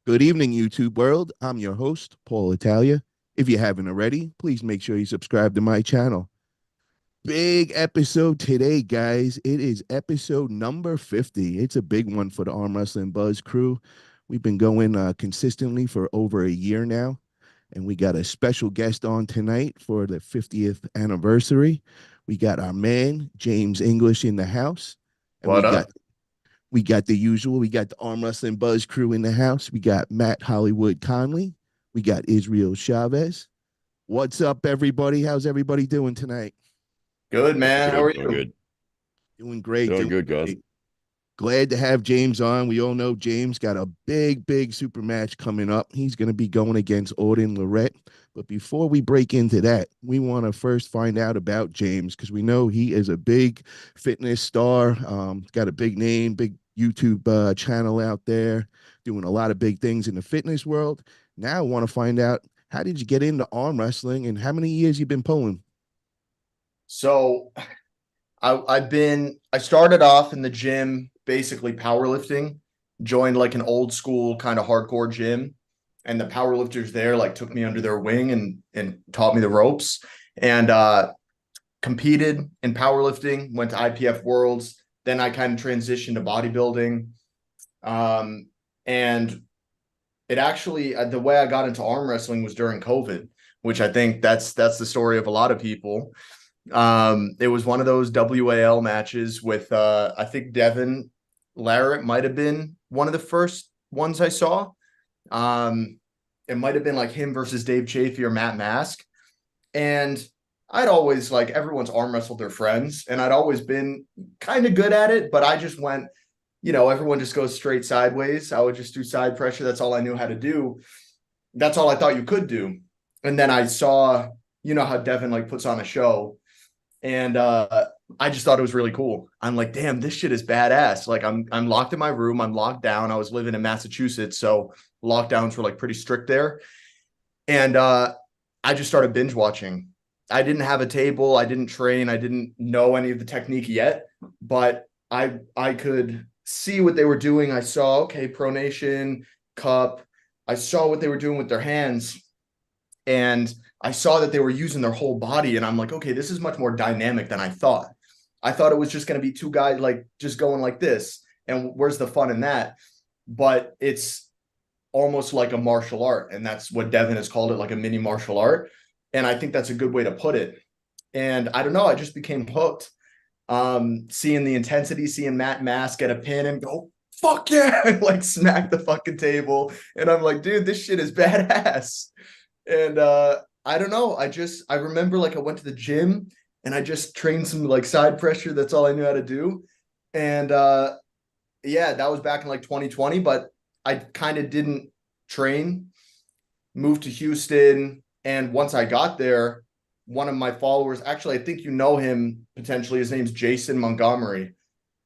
Good evening, YouTube world. I'm your host, Paul Italia. If you haven't already, please make sure you subscribe to my channel. Big episode today, guys. It is episode number 50. It's a big one for the Arm Wrestling Buzz crew. We've been going consistently for over a year now, and we got a special guest on tonight for the 50th anniversary. We got our man, James English, in the house, and we What got up? we got the usual. We got the Arm Wrestling Buzz crew in the house. We got Matt Hollywood Conley. We got Israel Chavez. What's up, everybody? How's everybody doing tonight? Good, man. How Good, are doing you? good, Doing great. doing Doing good, guys. great. Glad to have James on. We all know James got a big super match coming up. He's going to be going against Auden Lorette. But before we break into that, we want to first find out about James because we know he is a big fitness star. Got a big name, big YouTube channel out there, doing a lot of big things in the fitness world. Now I want to find out, how did you get into arm wrestling and how many years you been pulling? So I started off in the gym, basically powerlifting, joined like an old school kind of hardcore gym, and the powerlifters there like took me under their wing and taught me the ropes and competed in powerlifting, went to IPF Worlds, then I kind of transitioned to bodybuilding. And it actually the way I got into arm wrestling was during COVID, which I think that's the story of a lot of people. It was one of those WAL matches with I think Devin Larratt might have been one of the first ones I saw. Um, it might have been like him versus Dave Chafee or Matt Mask. And I'd always like everyone's arm wrestled their friends, and I'd always been kind of good at it, but I just went, everyone just goes straight sideways. I would just do side pressure. That's all I knew how to do. That's all I thought you could do. And then I saw, how Devin like puts on a show, and I just thought it was really cool. I'm like, damn, this shit is badass. Like I'm locked in my room. I'm locked down. I was living in Massachusetts, so lockdowns were like pretty strict there. And I just started binge watching. I didn't have a table. I didn't train. I didn't know any of the technique yet, but I could see what they were doing. I saw, okay, pronation, cup. I saw what they were doing with their hands, and I saw that they were using their whole body. And I'm like, okay, this is much more dynamic than I thought. I thought it was just going to be two guys like just going like this. And where's the fun in that? But it's almost like a martial art. And that's what Devin has called it, like a mini martial art. And I think that's a good way to put it. And I don't know, I just became hooked. Seeing the intensity, seeing Matt Mask get a pin and go, fuck yeah, and like smack the fucking table. And I'm like, dude, this shit is badass. And I don't know. I remember like I went to the gym and I just trained some like side pressure. That's all I knew how to do. And yeah, that was back in like 2020, but I kind of didn't train, moved to Houston. And once I got there, one of my followers, actually, I think you know him potentially. His name's Jason Montgomery.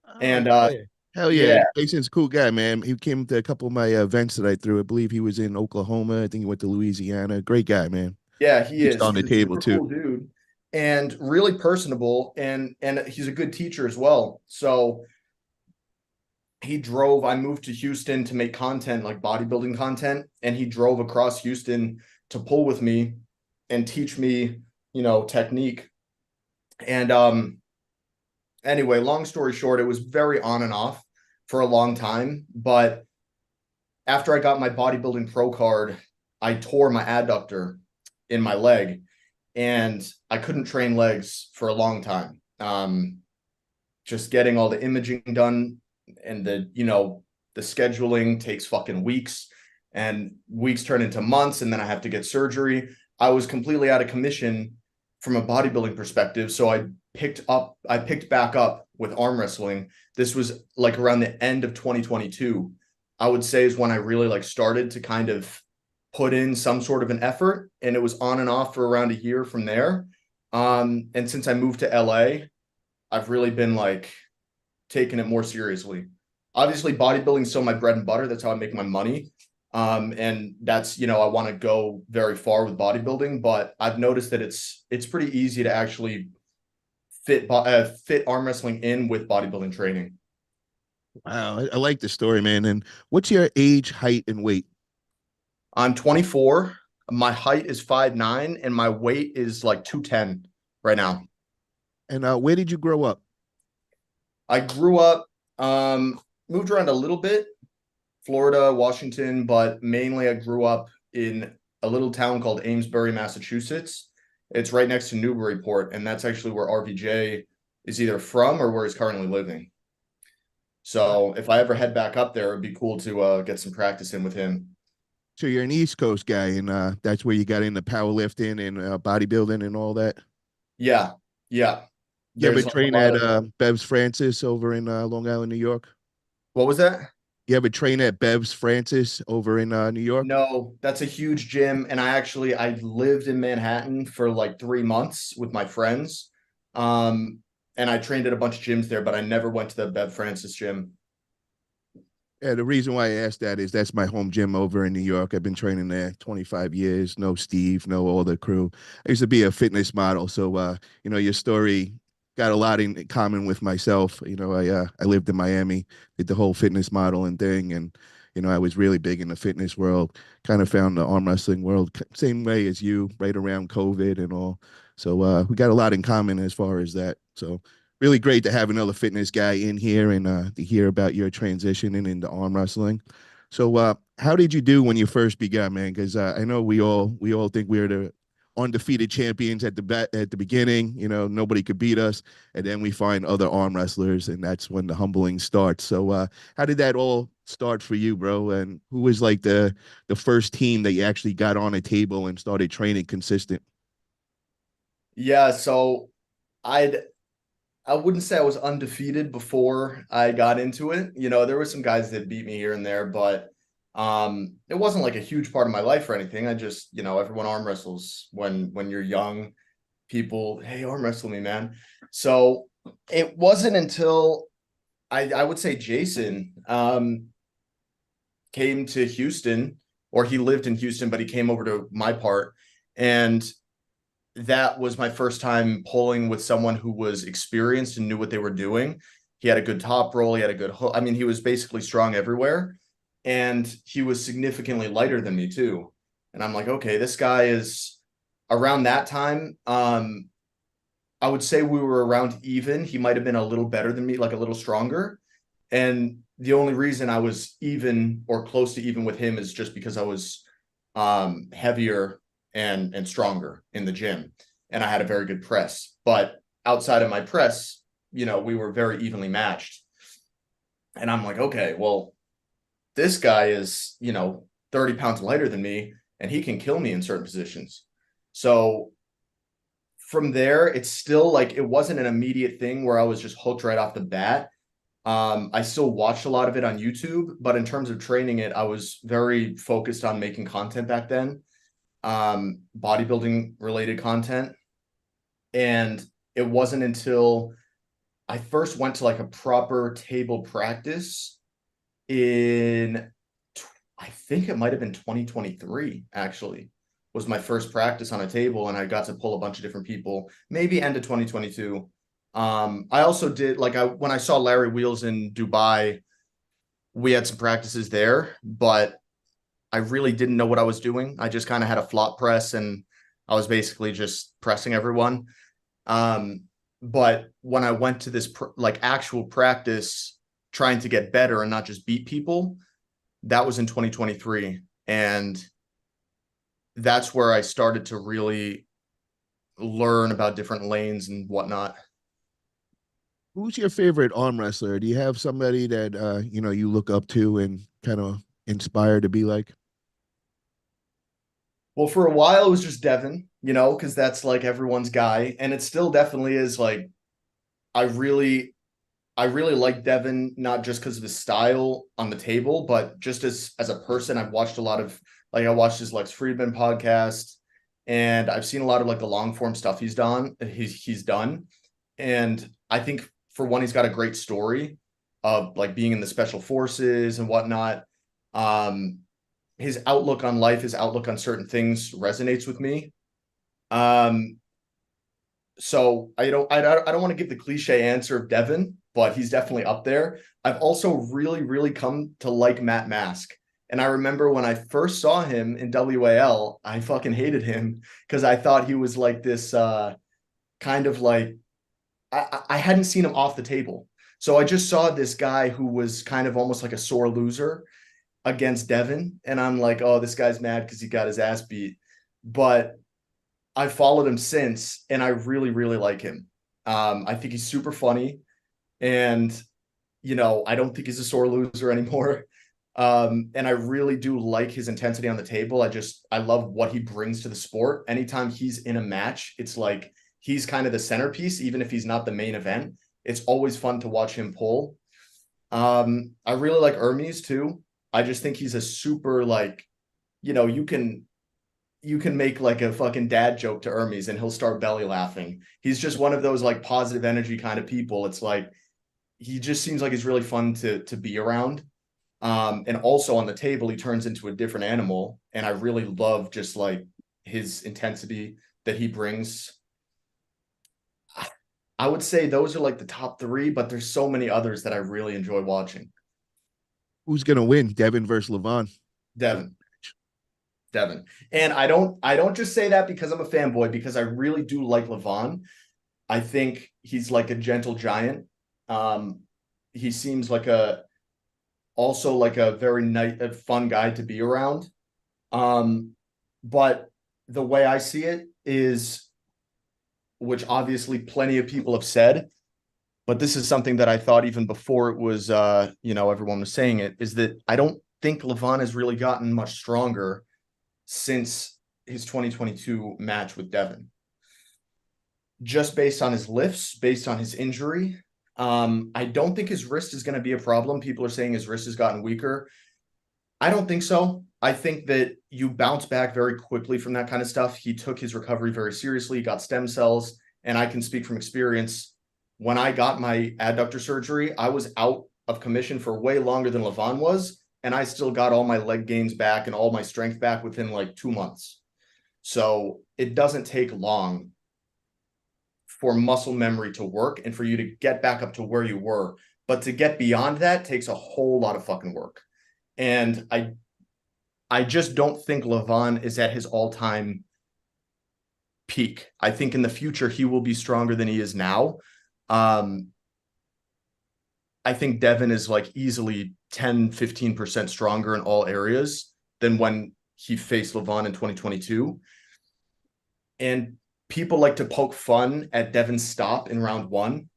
Oh, And yeah. Hell yeah. yeah, Jason's a cool guy, man. He came to a couple of my events that I threw. I believe he was in Oklahoma. I think he went to Louisiana. Great guy, man. yeah, he Just is. on He's the a table super too. cool dude and really personable, and he's a good teacher as well. So I moved to Houston to make content like bodybuilding content, and he drove across Houston to pull with me and teach me, technique. And anyway, long story short, it was very on and off for a long time, but after I got my bodybuilding pro card, I tore my adductor in my leg, and I couldn't train legs for a long time. Just getting all the imaging done, and the scheduling takes fucking weeks, and weeks turn into months, and then I have to get surgery. I was completely out of commission from a bodybuilding perspective, so I picked back up with arm wrestling. This was like around the end of 2022. I would say is when I really like started to kind of put in some sort of an effort, and it was on and off for around a year from there. And since I moved to LA, I've really been like taking it more seriously. Obviously, bodybuilding is still my bread and butter. That's how I make my money. And that's, I want to go very far with bodybuilding, but I've noticed that it's pretty easy to actually fit arm wrestling in with bodybuilding training. Wow, I like the story, man. And what's your age, height, and weight? I'm 24. My height is 5'9", and my weight is like 210 right now. And where did you grow up? I grew up, moved around a little bit, Florida, Washington, but mainly I grew up in a little town called Amesbury, Massachusetts. It's right next to Newburyport, and that's actually where RVJ is either from or where he's currently living. So if I ever head back up there, it'd be cool to get some practice in with him. So you're an East Coast guy, and that's where you got into powerlifting and bodybuilding and all that. Yeah, yeah. You ever There's like a train lot at of Bev's Francis over in Long Island, New York? what was that? You ever train at Bev's Francis over in New York? No, that's a huge gym. And I lived in Manhattan for like 3 months with my friends. Um, and I trained at a bunch of gyms there, but I never went to the Bev Francis gym. Yeah, the reason why I asked that is that's my home gym over in New York. I've been training there 25 years. No Steve, no all the crew. I used to be a fitness model, so your story got a lot in common with myself. I lived in Miami, did the whole fitness model and thing, and I was really big in the fitness world. Kind of found the arm wrestling world same way as you, right around COVID and all. So we got a lot in common as far as that. So really great to have another fitness guy in here and to hear about your transitioning into arm wrestling. So, how did you do when you first began, man? Because I know we all think we're the undefeated champions at the beginning. Nobody could beat us, and then we find other arm wrestlers, and that's when the humbling starts. So, how did that all start for you, bro? And who was like the first team that you actually got on a table and started training consistent? Yeah, so I'd I wouldn't say I was undefeated before I got into it. There were some guys that beat me here and there, but it wasn't like a huge part of my life or anything. I just, everyone arm wrestles when you're young. People, hey, arm wrestle me, man. So it wasn't until I would say Jason came to Houston, or he lived in Houston, but he came over to my part. And that was my first time pulling with someone who was experienced and knew what they were doing. He had a good top roll. He had a good hook. I mean, he was basically strong everywhere. And he was significantly lighter than me, too. And I'm like, okay, this guy is around that time. I would say we were around even. He might have been a little better than me, like a little stronger. And the only reason I was even or close to even with him is just because I was heavier and stronger in the gym, and I had a very good press. But outside of my press, we were very evenly matched. And I'm like, okay, well, this guy is 30 pounds lighter than me, and he can kill me in certain positions. So from there, it's still like it wasn't an immediate thing where I was just hooked right off the bat. I still watched a lot of it on YouTube, but in terms of training it, I was very focused on making content back then, bodybuilding related content. And it wasn't until I first went to like a proper table practice in, I think it might have been 2023, actually, was my first practice on a table. And I got to pull a bunch of different people, maybe end of 2022. I also did when I saw Larry Wheels in Dubai, we had some practices there, but I really didn't know what I was doing. I just kind of had a flop press and I was basically just pressing everyone. Um, but when I went to this actual practice, trying to get better and not just beat people, that was in 2023. And that's where I started to really learn about different lanes and whatnot. Who's your favorite arm wrestler? Do you have somebody that you look up to and kind of inspire to be like? Well, for a while it was just Devin, because that's like everyone's guy. And it still definitely is like I really I really like Devin, not just because of his style on the table, but just as a person. I've watched a lot of I watched his Lex Friedman podcast, and I've seen a lot of like the long form stuff he's done. And I think for one, he's got a great story of like being in the special forces and whatnot. Um, his outlook on life, his outlook on certain things resonates with me. Um, so I don't want to give the cliche answer of Devin, but he's definitely up there. I've also really, really come to like Matt Mask And I remember when I first saw him in WAL, I fucking hated him because I thought he was like this kind of like I hadn't seen him off the table. So I just saw this guy who was kind of almost like a sore loser against Devin. And I'm like, oh, this guy's mad because he got his ass beat. But I followed him since, and I really, really like him. I think he's super funny. And, I don't think he's a sore loser anymore. And I really do like his intensity on the table. I love what he brings to the sport. Anytime he's in a match, it's like he's kind of the centerpiece, even if he's not the main event. It's always fun to watch him pull. I really like Hermes too. I just think he's a super like, you can make like a fucking dad joke to Hermes and he'll start belly laughing. He's just one of those like positive energy kind of people. It's like he just seems like he's really fun to be around. And also on the table, he turns into a different animal. And I really love just like his intensity that he brings. I would say those are like the top three, but there's so many others that I really enjoy watching. Who's gonna win, Devin versus Levon? Devin. Devin. And I don't just say that because I'm a fanboy, because I really do like Levon. I think he's like a gentle giant. He seems like also like a very nice, fun guy to be around. But the way I see it is, which obviously plenty of people have said, but this is something that I thought even before it was, everyone was saying it, is that I don't think Levon has really gotten much stronger since his 2022 match with Devin. Just based on his lifts, based on his injury, I don't think his wrist is going to be a problem. People are saying his wrist has gotten weaker. I don't think so. I think that you bounce back very quickly from that kind of stuff. He took his recovery very seriously. He got stem cells. And I can speak from experience. When I got my adductor surgery, I was out of commission for way longer than Levon was. And I still got all my leg gains back and all my strength back within like 2 months. So it doesn't take long for muscle memory to work and for you to get back up to where you were. But to get beyond that takes a whole lot of fucking work. And I just don't think Levon is at his all-time peak. I think in the future he will be stronger than he is now. I think Devin is like easily 10-15% stronger in all areas than when he faced Levon in 2022. And people like to poke fun at Devin's stop in round one.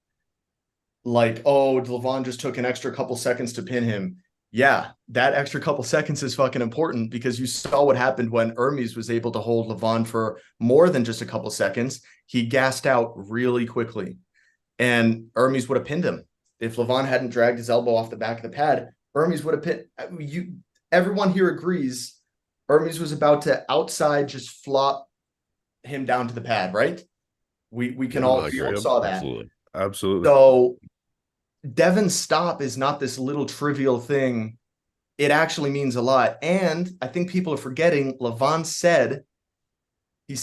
Like, oh, Levon just took an extra couple seconds to pin him. Yeah, that extra couple seconds is fucking important, because you saw what happened when Hermes was able to hold Levon for more than just a couple seconds. He gassed out really quickly, and Hermes would have pinned him. If Levon hadn't dragged his elbow off the back of the pad, Hermes would have pinned you. Everyone here agrees Hermes was about to outside just flop him down to the pad, right? We can all saw that. Absolutely. So Devin's stop is not this little trivial thing. It actually means a lot. And I think people are forgetting, Levon said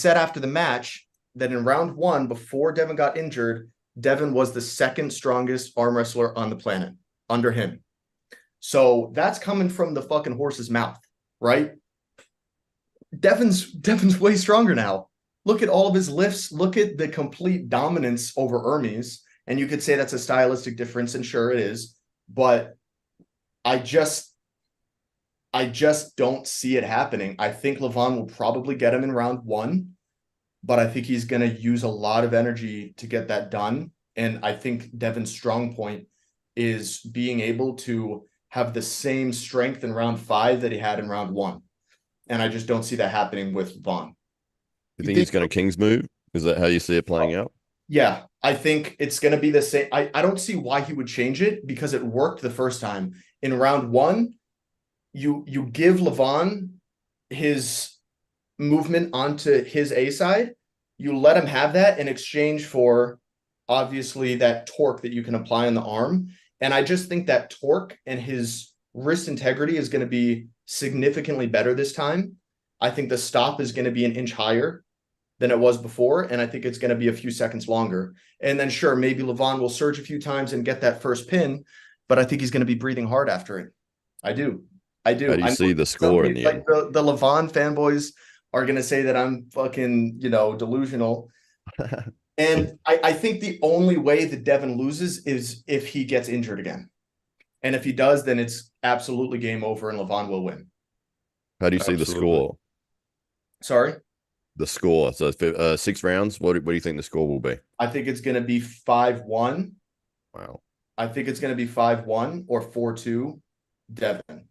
after the match that in round one, before Devin got injured, Devin was the second strongest arm wrestler on the planet under him. So that's coming from the fucking horse's mouth, right? Devin's way stronger now. Look at all of his lifts. Look at the complete dominance over Hermes. And you could say that's a stylistic difference, and sure it is. But I just don't see it happening. I think Levon will probably get him in round one, but I think he's going to use a lot of energy to get that done. And I think Devin's strong point is being able to have the same strength in round 5 that he had in round 1. And I just don't see that happening with Vaughn. You think he's going to King's move? Is that how you see it playing out? Yeah, I think it's going to be the same. I don't see why he would change it, because it worked the first time. In round 1, you give Levon his movement onto his A side. You let him have that in exchange for, obviously, that torque that you can apply on the arm. And I just think that torque and his wrist integrity is going to be significantly better this time. I think the stop is going to be an inch higher than it was before, and I think it's going to be a few seconds longer. And then sure, maybe Levon will surge a few times and get that first pin, but I think he's going to be breathing hard after it. I do. I do. How do you I know see the score in the like end? the Levon fanboys are gonna say that I'm fucking, delusional. And I think the only way that Devin loses is if he gets injured again. And if he does, then it's absolutely game over and Levon will win. How do you see the Absolutely. score? Sorry. The score. So 6 rounds. What do you think the score will be? I think it's gonna be 5-1. Wow. I think it's gonna be 5-1 or 4-2 Devin.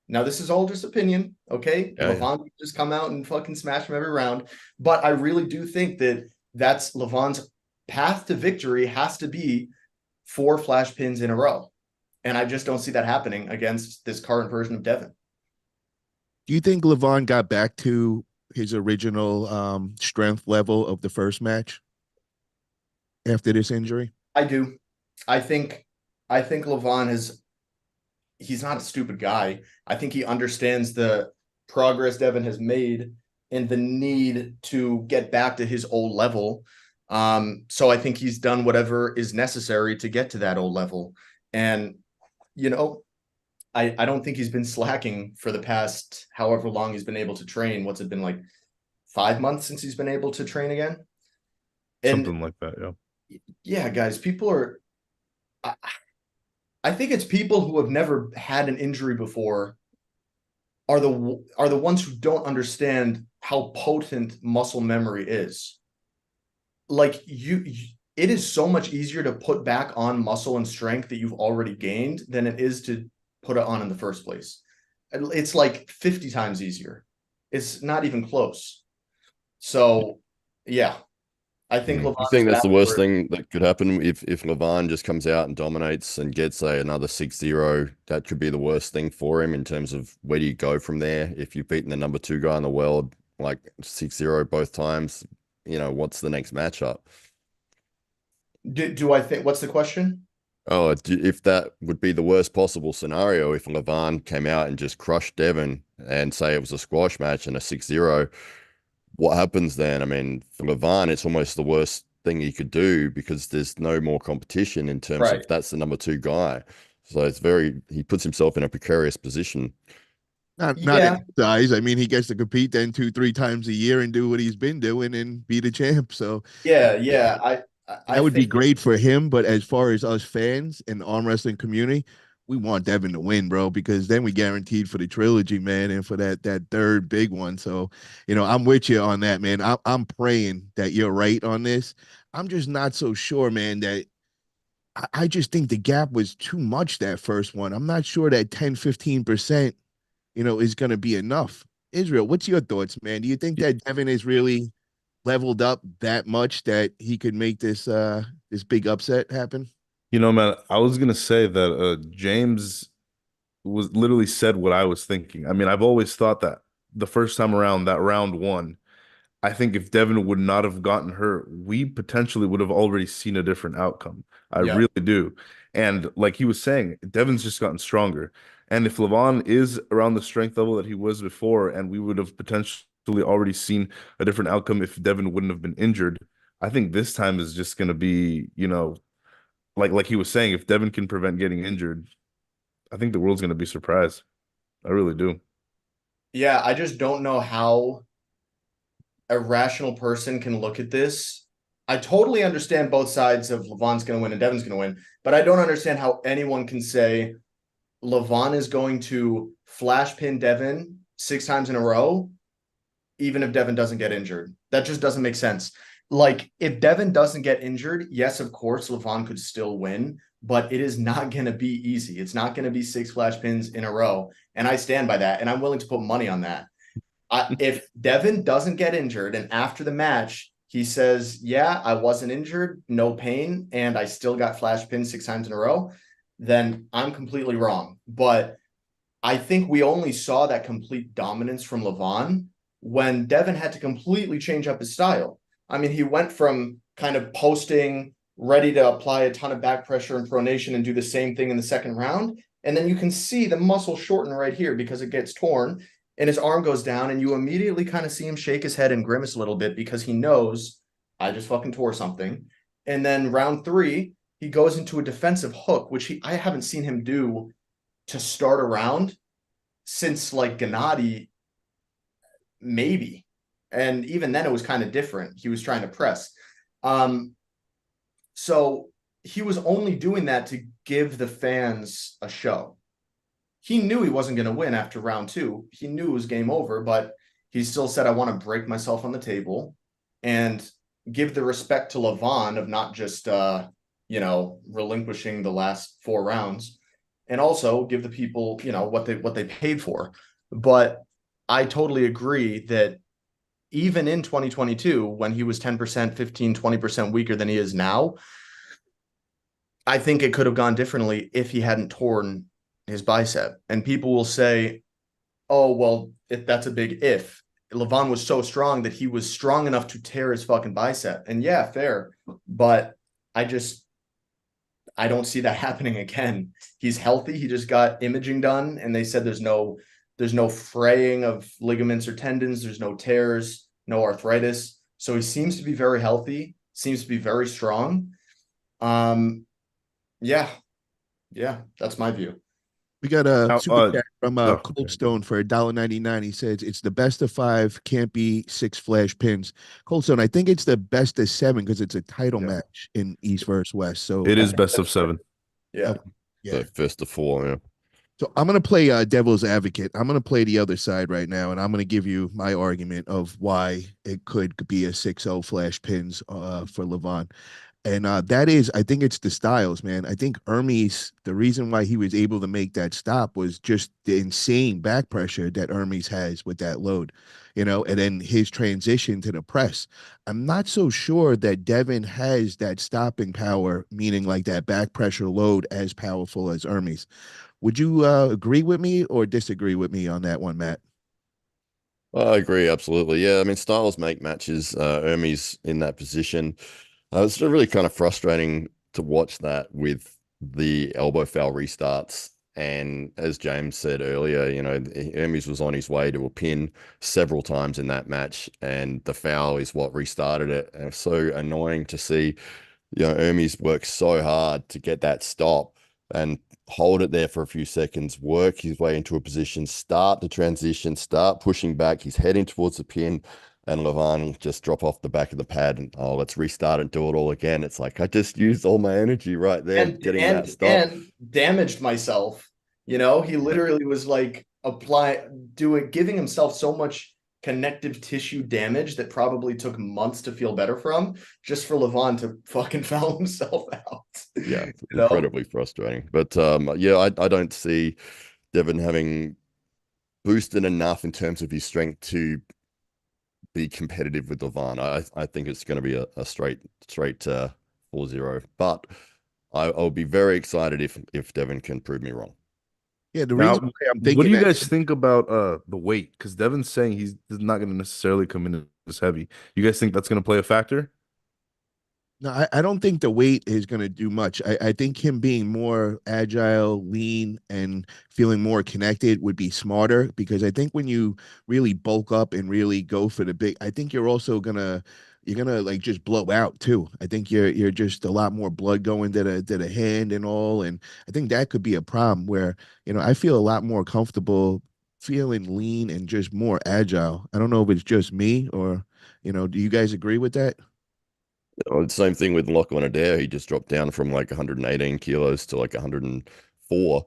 Now, this is all just opinion, okay? Yeah, Levon can just come out and fucking smash him every round. But I really do think that that's Levon's path to victory has to be 4 flash pins in a row. And I just don't see that happening against this current version of Devin. Do you think Levon got back to his original strength level of the first match after this injury? I do. I think Levon he's not a stupid guy. I think he understands the progress Devin has made and the need to get back to his old level. So I think he's done whatever is necessary to get to that old level. And, I don't think he's been slacking for the past however long he's been able to train. What's it been, like 5 months since he's been able to train again? And Something like that, yeah. yeah, guys, I think it's people who have never had an injury before are the ones who don't understand how potent muscle memory is. Like it is so much easier to put back on muscle and strength that you've already gained than it is to put it on in the first place. It's like 50 times easier. It's not even close. So, yeah, I think You Levon is think that's back the worst where thing that could happen if Levine just comes out and dominates and gets another 6-0? That could be the worst thing for him in terms of where do you go from there? If you've beaten the number 2 guy in the world like 6-0 both times, what's the next matchup? do I think what's the question? Oh, if that would be the worst possible scenario, if Levine came out and just crushed Devin and say it was a squash match and a 6-0, what happens then? I mean, for Levine, it's almost the worst thing he could do because there's no more competition in terms Right. of that's the number 2 guy. So he puts himself in a precarious position. Not in Yeah. size. I mean, he gets to compete then 2-3 times a year and do what he's been doing and be the champ. So Yeah. I that would be think great for him. But as far as us fans and the arm wrestling community, we want Devin to win, bro, because then we guaranteed for the trilogy, man, and for that third big one. So, I'm with you on that, man. I'm praying that you're right on this. I'm just not so sure, man, that I just think the gap was too much that first one. I'm not sure that 10-15%, is going to be enough. Israel, what's your thoughts, man? Do you think that Devin is really leveled up that much that he could make this big upset happen? Man, I was gonna say that James was literally said what I was thinking. I mean, I've always thought that the first time around, that round one, I think if Devin would not have gotten hurt, we potentially would have already seen a different outcome. I yeah. really do. And like he was saying, Devin's just gotten stronger. And if Levon is around the strength level that he was before, and we would have potentially already seen a different outcome if Devin wouldn't have been injured, I think this time is just going to be, like he was saying, if Devin can prevent getting injured, I think the world's going to be surprised. I really do. Yeah, I just don't know how a rational person can look at this. I totally understand both sides of Levon's going to win and Devin's going to win, but I don't understand how anyone can say Levon is going to flash pin Devin 6 times in a row, even if Devin doesn't get injured. That just doesn't make sense. Like, if Devin doesn't get injured, yes, of course, Levon could still win, but it is not going to be easy. It's not going to be 6 flash pins in a row. And I stand by that. And I'm willing to put money on that. If Devin doesn't get injured and after the match, he says, yeah, I wasn't injured, no pain, and I still got flash pinned 6 times in a row, then I'm completely wrong. But I think we only saw that complete dominance from Levon when Devin had to completely change up his style. I mean, he went from kind of posting, ready to apply a ton of back pressure and pronation and do the same thing in the second round. And then you can see the muscle shorten right here because it gets torn and his arm goes down and you immediately kind of see him shake his head and grimace a little bit because he knows I just fucking tore something. And then round 3, he goes into a defensive hook, which I haven't seen him do to start a round since like Gennady, maybe. And even then it was kind of different. He was trying to press. So he was only doing that to give the fans a show. He knew he wasn't going to win after round 2. He knew it was game over, but he still said, I want to break myself on the table and give the respect to Levon of not just, relinquishing the last 4 rounds, and also give the people, what they paid for. But I totally agree that even in 2022, when he was 10%, 15, 20% weaker than he is now, I think it could have gone differently if he hadn't torn his bicep. And people will say, oh, well, that's a big if. Levon was so strong that he was strong enough to tear his fucking bicep. And yeah, fair. But I don't see that happening again. He's healthy. He just got imaging done, and they said there's no fraying of ligaments or tendons. There's no tears, no arthritis. So he seems to be very healthy, seems to be very strong. Yeah, that's my view. We got a Now, super chat from oh, Cold okay. Stone for $1.99. He says it's the best of 5, can't be 6 flash pins. Cold Stone, I think it's the best of 7 because it's a title Yeah. match in East versus West. So It is best of 7. Yeah. yeah. So first to 4, yeah. So I'm gonna play devil's advocate. I'm gonna play the other side right now, and I'm gonna give you my argument of why it could be a 6-0 flash pins for Levon. And that is, I think it's the styles, man. I think Hermes, the reason why he was able to make that stop was just the insane back pressure that Hermes has with that load, and then his transition to the press. I'm not so sure that Devin has that stopping power, meaning like that back pressure load as powerful as Hermes. Would you agree with me or disagree with me on that one, Matt? I agree, absolutely. Yeah, I mean, styles make matches. Hermes in that position. It's really kind of frustrating to watch that with the elbow foul restarts. And as James said earlier, Hermes was on his way to a pin several times in that match, and the foul is what restarted it. And it's so annoying to see, Hermes work so hard to get that stop and hold it there for a few seconds, work his way into a position, start the transition, start pushing back. He's heading towards the pin, and Levon just drop off the back of the pad and, oh, let's restart and do it all again. It's like I just used all my energy right there getting that stop. And damaged myself. He literally was like giving himself so much connective tissue damage that probably took months to feel better from, just for Levon to fucking foul himself out. Yeah, incredibly frustrating. But yeah, I don't see Devin having boosted enough in terms of his strength to be competitive with Levon. I think it's going to be a straight 4-0. But I'll be very excited if Devin can prove me wrong. Yeah, the Now, reason why I'm what thinking do you that guys think about the weight? Because Devin's saying he's not going to necessarily come in as heavy. You guys think that's going to play a factor? No, I don't think the weight is going to do much. I think him being more agile, lean, and feeling more connected would be smarter because I think when you really bulk up and really go for the big, I think you're gonna like just blow out too. I think you're just a lot more blood going to the hand and all, and I think that could be a problem where I feel a lot more comfortable feeling lean and just more agile. I don't know if it's just me or do you guys agree with that? Same thing with Lachlan Adair. He just dropped down from like 118 kilos to like 104.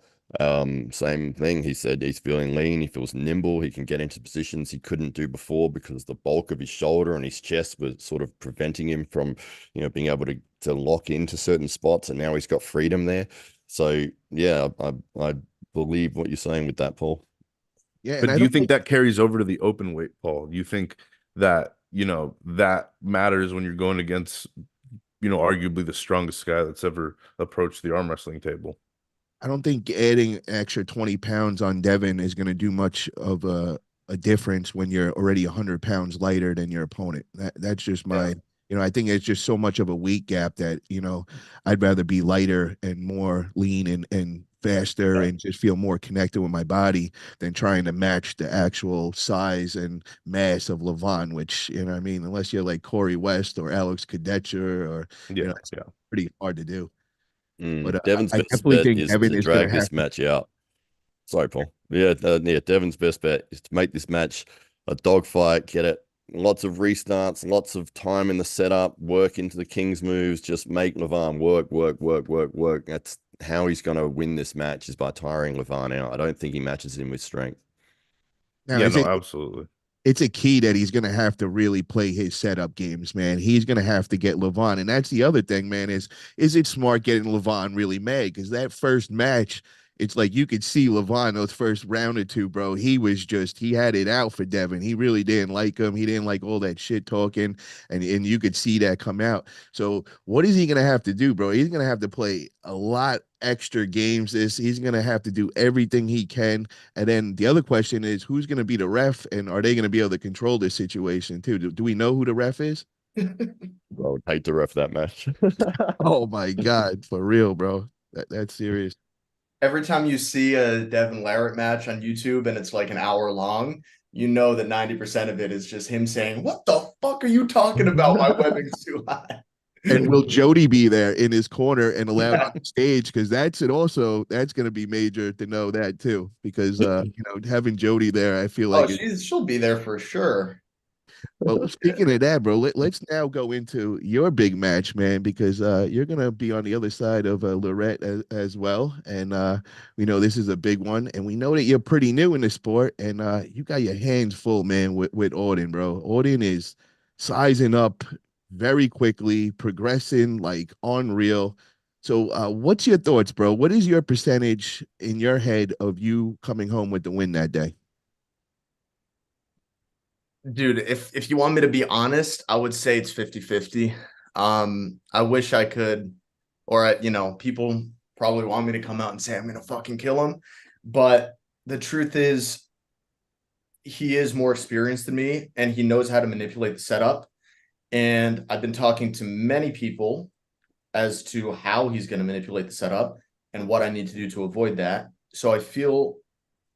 Same thing. He said he's feeling lean. He feels nimble. He can get into positions he couldn't do before because the bulk of his shoulder and his chest was sort of preventing him from, being able to lock into certain spots. And now he's got freedom there. So yeah, I believe what you're saying with that, Paul. Yeah, and But I do you don't think think that carries over to the open weight, Paul? Do you think that, that matters when you're going against, arguably the strongest guy that's ever approached the arm wrestling table? I don't think adding an extra 20 pounds on Devin is going to do much of a difference when you're already 100 pounds lighter than your opponent. That's just Yeah. my, I think it's just so much of a weight gap that, I'd rather be lighter and more lean and faster and just feel more connected with my body than trying to match the actual size and mass of Levon, which, I mean, unless you're like Corey West or Alex Kadetcher or, Yeah, it's yeah. pretty hard to do. But Devin's I best definitely bet think is Devin to is going to drag have this to. match out. Sorry, Paul. Yeah, Devon's best bet is to make this match a dogfight, get it lots of restarts, lots of time in the setup, work into the King's moves, just make Levan work, work, work, work, work. That's how he's going to win this match, is by tiring Levan out. I don't think he matches him with strength. Now, Yeah, is no, it absolutely. it's a key that he's going to have to really play his setup games, man. He's going to have to get Levan. And that's the other thing, man, is it smart getting Levan really mad? Because that first match, it's like you could see Levan those first round or two, bro. He had it out for Devin. He really didn't like him. He didn't like all that shit talking. And you could see that come out. So what is he going to have to do, bro? He's going to have to play a lot extra games. He's going to have to do everything he can. And then the other question is, who's going to be the ref, and are they going to be able to control this situation too? Do we know who the ref is? I would hate to ref that match. Oh my God, for real, bro. That's serious. Every time you see a Devin Larratt match on YouTube and it's like an hour long, you know that 90% of it is just him saying, "What the fuck are you talking about? My webbing's too high." And will Jody be there in his corner and allowed on the stage? Because that's going to be major to know that too. Because having Jody there, I feel Oh, like she'll be there for sure. well, speaking of that, bro, let's now go into your big match, man, because you're gonna be on the other side of Lorette as well, and we know this is a big one, and we know that you're pretty new in the sport, and you got your hands full, man, with Auden, bro. Auden is sizing up very quickly, progressing like unreal. So, what's your thoughts, bro? What is your percentage in your head of you coming home with the win that day? Dude, if you want me to be honest, I would say it's 50-50. I wish I could, people probably want me to come out and say I'm gonna fucking kill him. But the truth is he is more experienced than me and he knows how to manipulate the setup. And I've been talking to many people as to how he's going to manipulate the setup and what I need to do to avoid that. So I feel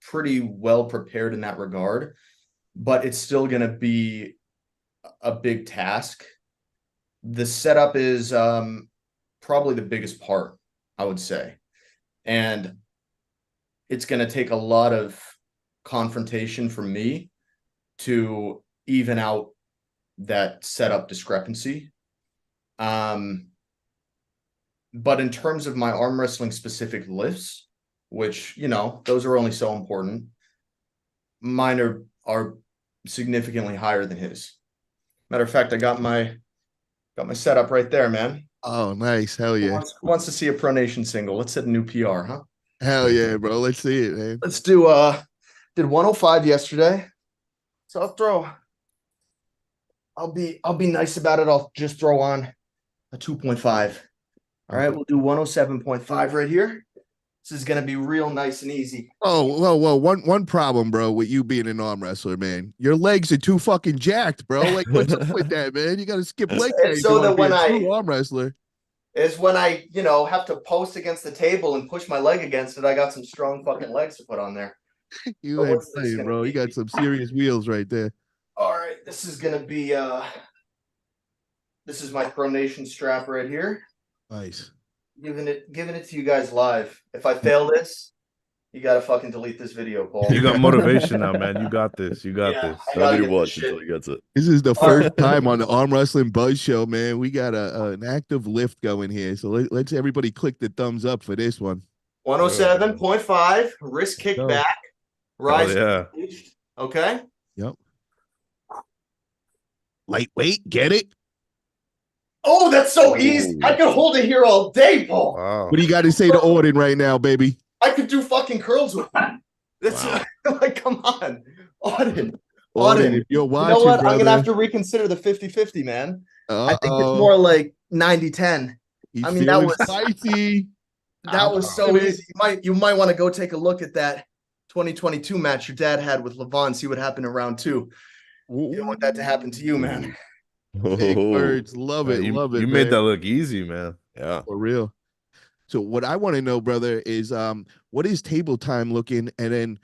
pretty well prepared in that regard, but it's still going to be a big task. The setup is probably the biggest part, I would say. And it's going to take a lot of confrontation from me to even out that setup discrepancy. But in terms of my arm wrestling specific lifts, which, those are only so important, mine are significantly higher than his. Matter of fact, I got my setup right there, man. Oh, nice. Hell yeah. Wants to see a pronation single. Let's hit a new PR, huh? Hell yeah, bro. Let's see it, man. Let's do did 105 yesterday. So I'll be nice about it. I'll just throw on a 2.5. All right, we'll do 107.5 right here. This is gonna be real nice and easy. Oh, well, one problem, bro, with you being an arm wrestler, man. Your legs are too fucking jacked, bro. Like, what's up with that, man? You gotta skip leg day. So that when arm wrestler is when I, have to post against the table and push my leg against it, I got some strong fucking legs to put on there. you ain't playing, bro. You got some serious wheels right there. All right, this is gonna be this is my pronation strap right here. Nice. Giving it to you guys live. If I fail this, you gotta fucking delete this video, Paul. You got motivation now, man. You got this. You got this. Nobody watch until he gets it. This is the first time on the Arm Wrestling Buzz Show, man. We got an active lift going here. So let's everybody click the thumbs up for this one. 107.5, wrist kick back, rise. Yeah. Okay. Yep. Lightweight, get it? Oh, that's so easy. I could hold it here all day, Paul. Wow. What do you got to say to Auden right now, baby? I could do fucking curls with that. That's like, come on. Auden, if you're watching, you know what? brother, I'm going to have to reconsider the 50-50, man. I think it's Uh-oh. more like 90-10. He's I mean, that was spicy. That was so easy. You might want to go take a look at that 2022 match your dad had with Levan, see what happened in round 2. You don't want that to happen to you, man. Big words. Love it. Love it. You man. made that look easy, man. Yeah. For real. So what I want to know, brother, is what is table time looking, and then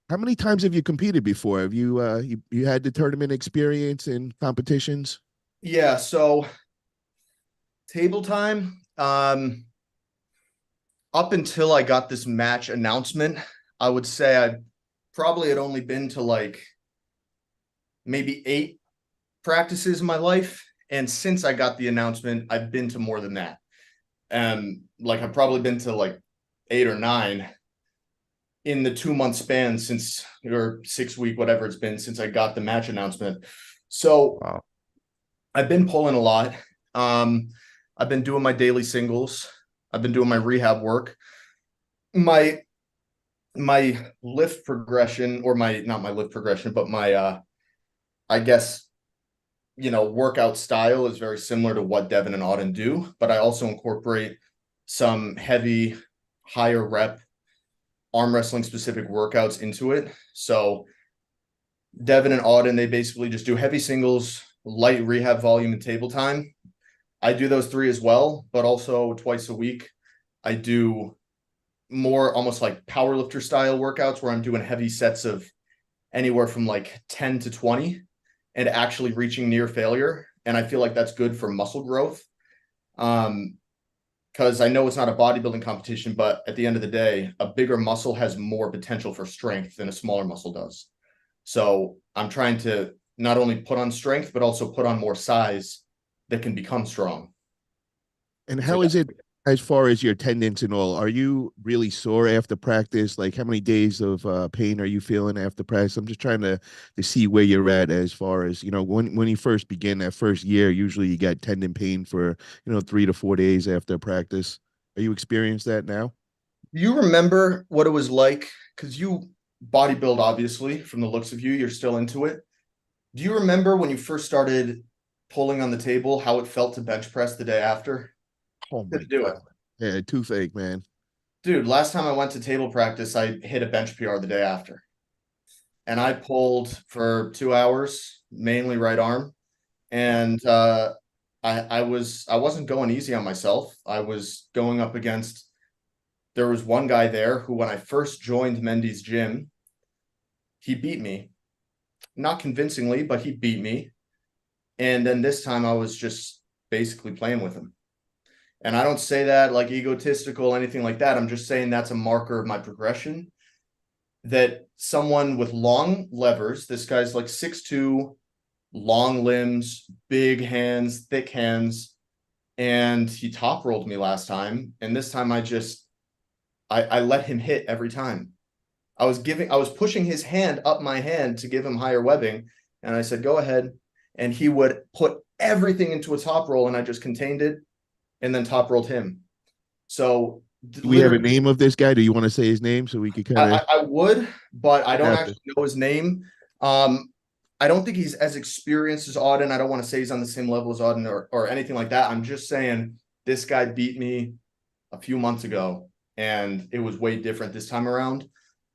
how many times have you competed before? Have you you had the tournament experience in competitions? Yeah, so table time, up until I got this match announcement, I would say I probably had only been to like maybe 8 practices in my life. And since I got the announcement, I've been to more than that. And like I've probably been to like 8 or 9 in the 2 month span since, or 6 week, whatever it's been since I got the match announcement. So Wow. I've been pulling a lot. I've been doing my daily singles. I've been doing my rehab work. My lift progression, or my not my lift progression, but my I guess workout style is very similar to what Devin and Auden do, but I also incorporate some heavy, higher rep arm wrestling specific workouts into it. So Devin and Auden, they basically just do heavy singles, light rehab volume, and table time. I do those 3 as well, but also twice a week, I do more almost like powerlifter style workouts where I'm doing heavy sets of anywhere from like 10 to 20 and actually reaching near failure. And I feel like that's good for muscle growth. Because I know it's not a bodybuilding competition, but at the end of the day, a bigger muscle has more potential for strength than a smaller muscle does. So I'm trying to not only put on strength, but also put on more size that can become strong. And So how yeah. is it as far as your tendons and all? Are you really sore after practice? Like how many days of pain are you feeling after practice? I'm just trying to see where you're at as far as, when you first begin that first year, usually you get tendon pain for, 3 to 4 days after practice. Are you experienced that now? You remember what it was like? Because you bodybuild, obviously, from the looks of you, you're still into it. Do you remember when you first started pulling on the table, how it felt to bench press the day after? Oh my Couldn't do it. God. Yeah, toothache, man. Dude, last time I went to table practice, I hit a bench PR the day after. And I pulled for 2 hours, mainly right arm. And I wasn't going easy on myself. I was going up against, there was one guy there who, when I first joined Mendy's gym, he beat me. Not convincingly, but he beat me. And then this time I was just basically playing with him. And I don't say that like egotistical, anything like that. I'm just saying that's a marker of my progression. That someone with long levers, this guy's like 6'2", long limbs, big hands, thick hands, and he top rolled me last time. And this time I let him hit every time. I was pushing his hand up my hand to give him higher webbing. And I said, go ahead. And he would put everything into a top roll, and I just contained it and then top rolled him. So Do we have a name of this guy? Do you want to say his name so we could kind of I would, but I don't have to? actually know his name. I don't think he's as experienced as Auden. I don't want to say he's on the same level as Auden or anything like that. I'm just saying this guy beat me a few months ago, and it was way different this time around.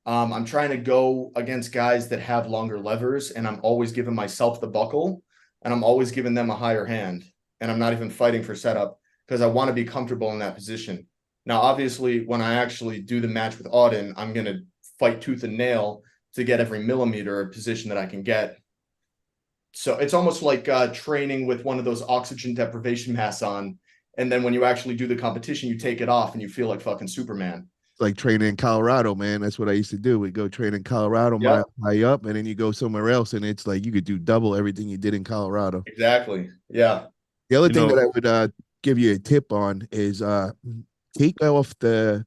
I'm trying to go against guys that have longer levers, and I'm always giving myself the buckle, and I'm always giving them a higher hand, and I'm not even fighting for setup because I want to be comfortable in that position. Now, obviously, when I actually do the match with Auden, I'm going to fight tooth and nail to get every millimeter of position that I can get. So it's almost like training with one of those oxygen deprivation masks on. And then when you actually do the competition, you take it off and you feel like fucking Superman. Like training in Colorado, man. That's what I used to do. We go train in Colorado, Yeah, mile high up, and then you go somewhere else, and it's like you could do double everything you did in Colorado. exactly. Yeah. The other You thing that know, I would give you a tip on is take off the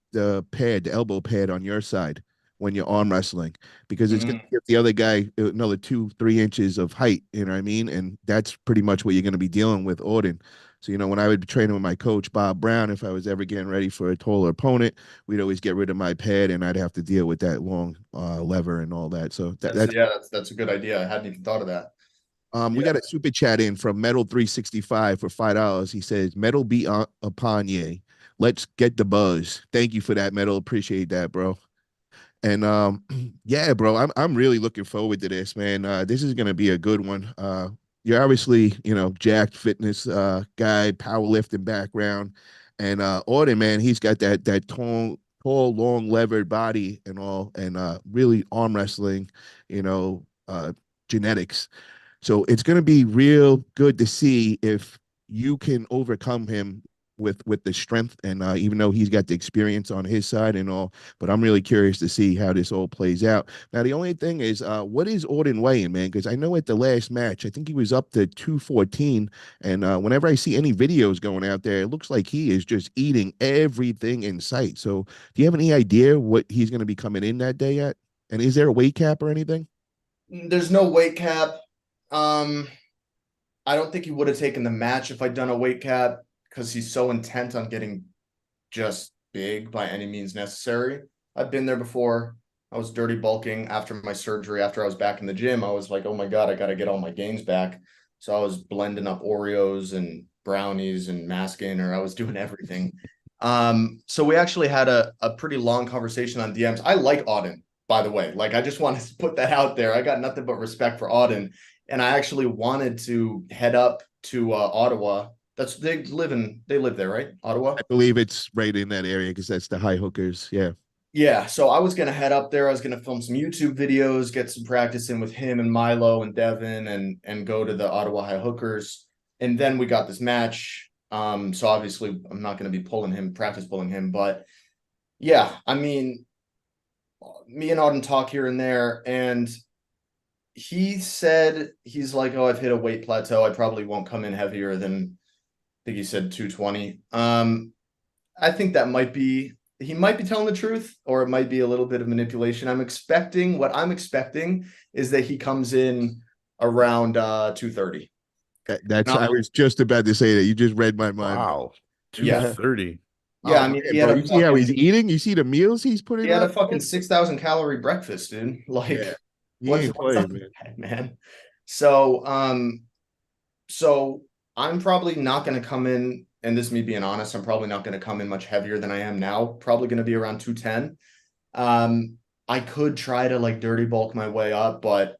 pad, the elbow pad on your side when you're arm wrestling, because it's going to Mhm. give the other guy another 2, 3 inches of height. You know what I mean? And that's pretty much what you're going to be dealing with Auden. So, when I would be training with my coach, Bob Brown, if I was ever getting ready for a taller opponent, we'd always get rid of my pad and I'd have to deal with that long lever and all that. So That's a good idea. I hadn't even thought of that. we Yeah. got a super chat in from Metal 365 for $5. He says, Metal be upon ye. Let's get the buzz. Thank you for that, Metal. Appreciate that, bro. And yeah, bro, I'm really looking forward to this, man. This is gonna be a good one. You're obviously, jacked fitness guy, powerlifting background, and Auden, man, he's got that tall, long, levered body and all, and really arm wrestling, you know, uh, genetics. So it's gonna be real good to see if you can overcome him with the strength, and even though he's got the experience on his side and all, but I'm really curious to see how this all plays out. Now, the only thing is, what is Orton weighing, man? Because I know at the last match, I think he was up to 214, and whenever I see any videos going out there, it looks like he is just eating everything in sight. So, do you have any idea what he's going to be coming in that day at? And is there a weight cap or anything? There's no weight cap. I don't think he would have taken the match if I'd done a weight cap because he's so intent on getting just big by any means necessary. I've been there before. I was dirty bulking after my surgery. After I was back in the gym, I was like, oh my God, I got to get all my gains back. So I was blending up Oreos and brownies and mass gainer. I was doing everything. So we actually had a pretty long conversation on DMs. I like Auden, by the way. Like, I just wanted to put that out there. I got nothing but respect for Auden. And I actually wanted to head up to Ottawa. They live there, right? Ottawa. I believe it's right in that area because that's the high hookers. Yeah. Yeah. So I was gonna head up there. I was gonna film some YouTube videos, get some practice in with him and Milo and Devin, and go to the Ottawa High Hookers. And then we got this match. So obviously I'm not gonna be practice pulling him, but yeah, I mean, me and Auden talk here and there, and he said he's like, oh, I've hit a weight plateau. I probably won't come in heavier than, I think he said 220. I think he might be telling the truth, or it might be a little bit of manipulation. What I'm expecting is that he comes in around 230. I was just about to say that. You just read my mind. Wow. Yeah. 230. Yeah, Oh, I mean, man, bro, you see how he's eating? You see the meals he's putting he had a up? fucking 6,000 calorie breakfast, dude. Like, Yeah. He what's ain't up playing, with man. that, man? So, so I'm probably not going to come in, and this is me being honest, I'm probably not going to come in much heavier than I am now. Probably going to be around 210. I could try to like dirty bulk my way up, but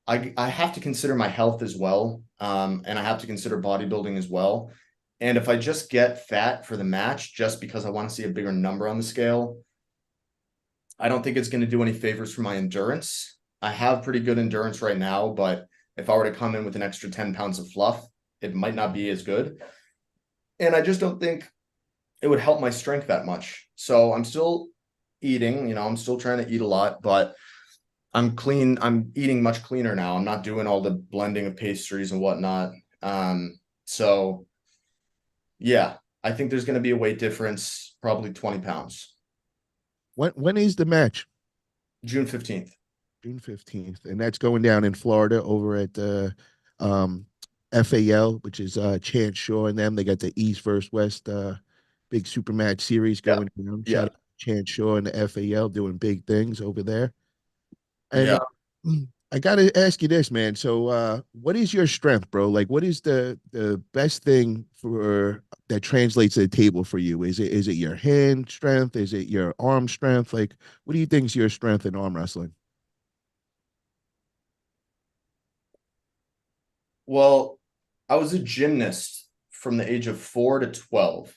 I have to consider my health as well. And I have to consider bodybuilding as well. And if I just get fat for the match, just because I want to see a bigger number on the scale, I don't think it's going to do any favors for my endurance. I have pretty good endurance right now, but if I were to come in with an extra 10 pounds of fluff, it might not be as good. And I just don't think it would help my strength that much. So I'm still eating, I'm still trying to eat a lot, but I'm clean. I'm eating much cleaner now. I'm not doing all the blending of pastries and whatnot. So yeah, I think there's going to be a weight difference, probably 20 pounds. When is the match? June 15th. June 15th. And that's going down in Florida over at the FAL, which is Chance Shaw and them. They got the East versus West big super match series Yeah. going down. Yeah. Shout out to Chance Shaw and the FAL doing big things over there. And Yeah. I gotta ask you this, man. So what is your strength, bro? Like what is the best thing for that translates to the table for you? Is it your hand strength? Is it your arm strength? Like what do you think is your strength in arm wrestling? Well, I was a gymnast from the age of 4 to 12.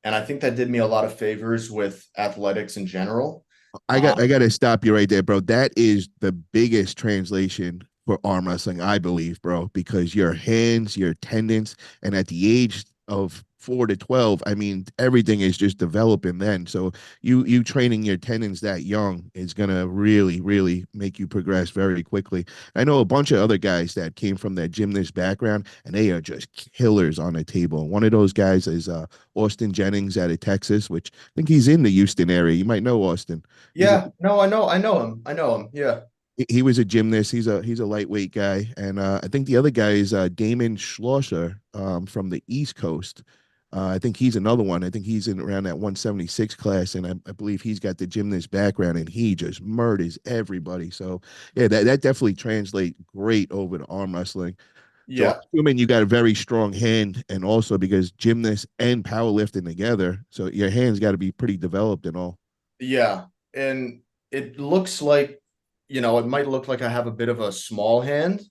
And I think that did me a lot of favors with athletics in general. I got to stop you right there, bro. That is the biggest translation for arm wrestling, I believe, bro, because your hands, your tendons, and at the age of 4 to 12, I mean, everything is just developing then. So you training your tendons that young is gonna really, really make you progress very quickly. I know a bunch of other guys that came from that gymnast background, and they are just killers on the table. One of those guys is Austin Jennings out of Texas, which I think he's in the Houston area. You might know Austin. Yeah, no, I know him. I know him. Yeah. He was a gymnast. He's a lightweight guy, and I think the other guy is Damon Schlosser from the East Coast. I think he's another one. I think he's in around that 176 class, and I believe he's got the gymnast background, and he just murders everybody. So yeah, that definitely translates great over to arm wrestling. So I'm Yeah. assuming you got a very strong hand, and also because gymnasts and powerlifting together, so your hands got to be pretty developed and all. Yeah. And it looks like, it might look like I have a bit of a small hand,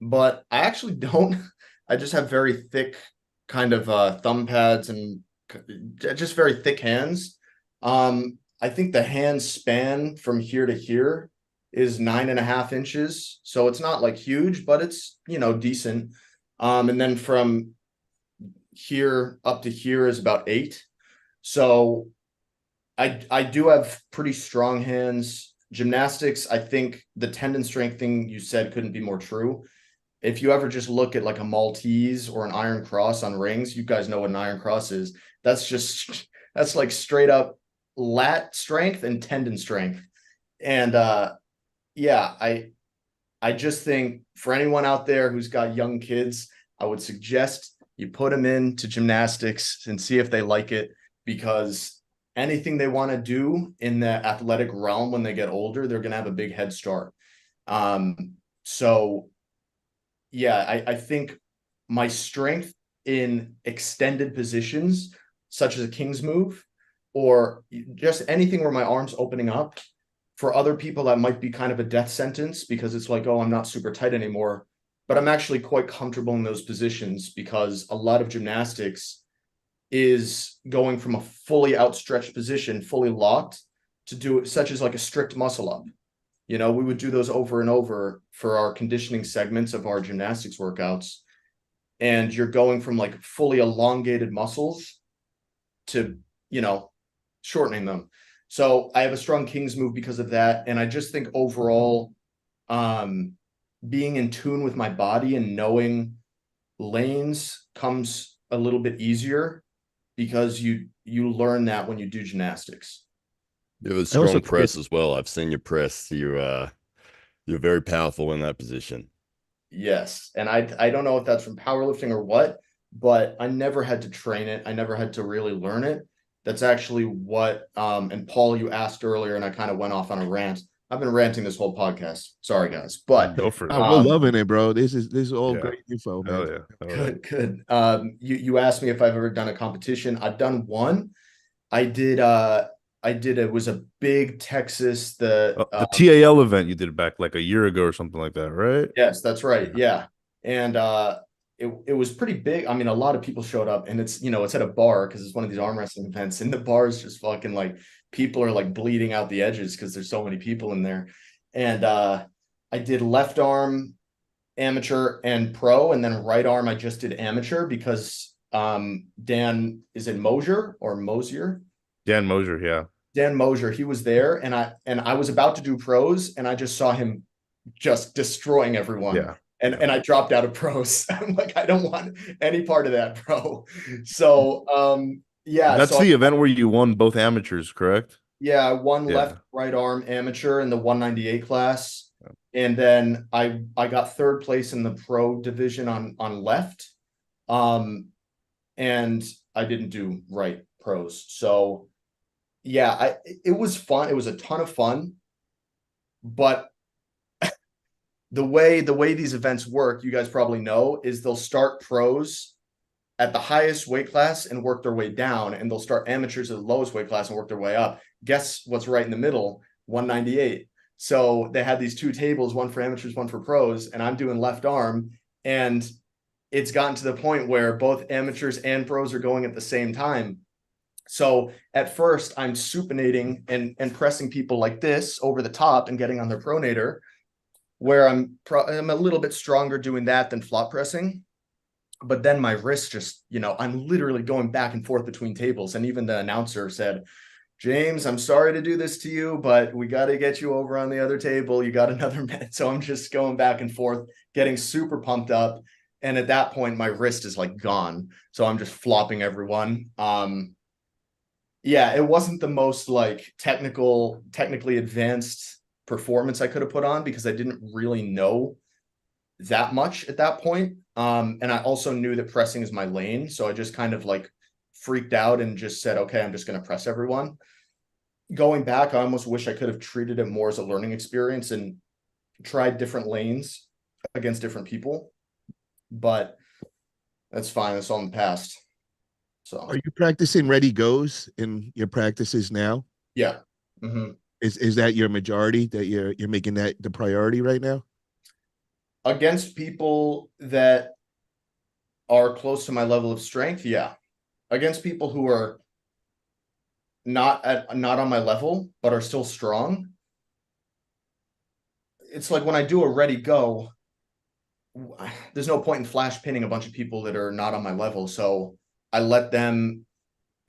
but I actually don't. I just have very thick kind of thumb pads and just very thick hands. I think the hand span from here to here is 9.5 inches. So it's not like huge, but it's, decent. And then from here up to here is about 8. So I do have pretty strong hands. Gymnastics, I think the tendon strength thing you said couldn't be more true. If you ever just look at like a Maltese or an iron cross on rings, you guys know what an iron cross is. That's like straight up lat strength and tendon strength. And yeah, I just think for anyone out there who's got young kids, I would suggest you put them into gymnastics and see if they like it, because anything they want to do in the athletic realm when they get older, they're going to have a big head start. So yeah, I think my strength in extended positions, such as a king's move, or just anything where my arm's opening up, for other people that might be kind of a death sentence, because it's like, oh, I'm not super tight anymore. But I'm actually quite comfortable in those positions, because a lot of gymnastics is going from a fully outstretched position, fully locked, to do it, such as like a strict muscle up. You know, we would do those over and over for our conditioning segments of our gymnastics workouts. And you're going from like fully elongated muscles to, you know, shortening them. So I have a strong King's move because of that. And I just think overall, being in tune with my body and knowing lanes comes a little bit easier, because you learn that when you do gymnastics. You have a I also strong think press as well. I've seen you press. You're very powerful in that position. Yes. And I don't know if that's from powerlifting or what, but I never had to train it. I never had to really learn it. That's actually what, and Paul, you asked earlier, and I kind of went off on a rant. I've been ranting this whole podcast. Sorry, guys. But Go for it. we're loving it, bro. This is all Yeah. great info, man. Hell yeah. Hell yeah. good. You asked me if I've ever done a competition. I've done one. I did it was a big Texas, The TAL event you did back like a year ago or something like that, right? yes, that's right. Yeah. And it was pretty big. I mean, a lot of people showed up, and it's, you know, it's at a bar because it's one of these arm wrestling events, and the bar is just fucking like, people are like bleeding out the edges because there's so many people in there. And I did left arm, amateur, and pro, and then right arm I just did amateur, because Dan is in Mosier or Mosier. Dan Mosier, yeah. Dan Mosier, he was there, and I was about to do pros, and I just saw him just destroying everyone. Yeah. And I dropped out of pros. I'm like, I don't want any part of that, bro. So yeah. That's so the event where you won both amateurs, correct? yeah, I won Yeah. left, right arm amateur in the 198 class. And then I got third place in the pro division on left. And I didn't do right pros. So yeah, it was fun. It was a ton of fun. But the way these events work, you guys probably know, is they'll start pros at the highest weight class and work their way down, and they'll start amateurs at the lowest weight class and work their way up. Guess what's right in the middle? 198. So they had these two tables, one for amateurs, one for pros, and I'm doing left arm, and it's gotten to the point where both amateurs and pros are going at the same time. So at first I'm supinating and pressing people like this over the top and getting on their pronator, where I'm a little bit stronger doing that than flop pressing. But then my wrist just, you know, I'm literally going back and forth between tables. And even the announcer said, James, I'm sorry to do this to you, but we got to get you over on the other table. You got another minute. So I'm just going back and forth, getting super pumped up. And at that point, my wrist is like gone. So I'm just flopping everyone. Yeah, it wasn't the most like technically advanced performance I could have put on, because I didn't really know that much at that point. And I also knew that pressing is my lane. So I just kind of like freaked out and just said, okay, I'm just going to press everyone. Going back, I almost wish I could have treated it more as a learning experience and tried different lanes against different people. But that's fine. That's all in the past. So Are you practicing ready goes in your practices now? yeah. Mm-hmm. Is that your majority, that you're making that the priority right now? Against people that are close to my level of strength, yeah. Against people who are not on my level but are still strong, it's like when I do a ready go, there's no point in flash pinning a bunch of people that are not on my level. So I let them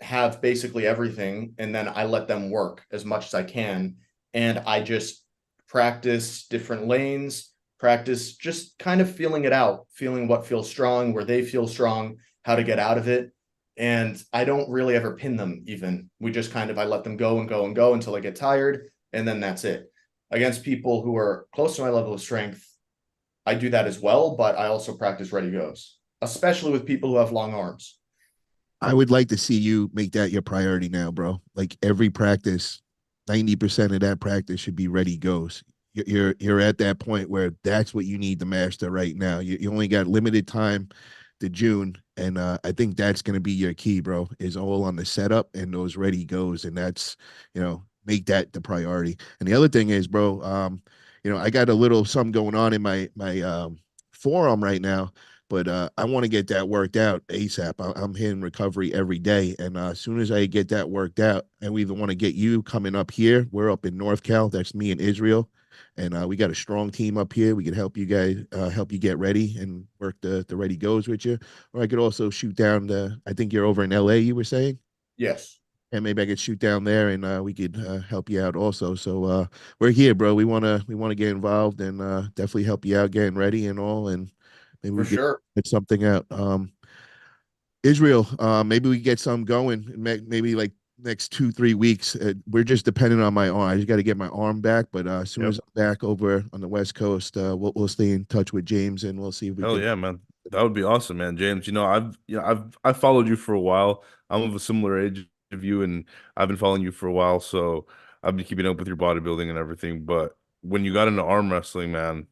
have basically everything, and then I let them work as much as I can, and I just practice different lanes, practice just kind of feeling it out, feeling what feels strong, where they feel strong, how to get out of it. And I don't really ever pin them even. We just kind of, I let them go and go and go until I get tired, and then that's it. Against people who are close to my level of strength, I do that as well, but I also practice ready goes, especially with people who have long arms. I would like to see you make that your priority now, bro. Like every practice, 90% of that practice should be ready goes. You're at that point where that's what you need to master right now. You only got limited time to June, and I think that's going to be your key, bro. Is all on the setup and those ready goes, and that's make that the priority. And the other thing is, bro, I got a little something going on in my forearm right now, but I want to get that worked out ASAP. I'm in recovery every day, and as soon as I get that worked out, and we even want to get you coming up here. We're up in North Cal. That's me and Israel, and we got a strong team up here. We can help you guys, help you get ready and work the ready goes with you. Or I could also shoot down the. I think you're over in LA. You were saying. Yes. And maybe I could shoot down there, and we could help you out also. So we're here, bro. We wanna get involved and definitely help you out getting ready and all, and maybe For we sure. get something out. Israel, maybe we get some going. Maybe like next 2-3 weeks. We're just dependent on my arm. I just got to get my arm back. But as soon Yep. as I'm back over on the West Coast, we'll stay in touch with James and we'll see if we Hell can. yeah, man. That would be awesome, man. James, I've followed you for a while. I'm of a similar age of you, and I've been following you for a while, so I've been keeping up with your bodybuilding and everything. But when you got into arm wrestling, man,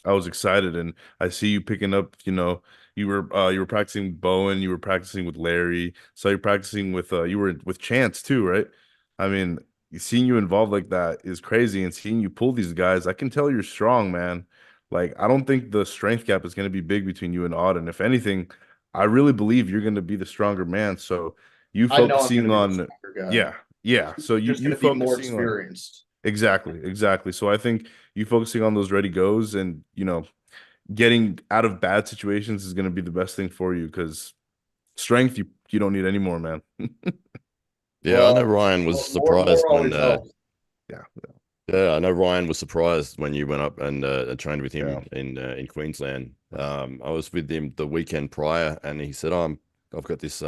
I was excited, and I see you picking up. You were practicing with Bowen, you were practicing with Larry, so you're practicing with you were with Chance too, right? I mean, seeing you involved like that is crazy, and seeing you pull these guys, I can tell you're strong, man. Like, I don't think the strength gap is going to be big between you and Auden. If anything, I really believe you're going to be the stronger man. So you I know I'm going focusing to be the on, stronger guy. yeah, yeah. So you Just you going to be more focusing on experienced. exactly, exactly. So I think you focusing on those ready goes and getting out of bad situations is going to be the best thing for you because strength you don't need anymore, man. Yeah, I know Well, Ryan was surprised more when always helps. Yeah, yeah, I know Ryan was surprised when you went up and trained with yeah. him in Queensland. I was with him the weekend prior, and he said, I've got this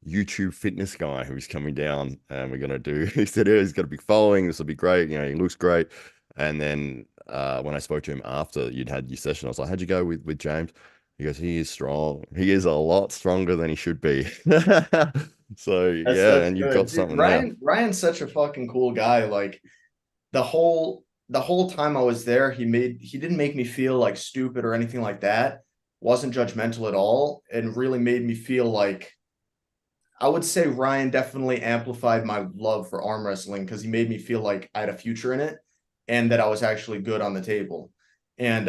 YouTube fitness guy who's coming down, and we're gonna do." He said, "Yeah, he's got a big following. This will be great. He looks great." And then when I spoke to him after you'd had your session, I was like, "How'd you go with James?" He goes, "He is strong. He is a lot stronger than he should be." So yeah, That's and you've got good. Dude, something now. Ryan's such a fucking cool guy. Like the whole time I was there, he didn't make me feel like stupid or anything like that. Wasn't judgmental at all, and really made me feel like I would say Ryan definitely amplified my love for arm wrestling because he made me feel like I had a future in it and that I was actually good on the table. And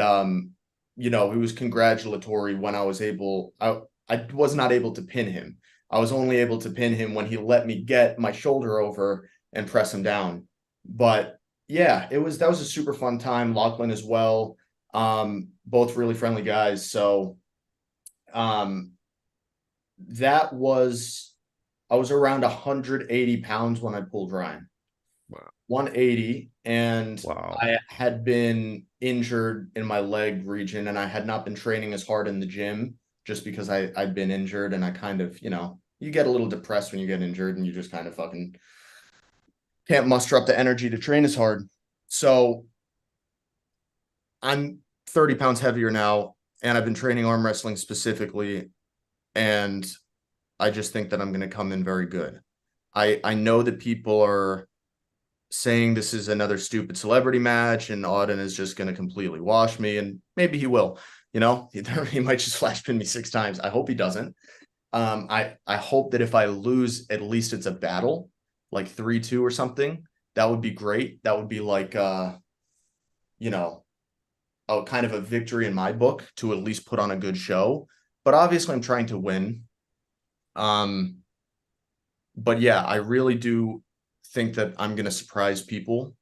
he was congratulatory when I was not able to pin him. I was only able to pin him when he let me get my shoulder over and press him down. But yeah, that was a super fun time. Lachlan as well. Both really friendly guys. So um that was I was around 180 pounds when I pulled Ryan. Wow. 180, and Wow. I had been injured in my leg region, and I had not been training as hard in the gym just because I'd been injured, and I kind of, you get a little depressed when you get injured, and you just kind of fucking can't muster up the energy to train as hard. So I'm 30 pounds heavier now, and I've been training arm wrestling specifically, and I just think that I'm going to come in very good. I know that people are saying this is another stupid celebrity match and Auden is just going to completely wash me, and maybe he will. He might just flash pin me 6 times. I hope he doesn't. I hope that if I lose, at least it's a battle, like 3-2 or something. That would be great. That would be like you know, a kind of a victory in my book to at least put on a good show. But obviously I'm trying to win. Um, but yeah, I really do think that I'm going to surprise people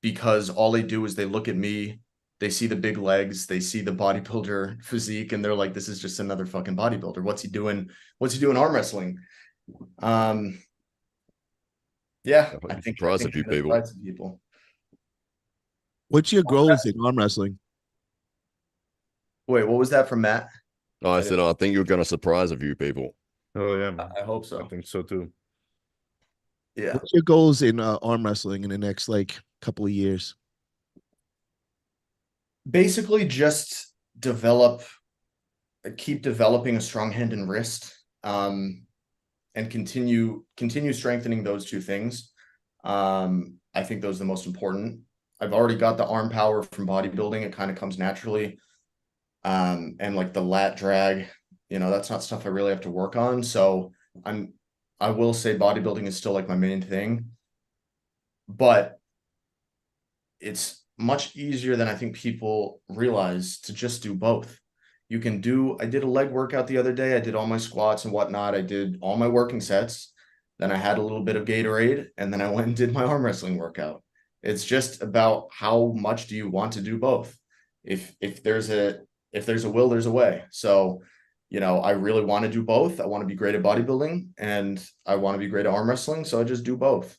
because all they do is they look at me, they see the big legs, they see the bodybuilder physique, and they're like, this is just another fucking bodybuilder. What's he doing? What's he doing arm wrestling? Yeah, I I think think surprise a few that people. surprised some people. What's your goals in arm wrestling? Wait, what was that from Matt? Oh, I said, I think you're going to surprise a few people. Oh yeah, man. I hope I so. think so too. Yeah. What's your goals in arm wrestling in the next like couple of years? Basically just keep developing a strong hand and wrist, and continue strengthening those two things. I think those are the most important. I've already got the arm power from bodybuilding. It kind of comes naturally. And like the lat drag, that's not stuff I really have to work on. So I will say bodybuilding is still like my main thing, but it's much easier than I think people realize to just do both. I did a leg workout the other day. I did all my squats and whatnot. I did all my working sets. Then I had a little bit of Gatorade, and then I went and did my arm wrestling workout. It's just about how much do you want to do both. If there's a will, there's a way. So, I really want to do both. I want to be great at bodybuilding, and I want to be great at arm wrestling. So I just do both.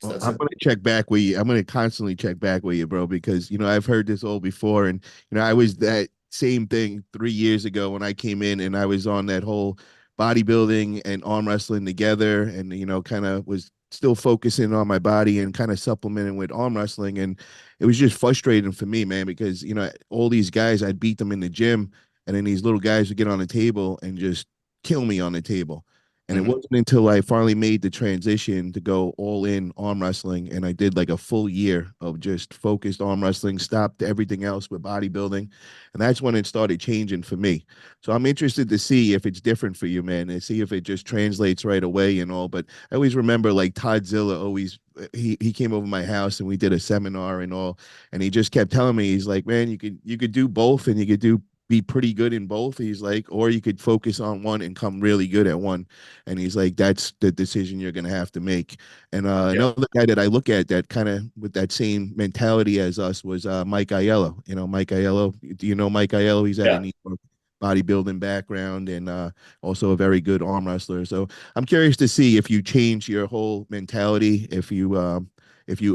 So Well, that's I'm it. gonna check back with you. I'm gonna constantly check back with you, bro, because I've heard this all before, and I was that same thing 3 years ago when I came in, and I was on that whole bodybuilding and arm wrestling together, and kind of was still focusing on my body and kind of supplementing with arm wrestling, and it was just frustrating for me, man, because all these guys, I'd beat them in the gym, and then these little guys would get on the table and just kill me on the table. And it wasn't until I finally made the transition to go all in arm wrestling, and I did like a full year of just focused arm wrestling, stopped everything else with bodybuilding, and that's when it started changing for me. So I'm interested to see if it's different for you, man, and see if it just translates right away and all. But I always remember like Todd Zilla always he came over my house and we did a seminar and all, and he just kept telling me, he's like, man, you could do both, and you could be pretty good in both. He's like, or you could focus on one and come really good at one. And he's like, that's the decision you're going to have to make. And Yeah. another guy that I look at that kind of with that same mentality as us was Mike Aiello. Mike Aiello. Do you know Mike Aiello? He's at a Yeah. New York bodybuilding background and also a very good arm wrestler. So I'm curious to see if you change your whole mentality, if you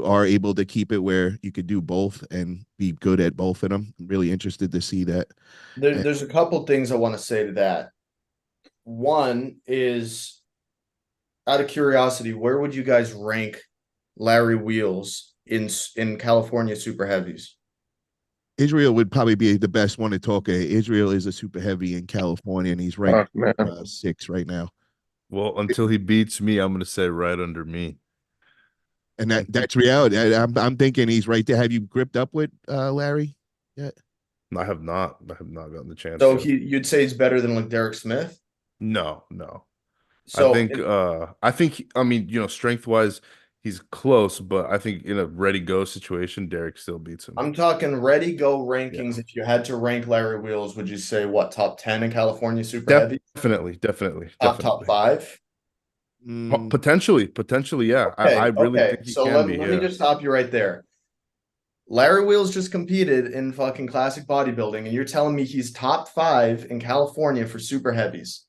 are able to keep it where you could do both and be good at both of them. I'm really interested to see that. There's a couple things I want to say to that. One is, out of curiosity, where would you guys rank Larry Wheels in California super heavies? Israel would probably be the best one to talk. Israel is a super heavy in California, and he's ranked Man. 6 right now. Well, until he beats me, I'm gonna say right under me. And that's reality. I'm thinking he's right there. Have you gripped up with Larry yet? I have not. I have not gotten the chance So yet. you'd say he's better than like Derek Smith? No, no. So I think I mean, strength wise, he's close, but I think in a ready go situation, Derek still beats him. I'm talking ready go rankings. Yeah. If you had to rank Larry Wheels, would you say what, top 10 in California super heavy? Top 5? Mm, Potentially, yeah. I really Okay. think he So can be. let me Yeah. just stop you right there. Larry Wheels just competed in fucking classic bodybuilding, and you're telling me he's top 5 in California for super heavies.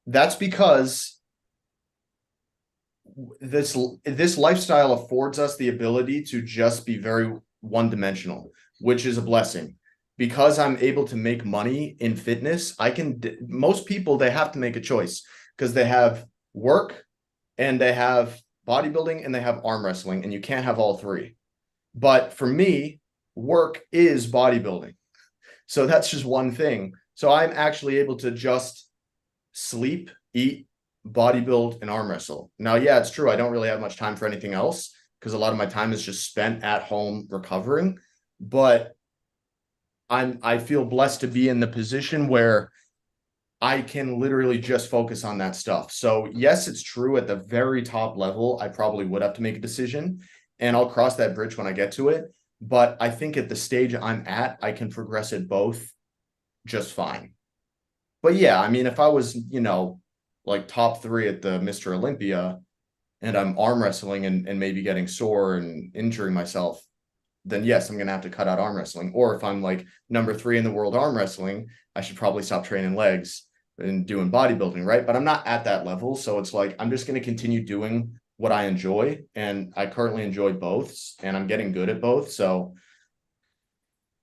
That's because this lifestyle affords us the ability to just be very one-dimensional, which is a blessing. Because I'm able to make money in fitness, most people, they have to make a choice because they have work and they have bodybuilding and they have arm wrestling, and you can't have all three. But for me, work is bodybuilding. So that's just one thing. So I'm actually able to just sleep, eat, bodybuild, and arm wrestle. Now, yeah, it's true. I don't really have much time for anything else because a lot of my time is just spent at home recovering. But I feel blessed to be in the position where I can literally just focus on that stuff. So yes, it's true at the very top level, I probably would have to make a decision, and I'll cross that bridge when I get to it. But I think at the stage I'm at, I can progress at both just fine. But yeah, I mean, if I was, like top 3 at the Mr. Olympia and I'm arm wrestling and maybe getting sore and injuring myself, then yes, I'm gonna have to cut out arm wrestling. Or if I'm like number 3 in the world arm wrestling, I should probably stop training legs and doing bodybuilding, right? But I'm not at that level, so it's like I'm just gonna continue doing what I enjoy, and I currently enjoy both, and I'm getting good at both. So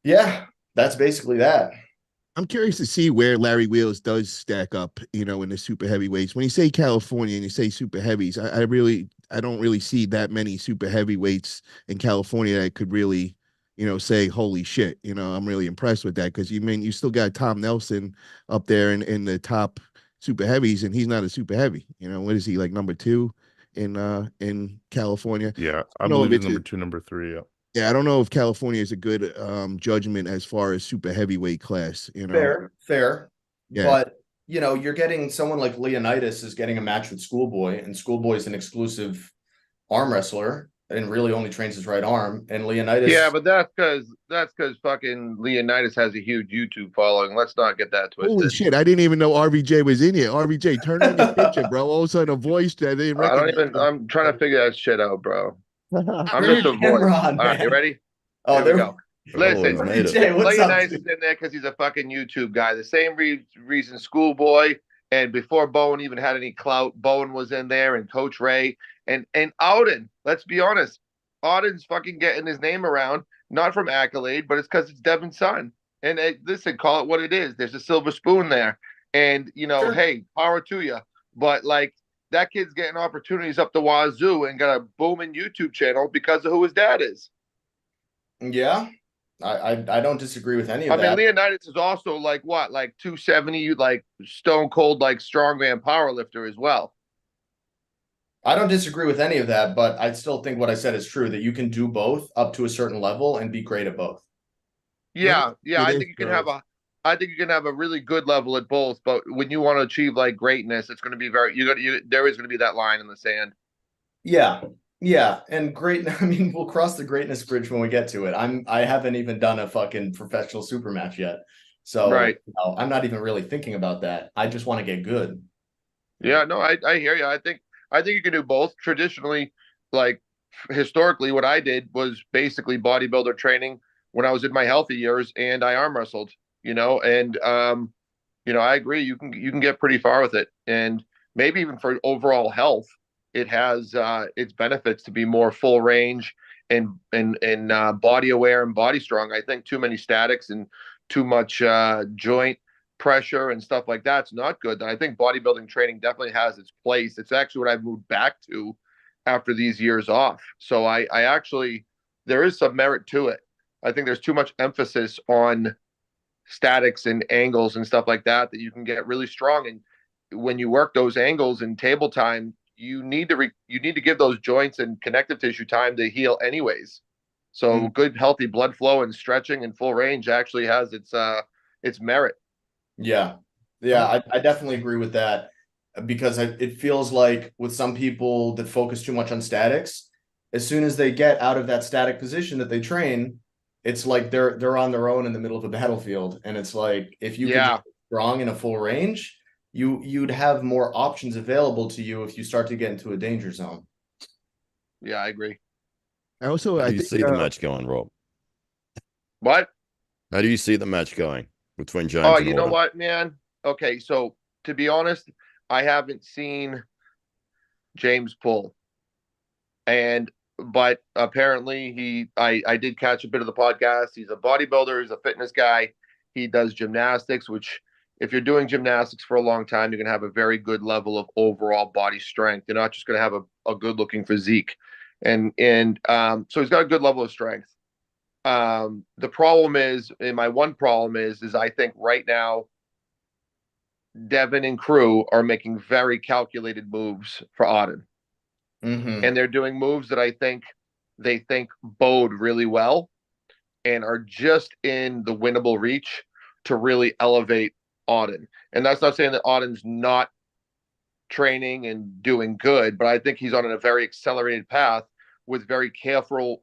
yeah, that's basically that. I'm curious to see where Larry Wheels does stack up, in the super heavyweights. When you say California and you say super heavies, I don't really see that many super heavyweights in California that could really, say, holy shit. I'm really impressed with that because you still got Tom Nelson up there in the top super heavies, and he's not a super heavy. What is he, like, number 2 in California? Yeah, I I don't know if believe he's it's number 2, number 3. Yeah. yeah, I don't know if California is a good judgment as far as super heavyweight class. Fair. Yeah. But you're getting someone like Leonidas is getting a match with Schoolboy, and Schoolboy is an exclusive arm wrestler and really only trains his right arm. And Leonidas, Yeah, but that's because fucking Leonidas has a huge YouTube following. Let's not get that Holy twisted. shit! I didn't even know RVJ was in here. RVJ, turn on your picture, bro. All of a sudden, a voice that I didn't I don't recognize. even. I'm trying to figure that shit out, bro. I'm turn just your a voice. camera All on, right, you man. ready? Oh, Here we there. go. Oh, he's Listen, made it. RVJ, what's up, Leonidas is dude? in there because he's a fucking YouTube guy. The same reason Schoolboy and before Bowen even had any clout, Bowen was in there and Coach Ray and Auden. Let's be honest, Auden's fucking getting his name around, not from accolade, but it's because it's Devin's son. And listen, call it what it is. There's a silver spoon there, and Sure. hey, power to you. But like that kid's getting opportunities up the wazoo and got a booming YouTube channel because of who his dad is. Yeah, I don't disagree with any of I mean, that. Leonidas is also like what, like 270, like stone cold, like strongman power lifter as well. I don't disagree with any of that, but I still think what I said is true, that you can do both up to a certain level and be great at both. Yeah, It I is, think you can have a really good level at both, but when you want to achieve like greatness, it's going to be there is going to be that line in the sand. Yeah. Yeah, and great. I mean, we'll cross the greatness bridge when we get to it. I haven't even done a fucking professional super match yet. So, Right. I'm not even really thinking about that. I just want to get good. Yeah, no, I hear you. I think you can do both. Traditionally, like historically, what I did was basically bodybuilder training when I was in my healthy years, and I arm wrestled. And I agree. You can get pretty far with it, and maybe even for overall health, it has its benefits to be more full range and body aware and body strong. I think too many statics and too much joint pressure and stuff like that's not good. And I think bodybuilding training definitely has its place. It's actually what I've moved back to after these years off. So I actually there is some merit to it. I think there's too much emphasis on statics and angles and stuff like that you can get really strong. And when you work those angles in table time, you need to give those joints and connective tissue time to heal anyways. So good healthy blood flow and stretching and full range actually has its merit. Yeah. Yeah, I definitely agree with that, because it feels like with some people that focus too much on statics, as soon as they get out of that static position that they train, it's like they're on their own in the middle of a battlefield. And it's like if you could Yeah. just be strong in a full range, you'd have more options available to you if you start to get into a danger zone. Yeah, I agree. How do I think see the match going, Rob? What? How do you see the match going between James Oh, and you know Autumn? what, man? Okay, so to be honest, I haven't seen James pull. But apparently I did catch a bit of the podcast. He's a bodybuilder, he's a fitness guy. He does gymnastics, which if you're doing gymnastics for a long time, you're gonna have a very good level of overall body strength. You're not just gonna have a good looking physique. So he's got a good level of strength. The problem is, and my one problem is I think right now Devin and crew are making very calculated moves for Auden. And they're doing moves that I think they think bode really well and are just in the winnable reach to really elevate Auden. And that's not saying that Auden's not training and doing good, but I think he's on a very accelerated path with very careful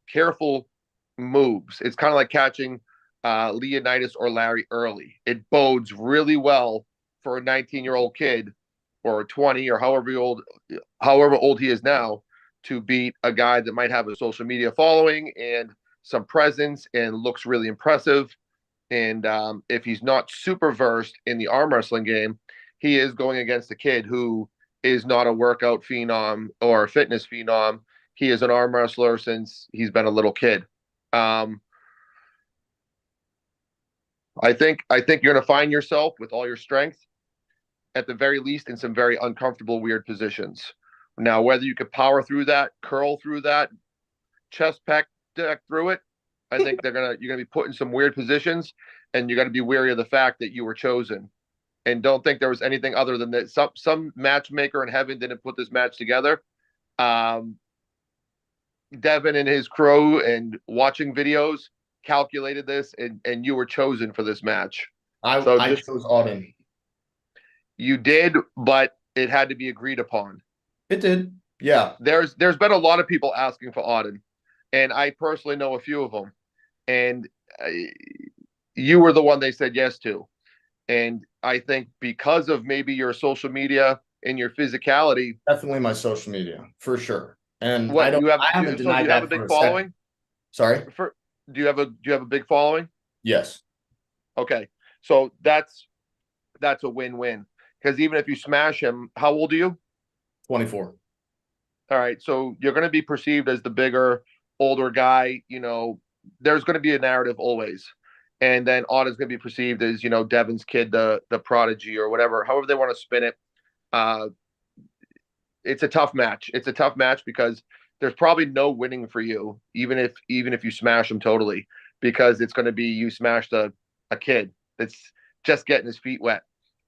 moves. It's kind of like catching Leonidas or Larry early. It bodes really well for a 19-year-old kid or 20 or however old he is now to beat a guy that might have a social media following and some presence and looks really impressive. And if he's not super versed in the arm wrestling game, he is going against a kid who is not a workout phenom or a fitness phenom. He is an arm wrestler since he's been a little kid. I think you're going to find yourself with all your strength, at the very least, in some very uncomfortable, weird positions. Now, whether you could power through that, curl through that, chest pack deck through it, I think you're gonna be put in some weird positions, and you got to be wary of the fact that you were chosen. And don't think there was anything other than that. Some matchmaker in heaven didn't put this match together. Devin and his crew and watching videos calculated this, and you were chosen for this match. I chose Auden. You did, but it had to be agreed upon. It did. Yeah. There's been a lot of people asking for Auden, and I personally know a few of them. And you were the one they said yes to. And I think because of maybe your social media and your physicality, definitely my social media for sure. And what, I do haven't denied you have that a big for a following? Sorry. Do you have a big following? Yes. Okay, so that's a win-win, because even if you smash him, how old are you? 24. All right, so you're going to be perceived as the bigger, older guy. There's going to be a narrative always, and then Auden's going to be perceived as Devin's kid, the prodigy, or whatever, however they want to spin it. It's a tough match. It's a tough match because there's probably no winning for you, even if you smash him totally, because it's going to be you smashed a kid that's just getting his feet wet,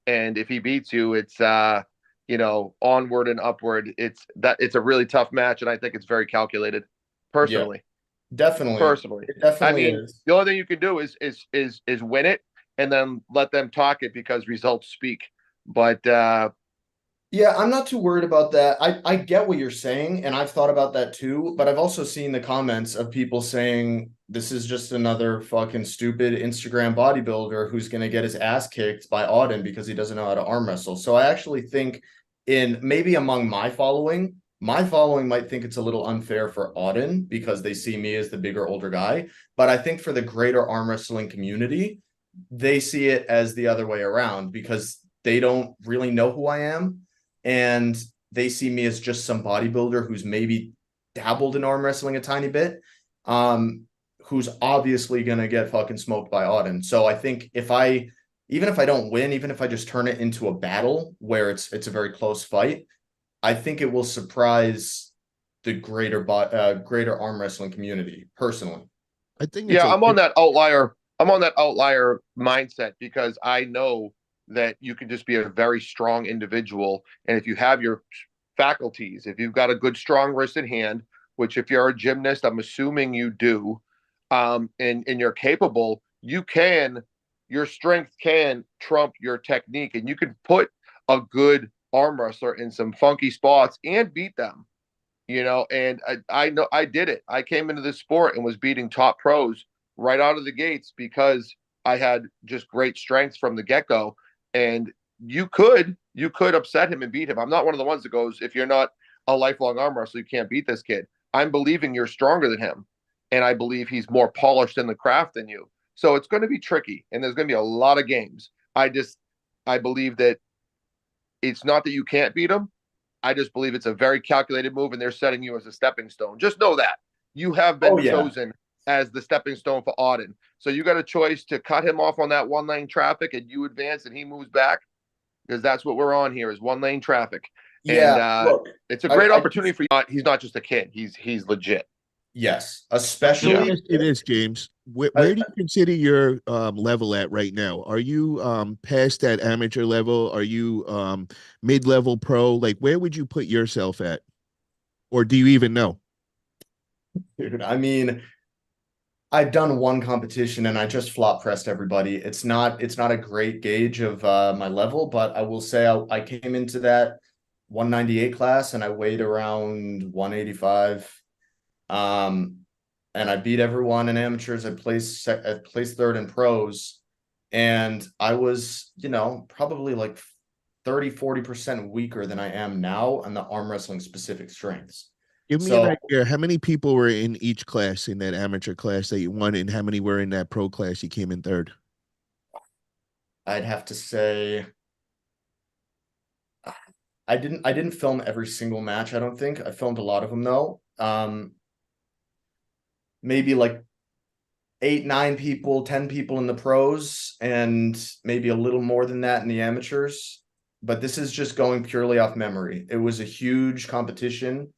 and if he beats you, it's onward and upward. It's a really tough match, and I think it's very calculated, personally. Yeah, definitely. Personally, it definitely is. The only thing you can do is win it and then let them talk it, because results speak. But yeah, I'm not too worried about that. I get what you're saying, and I've thought about that too, but I've also seen the comments of people saying this is just another fucking stupid Instagram bodybuilder who's going to get his ass kicked by Auden because he doesn't know how to arm wrestle. So I actually think maybe among my following might think it's a little unfair for Auden because they see me as the bigger, older guy. But I think for the greater arm wrestling community, they see it as the other way around because they don't really know who I am. And they see me as just some bodybuilder who's maybe dabbled in arm wrestling a tiny bit, who's obviously going to get fucking smoked by Auden. So I think even if I don't win, even if I just turn it into a battle where it's a very close fight, I think it will surprise the greater arm wrestling community personally. I think I'm on that outlier mindset, because I know that you can just be a very strong individual. And if you have your faculties, if you've got a good, strong wrist and hand, which if you're a gymnast, I'm assuming you do, and you're capable, your strength can trump your technique, and you can put a good arm wrestler in some funky spots and beat them, and I know I did it. I came into this sport and was beating top pros right out of the gates because I had just great strength from the get-go. And you could upset him and beat him. I'm not one of the ones that goes, if you're not a lifelong arm wrestler, you can't beat this kid. I'm believing you're stronger than him, and I believe he's more polished in the craft than you. So it's going to be tricky, and there's going to be a lot of games. I believe that it's not that you can't beat him. I just believe it's a very calculated move, and they're setting you as a stepping stone. Just know that you have been chosen as the stepping stone for Auden. So you got a choice to cut him off on that one lane traffic and you advance and he moves back, because that's what we're on here is one lane traffic. Yeah, and look, it's a great opportunity for you. He's not just a kid. He's legit. Yes, especially it is, James. Where do you consider your level at right now? Are you past that amateur level? Are you mid-level pro? Like, where would you put yourself at? Or do you even know? Dude, I mean, I've done one competition and I just flop pressed everybody. It's not a great gauge of my level, but I will say I came into that 198 class and I weighed around 185. And I beat everyone in amateurs. I placed third in pros, and I was, probably like 30-40% weaker than I am now on the arm wrestling specific strengths. Give me an So idea. How many people were in each class in that amateur class that you won, and how many were in that pro class you came in third? I'd have to say I didn't film every single match, I don't think. I filmed a lot of them though. Maybe like 8, 9 people, 10 people in the pros, and maybe a little more than that in the amateurs. But this is just going purely off memory. It was a huge competition,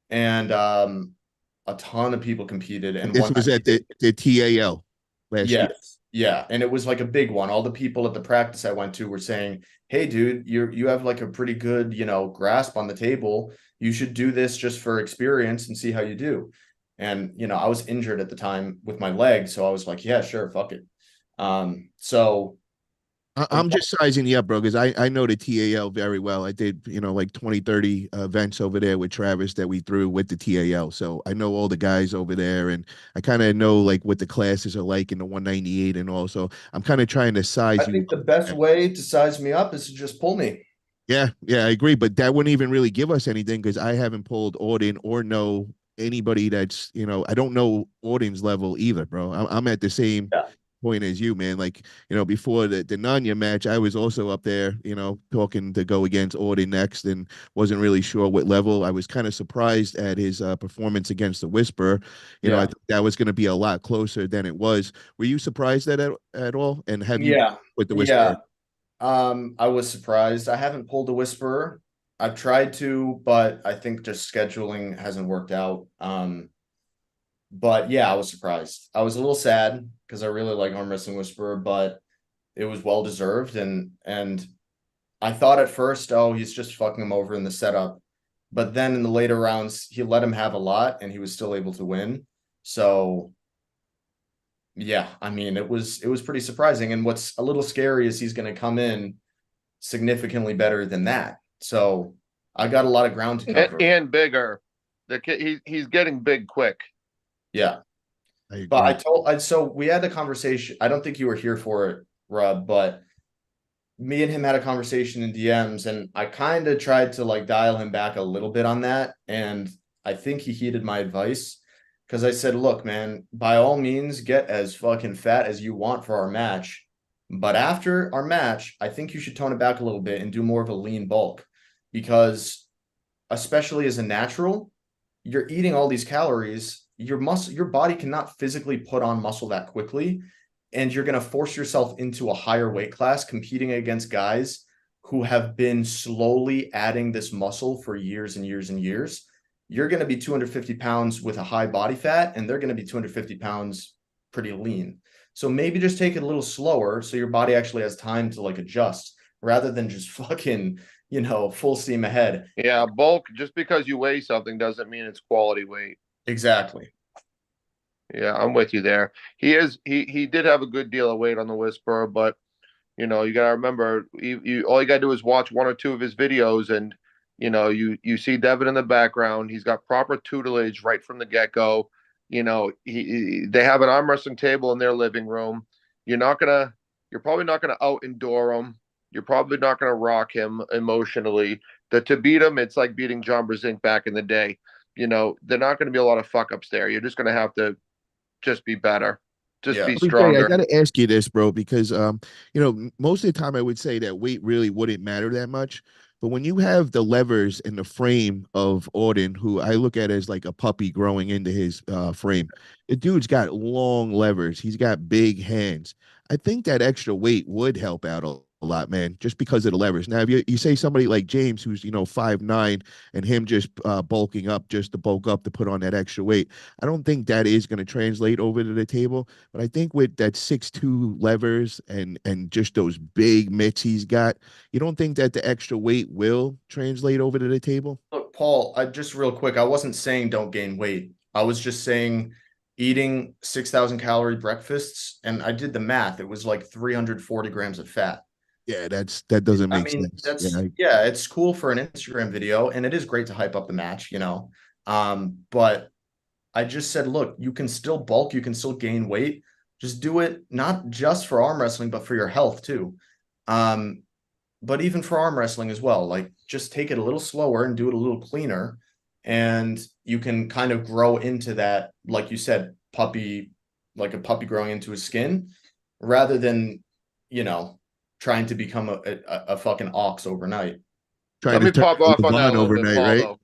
and a ton of people competed. And This one, was at the TAL last year. yes, yeah, and it was like a big one. All the people at the practice I went to were saying, "Hey, dude, you have like a pretty good, grasp on the table. You should do this just for experience and see how you do." And I was injured at the time with my leg, so I was like, "Yeah, sure, fuck it." So I'm just sizing you up, bro, because I know the TAL very well. I did, like 20, 30 events over there with Travis that we threw with the TAL. So I know all the guys over there, and I kind of know like what the classes are like in the 198 and all. So I'm kind of trying to I size you think the up best there. way to size me up is to just pull me. Yeah, yeah, I agree. But that wouldn't even really give us anything because I haven't pulled Auden or know anybody that's, I don't know Auden's level either, bro. I'm at the same Yeah. point as you, man. Like, before the Nanya match, I was also up there, talking to go against Auden next and wasn't really sure what level. I was kind of surprised at his performance against the Whisper. I Yeah. thought that was going to be a lot closer than it was. Were you surprised at all? And have you Yeah. with the Yeah. Whisper? I was surprised. I haven't pulled a Whisperer. I've tried to, but I think just scheduling hasn't worked out. But yeah, I was surprised. I was a little sad because I really like Arm Wrestling Whisperer, but it was well deserved. And I thought at first, oh, he's just fucking him over in the setup. But then in the later rounds, he let him have a lot and he was still able to win. So yeah, I mean, it was pretty surprising. And what's a little scary is he's going to come in significantly better than that. So I got a lot of ground to cover. And bigger. The kid, he's getting big quick. Yeah. I But agree. so we had a conversation. I don't think you were here for it, Rob, but me and him had a conversation in DMs, and I kind of tried to like dial him back a little bit on that. And I think he heeded my advice because I said, look, man, by all means, get as fucking fat as you want for our match. But after our match, I think you should tone it back a little bit and do more of a lean bulk because, especially as a natural, you're eating all these calories. Your body cannot physically put on muscle that quickly, and you're going to force yourself into a higher weight class competing against guys who have been slowly adding this muscle for years and years and years. You're going to be 250 pounds with a high body fat, and they're going to be 250 pounds pretty lean. So maybe just take it a little slower so your body actually has time to like adjust rather than just fucking, full steam ahead. Yeah, bulk, just because you weigh something doesn't mean it's quality weight. Exactly. Yeah, I'm with you there. He did have a good deal of weight on the Whisperer, but you gotta remember, you all you gotta do is watch one or two of his videos, and you see Devin in the background. He's got proper tutelage right from the get go. They have an arm wrestling table in their living room. You're probably not gonna out endure him. You're probably not gonna rock him emotionally. To beat him, it's like beating John Brezink back in the day. They're not gonna be a lot of fuck ups there. You're just gonna have to just be better, just Yeah. be Okay, I stronger. got to ask you this, bro, because most of the time I would say that weight really wouldn't matter that much. But when you have the levers and the frame of Auden, who I look at as like a puppy growing into his frame, the dude's got long levers. He's got big hands. I think that extra weight would help out a lot, man, just because of the levers. Now, if you say somebody like James, who's 5'9", and him just bulking up just to bulk up to put on that extra weight, I don't think that is going to translate over to the table. But I think with that 6'2" levers and just those big mitts he's got, you don't think that the extra weight will translate over to the table? Look, Paul, I just real quick, I wasn't saying don't gain weight. I was just saying eating 6,000 calorie breakfasts, and I did the math. It was like 340 grams of fat. Yeah, that doesn't I make mean, sense. Yeah, yeah, it's cool for an Instagram video, and it is great to hype up the match. But I just said, look, you can still bulk, you can still gain weight. Just do it not just for arm wrestling, but for your health too. But even for arm wrestling as well, like just take it a little slower and do it a little cleaner. and you can kind of grow into that, like you said, puppy, like a puppy growing into his skin, rather than, you know, trying to become a fucking ox overnight. Trying Let to me turn pop off on that a Levon little bit, overnight, Paul, right? though.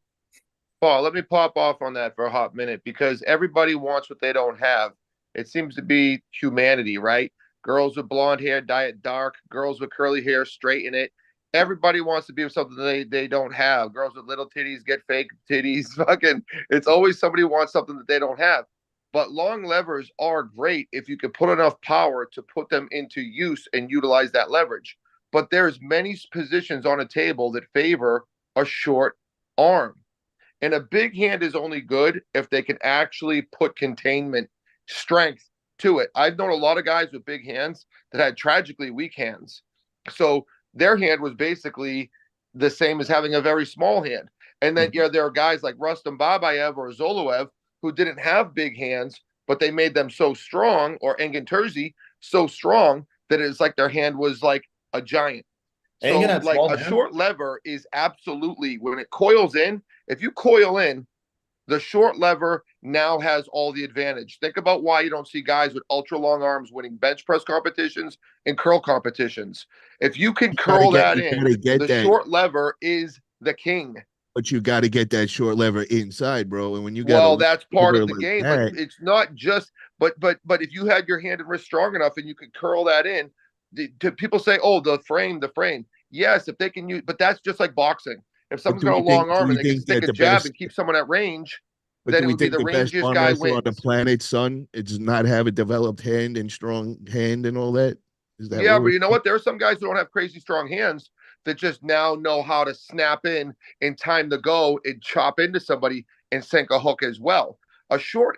Paul, let me pop off on that for a hot minute because everybody wants what they don't have. It seems to be humanity, right? Girls with blonde hair dye it dark. Girls with curly hair straighten it. Everybody wants to be with something they don't have. Girls with little titties get fake titties. Fucking, it's always somebody wants something that they don't have. But long levers are great if you can put enough power to put them into use and utilize that leverage. But there's many positions on a table that favor a short arm. And a big hand is only good if they can actually put containment strength to it. I've known a lot of guys with big hands that had tragically weak hands. So their hand was basically the same as having a very small hand. And then, yeah, there are guys like Rustam Babayev or Zoloev who didn't have big hands, but they made them so strong, or Engin Terzi so strong that it's like their hand was like a giant. Engin So, had like small a hands. short lever is absolutely when it coils in. If you coil in, the short lever now has all the advantage. Think about why you don't see guys with ultra long arms winning bench press competitions and curl competitions. If you can curl that You in, gotta get the that, short lever is the king. but you gotta get that short lever inside, bro. And when you got a Well, that's part lever of the like game, but that, it's not just. But if you had your hand and wrist strong enough and you could curl that in, people say, "Oh, the frame, the frame." Yes, if they can use, but that's just like boxing. If but someone's got a long do arm you and they can think stick that a the jab best, and keep someone at range, but then do it we would be think the the best rangiest arm guy wrestler on the wins. planet, son, it does not have a developed hand and strong hand and all that? Is that Yeah, what but we're you know what? There are some guys who don't have crazy strong hands that just now know how to snap in time to go and chop into somebody and sink a hook as well. A short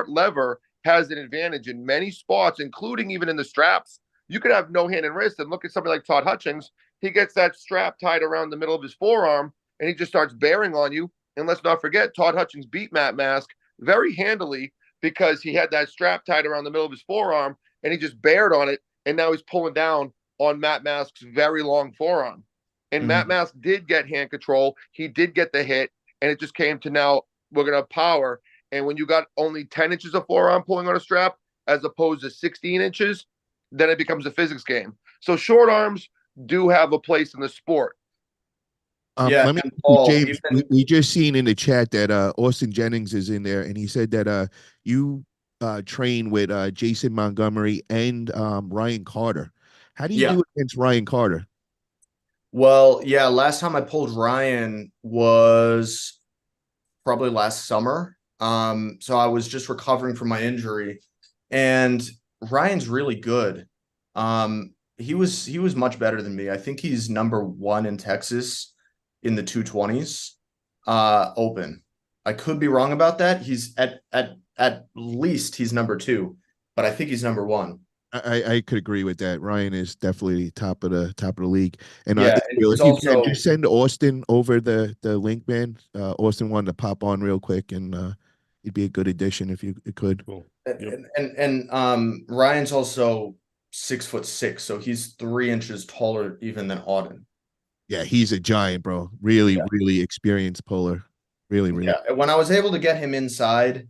lever has an advantage in many spots, including even in the straps. You could have no hand and wrist, and look at somebody like Todd Hutchings. He gets that strap tied around the middle of his forearm, and he just starts bearing on you. And let's not forget, Todd Hutchings beat Matt Mask very handily because he had that strap tied around the middle of his forearm, and he just bared on it, and now he's pulling down on Matt Mask's very long forearm. And Matt Mask did get hand control. He did get the hit, and it just came to now we're going to have power. And when you got only 10 inches of forearm pulling on a strap as opposed to 16 inches, then it becomes a physics game. So short arms do have a place in the sport. Yeah, let me and Paul, James, even we just seen in the chat that Austin Jennings is in there, and he said that you train with Jason Montgomery and Ryan Carter. How do you yeah. do against Ryan Carter? Well, yeah, last time I pulled Ryan was probably last summer. So I was just recovering from my injury, and Ryan's really good. He was much better than me. I think he's number one in Texas in the 220s open. I could be wrong about that. He's at least he's number two, but I think he's number one. I could agree with that. Ryan is definitely top of the league. And Yeah, and Israel, he's if you can, also just send Austin over the link, man. Austin wanted to pop on real quick, and he'd be a good addition if you could. Cool. and Ryan's also 6'6", so he's 3 inches taller even than Auden. Yeah, he's a giant, bro. Really, Yeah. really experienced puller. Really, really. Yeah, when I was able to get him inside,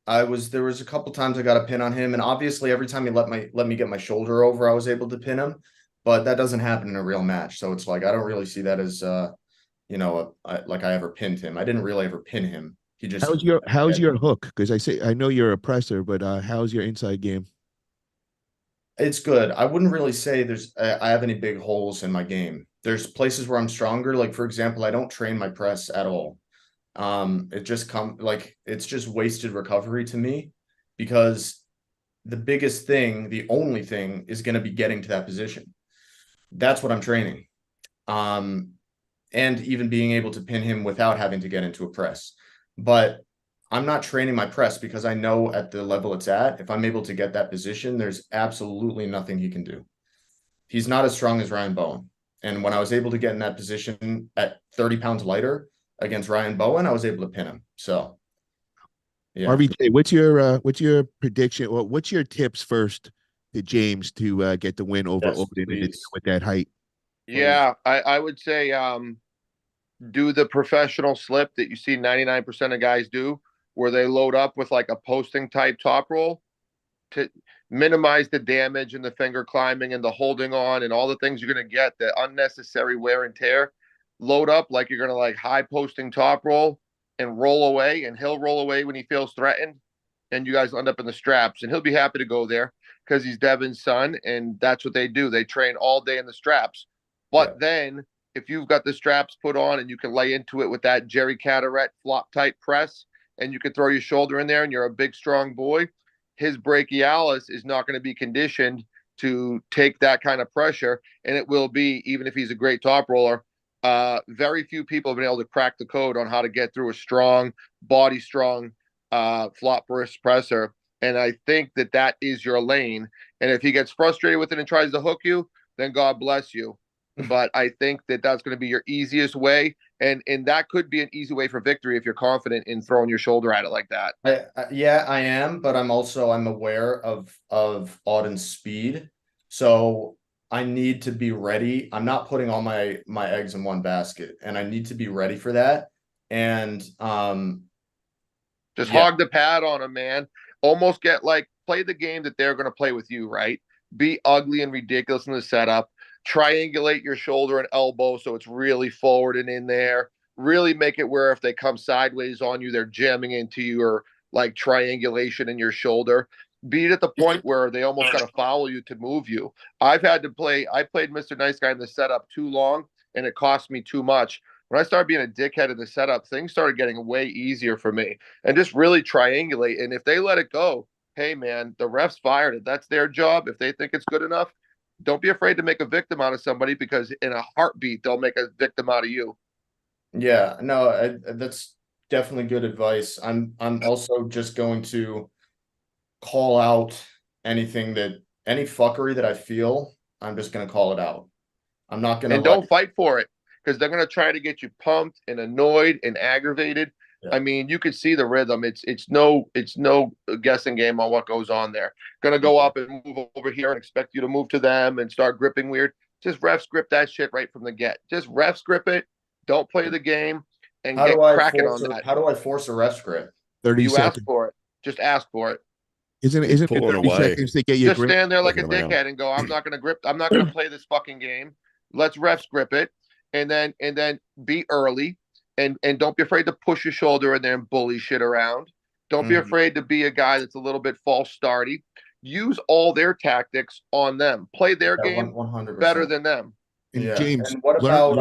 there was a couple times I got a pin on him, and obviously every time he let me get my shoulder over, I was able to pin him, but that doesn't happen in a real match. So it's like I don't really see that as like I ever pinned him. I didn't really ever pin him. He just How's your hook? Because I know you're a presser, but how's your inside game? It's good. I wouldn't really say I have any big holes in my game. There's places where I'm stronger. Like for example, I don't train my press at all. It's just wasted recovery to me because the only thing is going to be getting to that position. That's what I'm training. And even being able to pin him without having to get into a press. But I'm not training my press because I know at the level it's at, if I'm able to get that position, there's absolutely nothing he can do. He's not as strong as Ryan Bowen. And when I was able to get in that position at 30 pounds lighter against Ryan Bowen, I was able to pin him. So, yeah. RVJ, what's your prediction? Well, what's your tips first to James to get the win over Yes, Odin please. with that height? Yeah, I would say do the professional slip that you see 99% of guys do, where they load up with like a posting type top roll to minimize the damage and the finger climbing and the holding on and all the things you're going to get, the unnecessary wear and tear. Load up like you're going to like high posting top roll and roll away, and he'll roll away when he feels threatened, and you guys end up in the straps, and he'll be happy to go there because he's Devin's son, and that's what they do. They train all day in the straps. But then if you've got the straps put on and you can lay into it with that Jerry Caderet flop type press, and you can throw your shoulder in there and you're a big strong boy, his brachialis is not going to be conditioned to take that kind of pressure, and it will be, even if he's a great top roller. Very few people have been able to crack the code on how to get through a strong, body strong flop wrist presser. And I think that that is your lane. And if he gets frustrated with it and tries to hook you, then God bless you. But I think that that's going to be your easiest way. And that could be an easy way for victory if you're confident in throwing your shoulder at it like that. Yeah, I am, but I'm aware of Auden's speed. So I need to be ready. I'm not putting all my eggs in one basket, and I need to be ready for that. And just hog the pad on him, man. Almost get like, play the game that they're going to play with you, right? Be ugly and ridiculous in the setup. Triangulate your shoulder and elbow so it's really forward and in there. Really make it where if they come sideways on you, they're jamming into you, or like triangulation in your shoulder. Beat at the point where they almost got to follow you to move you. I played Mr. Nice Guy in the setup too long, and it cost me too much. When I started being a dickhead in the setup, things started getting way easier for me, and just really triangulate. And if they let it go, hey man, the refs fired it. That's their job. If they think it's good enough, don't be afraid to make a victim out of somebody, because in a heartbeat, they'll make a victim out of you. Yeah, no, that's definitely good advice. I'm also just going to call out any fuckery that I feel. I'm just going to call it out. I'm not going to. And don't fight for it, because they're going to try to get you pumped and annoyed and aggravated. Yeah. I mean, you could see the rhythm. It's no guessing game on what goes on there. Going to go up and move over here and expect you to move to them and start gripping weird. Just refs grip that shit right from the get. Just refs grip it. Don't play the game and get cracking on that. How do I force a refs grip? 30 seconds. Ask for it. Just ask for it. Isn't it 30 seconds to get your grip? Just stand there like a dickhead and go, I'm not going to grip. I'm not going to play this fucking game. Let's refs grip it. And then be early. And don't be afraid to push your shoulder in there and bully shit around. Don't be afraid to be a guy that's a little bit false starty. Use all their tactics on them. Play their game 100%. Better than them. And James, and what about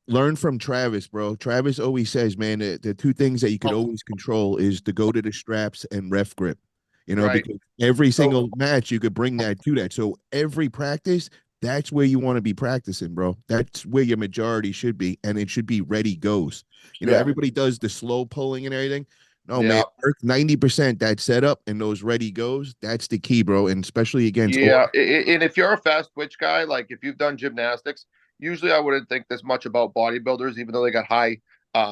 learn from Travis, bro. Travis always says, man, the two things that you could always control is to go to the straps and ref grip. You know, because every single match you could bring that to that. So every practice, that's where you want to be practicing, bro. That's where your majority should be, and it should be ready goes. You know, everybody does the slow pulling and everything. No, man, 90% that setup and those ready goes, that's the key, bro, and especially against and if you're a fast twitch guy, like if you've done gymnastics, usually I wouldn't think this much about bodybuilders, even though they got high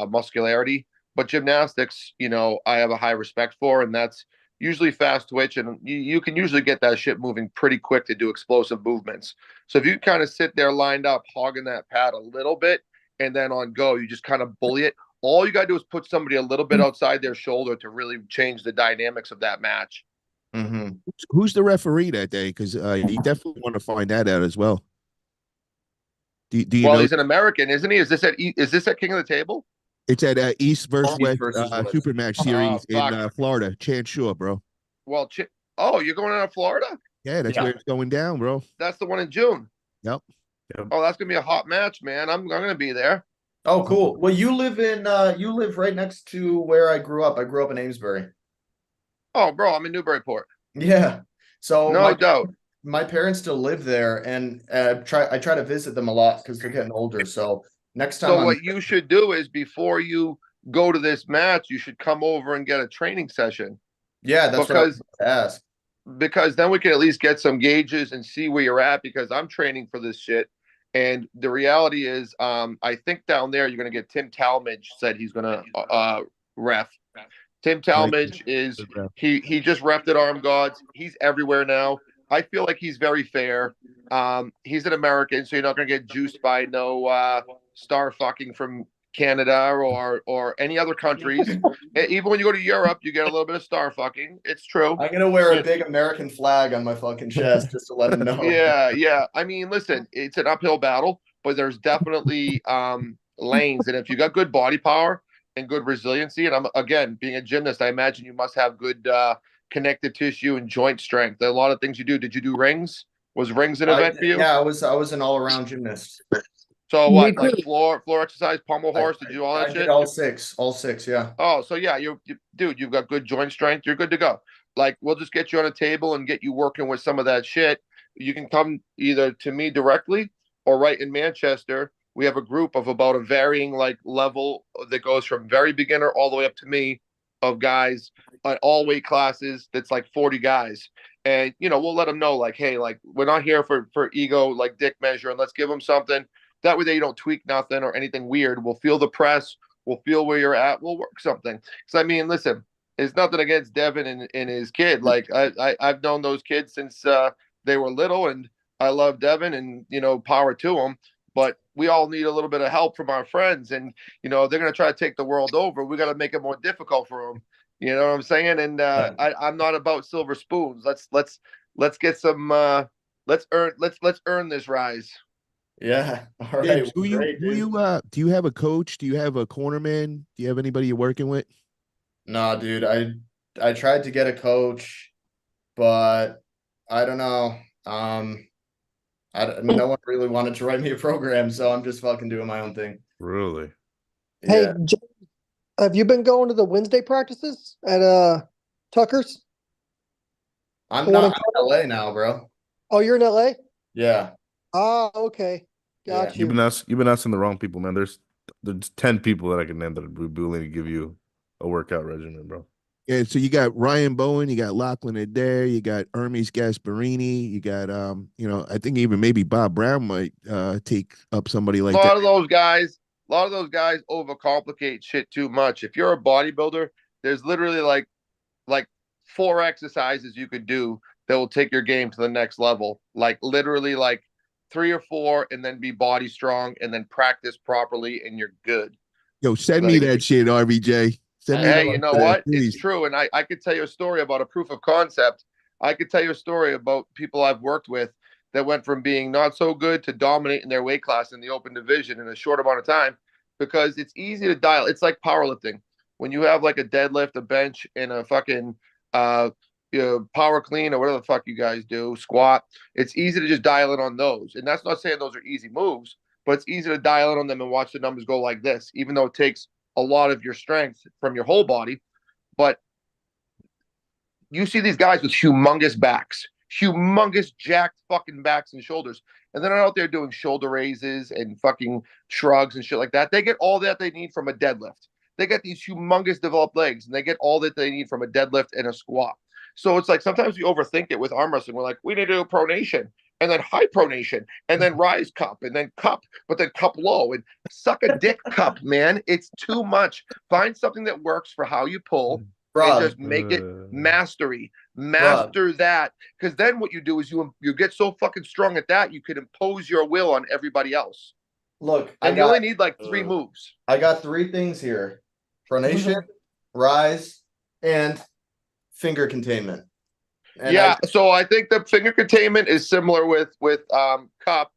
muscularity. But gymnastics, you know, I have a high respect for, and that's usually fast twitch, and you can usually get that shit moving pretty quick to do explosive movements. So if you kind of sit there lined up, hogging that pad a little bit, and then on go, you just kind of bully it. All you got to do is put somebody a little bit outside their shoulder to really change the dynamics of that match. Mm-hmm. Who's the referee that day? Because you definitely want to find that out as well. Do you know? He's an American, isn't he? Is this at King of the Table? It's at East versus West Super Match Series in Florida. Chance Shaw, bro. Well, you're going out of Florida? Yeah, that's where it's going down, bro. That's the one in June. Yep. Oh, that's gonna be a hot match, man. I'm gonna be there. Oh, cool. Well, you live right next to where I grew up. I grew up in Amesbury. Oh, bro, I'm in Newburyport. Yeah. So no doubt. My parents still live there, and I try to visit them a lot because they're getting older. So next time. So what you should do is, before you go to this match, you should come over and get a training session. Yeah, that's what I was going to ask. Because then we can at least get some gauges and see where you're at, because I'm training for this shit. And the reality is, I think down there you're going to get Tim Talmadge said he's going to ref. Tim Talmadge is he just refed at Arm Gods. He's everywhere now. I feel like he's very fair. He's an American, so you're not going to get juiced by no star fucking from Canada or any other countries. Even when you go to Europe, you get a little bit of star fucking. It's true. I'm gonna wear a big American flag on my fucking chest just to let them know. Yeah. I mean, listen, it's an uphill battle, but there's definitely lanes, and if you got good body power and good resiliency, and I'm again being a gymnast, I imagine you must have good connective tissue and joint strength. A lot of things you do. Did you do rings? Was rings an event for you? Yeah, I was an all around gymnast. So what, like floor exercise, pummel horse? Did you do all that I shit? did all six, yeah. Oh, so yeah, dude, you've got good joint strength. You're good to go. Like, we'll just get you on a table and get you working with some of that shit. You can come either to me directly or right in Manchester. We have a group of about a varying like level that goes from very beginner all the way up to me of guys at all weight classes. That's like 40 guys. And, we'll let them know like, hey, like we're not here for ego, like dick measure, and let's give them something. That way they don't tweak nothing or anything weird. We'll feel the press. We'll feel where you're at. We'll work something. Because I mean, listen, it's nothing against Devin and his kid. Like I've known those kids since they were little, and I love Devin, and power to them. But we all need a little bit of help from our friends, and they're gonna try to take the world over. We got to make it more difficult for them. You know what I'm saying? And I'm not about silver spoons. Let's get some. Let's earn this rise. Yeah. All Yeah, right. do you have a coach? Do you have a cornerman? Do you have anybody you're working with? No, dude. I tried to get a coach, but I don't know. No one really wanted to write me a program, so I'm just fucking doing my own thing. Really? Hey, Yeah. have you been going to the Wednesday practices at Tucker's? I'm not in LA now, bro. Oh, you're in LA? Yeah. Ah, okay. Got Yeah. you. You've been asking the wrong people, man. There's 10 people that I can name that would be willing to give you a workout regimen, bro. Yeah, so you got Ryan Bowen, you got Lachlan Adair, you got Hermes Gasparini, you got I think even maybe Bob Brown might take up somebody like A that. lot of those guys overcomplicate shit too much. If you're a bodybuilder, there's literally like 4 exercises you could do that will take your game to the next level. Like literally like 3 or 4, and then be body strong, and then practice properly, and you're good. Yo, send me that shit, RBJ. Send me Hey, you know what? please. It's true. And I could tell you a story about a proof of concept. I could tell you a story about people I've worked with that went from being not so good to dominating their weight class in the open division in a short amount of time, because it's easy to dial. It's like powerlifting. When you have like a deadlift, a bench, and a fucking power clean or whatever the fuck you guys do, squat, it's easy to just dial in on those. And that's not saying those are easy moves, but it's easy to dial in on them and watch the numbers go like this, even though it takes a lot of your strength from your whole body. But you see these guys with humongous backs, humongous jacked fucking backs and shoulders, and they're out there doing shoulder raises and fucking shrugs and shit like that. They get all that they need from a deadlift. They get these humongous developed legs, and they get all that they need from a deadlift and a squat. So it's like sometimes we overthink it with arm wrestling. We're like, we need to do pronation, and then high pronation, and then rise cup, and then cup, but then cup low, and suck a dick cup, man. It's too much. Find something that works for how you pull, and just make it mastery. Master that, because then what you do is you get so fucking strong at that, you can impose your will on everybody else. Look, and you only need like 3 moves. I got 3 things here: pronation, rise, and finger containment. And so I think the finger containment is similar with cup,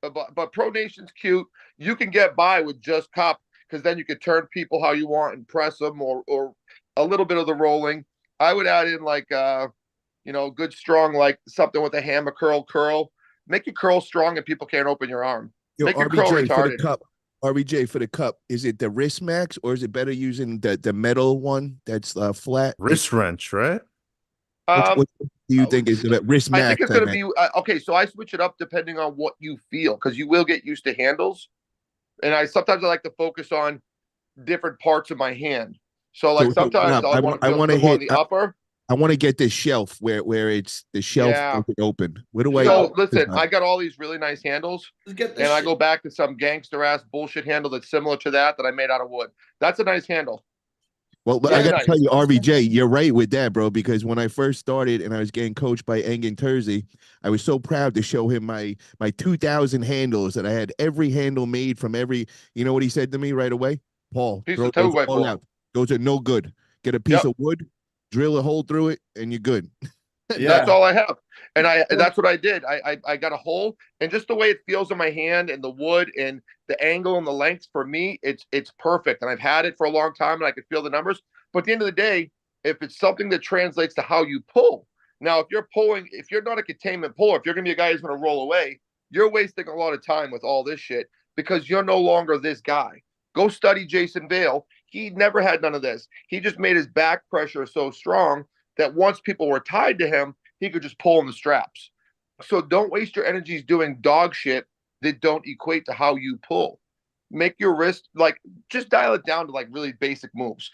but pronation's cute. You can get by with just cup, because then you can turn people how you want and press them, or a little bit of the rolling. I would add in like good strong, like something with a hammer curl. Make your curl strong and people can't open your arm. Yo, Make your curl RBJ, retarded. for the cup. RBJ, for the cup, is it the wrist max, or is it better using the metal one that's flat? Wrist wrench, right? What do you think is the wrist max? I think it's going to be okay. So I switch it up depending on what you feel, because you will get used to handles, and sometimes I like to focus on different parts of my hand. So like sometimes I want to hit the upper. I want to get this shelf where it's the shelf open. Where do I? So listen, I got all these really nice handles, and I go back to some gangster ass bullshit handle that's similar to that I made out of wood. That's a nice handle. Well, but I Very got to tell nice. you, RVJ, you're right with that, bro. Because when I first started and I was getting coached by Engin Terzi, I was so proud to show him my 2,000 handles that I had every handle made from every. You know what he said to me right away? Paul, Piece throw of two those by all four. out. Those are no good. Get a piece Yep. of wood, drill a hole through it, and you're good. That's all I have. And Well, that's what I did. I got a hole, and just the way it feels in my hand and the wood and the angle and the length, for me, it's perfect. And I've had it for a long time and I can feel the numbers. But at the end of the day, if it's something that translates to how you pull, now if you're not a containment puller, if you're gonna be a guy who's gonna roll away, you're wasting a lot of time with all this shit because you're no longer this guy. Go study Jason Vale. He never had none of this. He just made his back pressure so strong that once people were tied to him, he could just pull in the straps. So don't waste your energies doing dog shit that don't equate to how you pull. Make your wrist like just dial it down to like really basic moves.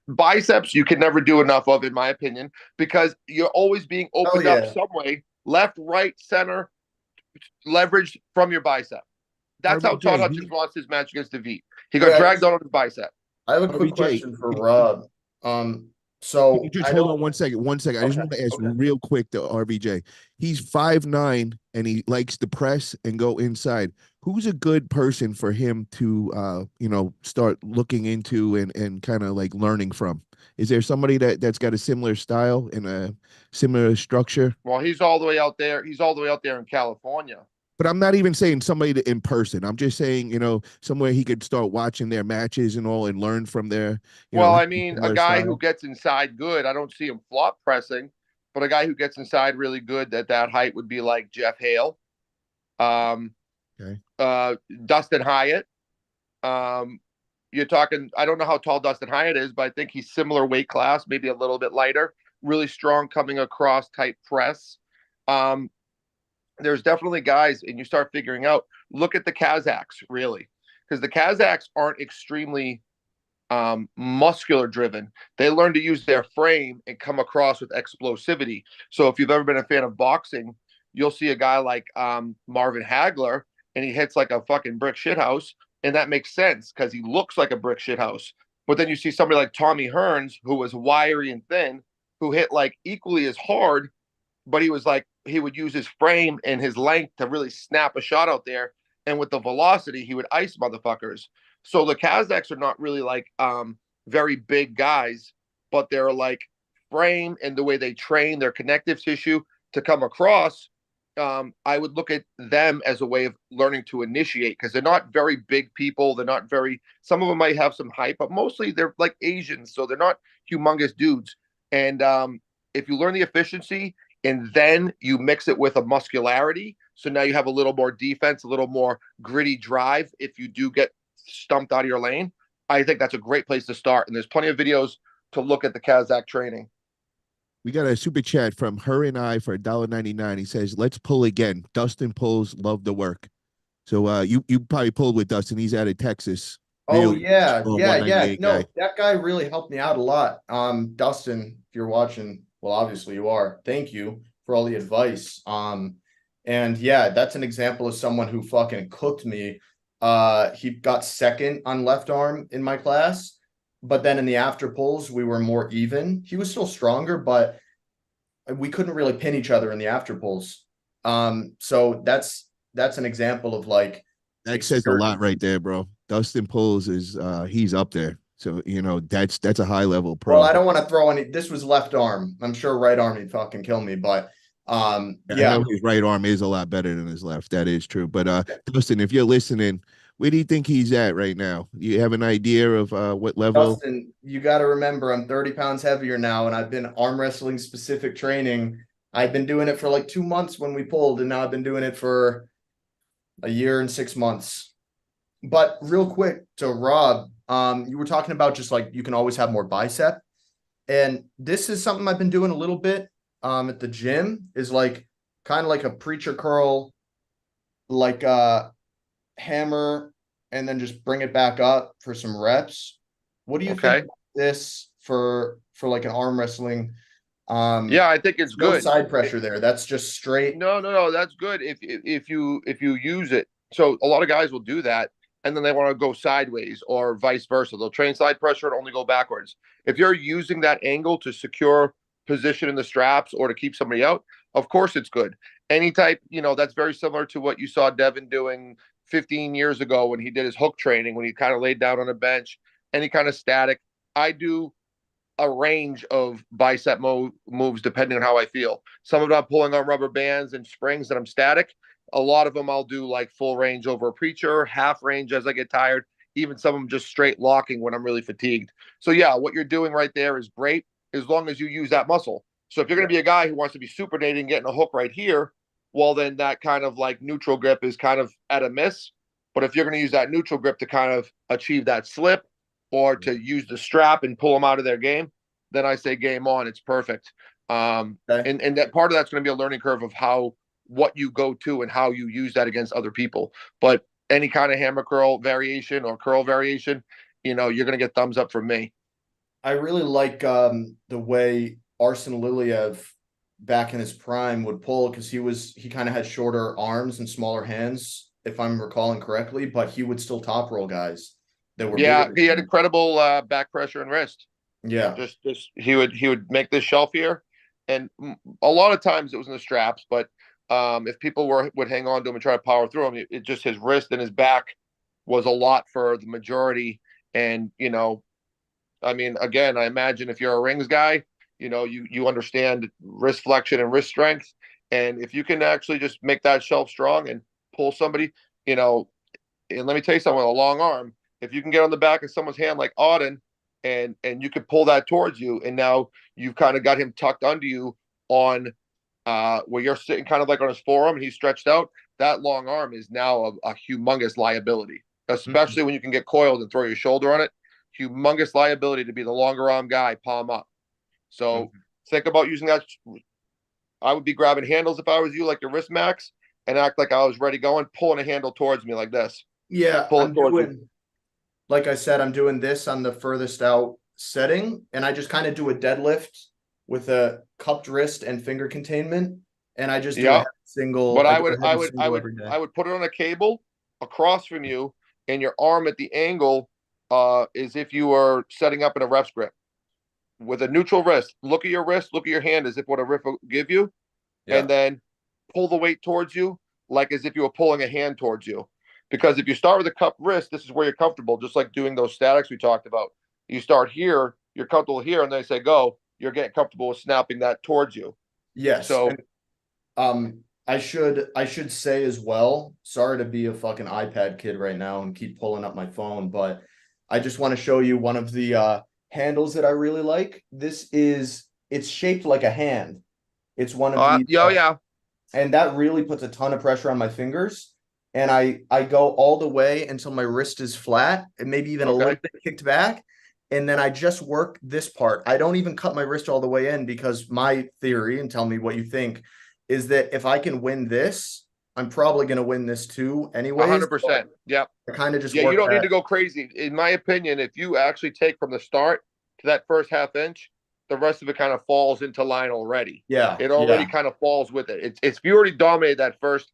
Biceps, you can never do enough of, in my opinion, because you're always being opened up some way, left, right, center, leveraged from your bicep. That's how Todd RVJ, Hutchins lost his match against DeVete. He got dragged out on his bicep. I have a quick RVJ, question for Rob. So just I hold know. on 1 second. 1 second. I just Okay. want to ask Okay. real quick to RVJ. He's 5'9" and he likes to press and go inside. Who's a good person for him to start looking into and kind of like learning from? Is there somebody that's got a similar style and a similar structure? Well, he's all the way out there. He's all the way out there in California. But I'm not even saying somebody in person. I'm just saying, somewhere he could start watching their matches and all and learn from their, Well, I mean, a similar guy who style. gets inside good, I don't see him flop pressing, but a guy who gets inside really good at that height would be like Jeff Hale, um, Okay. Dustin Hyatt. You're talking, I don't know how tall Dustin Hyatt is, but I think he's similar weight class, maybe a little bit lighter, really strong coming across type press. Um, there's definitely guys, and you start figuring out, look at the Kazakhs, really, because the Kazakhs aren't extremely muscular driven. They learn to use their frame and come across with explosivity. So if you've ever been a fan of boxing, you'll see a guy like Marvin Hagler, and he hits like a fucking brick shithouse, and that makes sense because he looks like a brick shithouse. But then you see somebody like Tommy Hearns, who was wiry and thin, who hit like equally as hard, but he was like he would use his frame and his length to really snap a shot out there, and with the velocity, he would ice motherfuckers. So the Kazakhs are not really like very big guys, but they're like frame and the way they train their connective tissue to come across. I would look at them as a way of learning to initiate because they're not very big people. They're not very, some of them might have some height, but mostly they're like Asians. So they're not humongous dudes. And if you learn the efficiency and then you mix it with a muscularity, so now you have a little more defense, a little more gritty drive if you do get stumped out of your lane, I think that's a great place to start. And there's plenty of videos to look at the Kazakh training. We got a super chat from Her and I for $1.99. He says, "Let's pull again. Dustin pulls, love the work." So you probably pulled with Dustin. He's out of Texas. Oh Really yeah, strong yeah, yeah. 198 No, guy. that guy really helped me out a lot. Dustin, if you're watching, well, obviously you are. Thank you for all the advice. And yeah, that's an example of someone who fucking cooked me. He got second on left arm in my class, but then in the after pulls, we were more even. He was still stronger, but we couldn't really pin each other in the after pulls. So that's an example of like That says a lot right there, bro. Dustin pulls is he's up there. So that's a high level pro. Well, I don't want to throw any. This was left arm. I'm sure right arm he'd fucking kill me, but I know his right arm is a lot better than his left. That is true. But Dustin, if you're listening, where do you think he's at right now? You have an idea of what level? Dustin, you got to remember, I'm 30 pounds heavier now, and I've been arm wrestling specific training. I've been doing it for like 2 months when we pulled, and now I've been doing it for a year and 6 months. But real quick to Rob, you were talking about just like you can always have more bicep. And this is something I've been doing a little bit at the gym, is like kind of like a preacher curl, like hammer, and then just bring it back up for some reps. What do you think about this for like an arm wrestling? Yeah, I think it's no good. Side pressure there. That's just straight. No, that's good if you use it. So a lot of guys will do that. and then they want to go sideways or vice versa. They'll train side pressure and only go backwards. If you're using that angle to secure position in the straps or to keep somebody out, of course it's good. Any type, that's very similar to what you saw Devin doing 15 years ago when he did his hook training, when he kind of laid down on a bench, any kind of static. I do a range of bicep moves depending on how I feel. Some of them I'm pulling on rubber bands and springs that I'm static. A lot of them I'll do like full range over a preacher, half range as I get tired, even some of them just straight locking when I'm really fatigued. So yeah, what you're doing right there is great as long as you use that muscle. So if you're going to be a guy who wants to be supinating, getting a hook right here, well, then that kind of like neutral grip is kind of at a miss. But if you're going to use that neutral grip to kind of achieve that slip or to use the strap and pull them out of their game, then I say game on. It's perfect. And that part of that's going to be a learning curve of what you go to and how you use that against other people. But any kind of hammer curl variation or curl variation, you're going to get thumbs up from me. I really like the way Arsen Liliev back in his prime would pull, because he kind of had shorter arms and smaller hands, if I'm recalling correctly, but he would still top roll guys that were bigger. He had incredible back pressure and wrist. Yeah, just he would make this shelfier, and a lot of times it was in the straps, but if people would hang on to him and try to power through him, it just his wrist and his back was a lot for the majority. And I mean, again, I imagine if you're a rings guy, you understand wrist flexion and wrist strength, and if you can actually just make that shelf strong and pull somebody, and let me tell you something, with a long arm, if you can get on the back of someone's hand like Auden, and you could pull that towards you, and now you've kind of got him tucked under you on where you're sitting kind of like on his forearm and he's stretched out, that long arm is now a humongous liability, especially when you can get coiled and throw your shoulder on it. Humongous liability to be the longer arm guy, palm up. So think about using that. I would be grabbing handles if I was you, like your wrist max, and act like I was ready going, pulling a handle towards me like this. Yeah, pull it towards you. Like I said, I'm doing this on the furthest out setting, and I just kind of do a deadlift with a cupped wrist and finger containment, and I just do a single. But I would put it on a cable across from you, and your arm at the angle is if you were setting up in a ref's grip with a neutral wrist. Look at your wrist, look at your hand as if what a ref will give you, and then pull the weight towards you like as if you were pulling a hand towards you. Because if you start with a cupped wrist, this is where you're comfortable, just like doing those statics we talked about. You start here, you're comfortable here, and they say go, you're getting comfortable with snapping that towards you. Yes. So I should say as well, sorry to be a fucking iPad kid right now and keep pulling up my phone, but I just want to show you one of the handles that I really like. It's shaped like a hand. It's one of these. And that really puts a ton of pressure on my fingers. And I go all the way until my wrist is flat and maybe even a little bit kicked back. And then I just work this part. I don't even cut my wrist all the way in, because my theory, and tell me what you think, is that if I can win this, I'm probably going to win this too anyway. 100%. Yep. I kind of just you don't need to go crazy. In my opinion, if you actually take from the start to that first half inch, the rest of it kind of falls into line already. Yeah. It already kind of falls with it. It's if you already dominated that first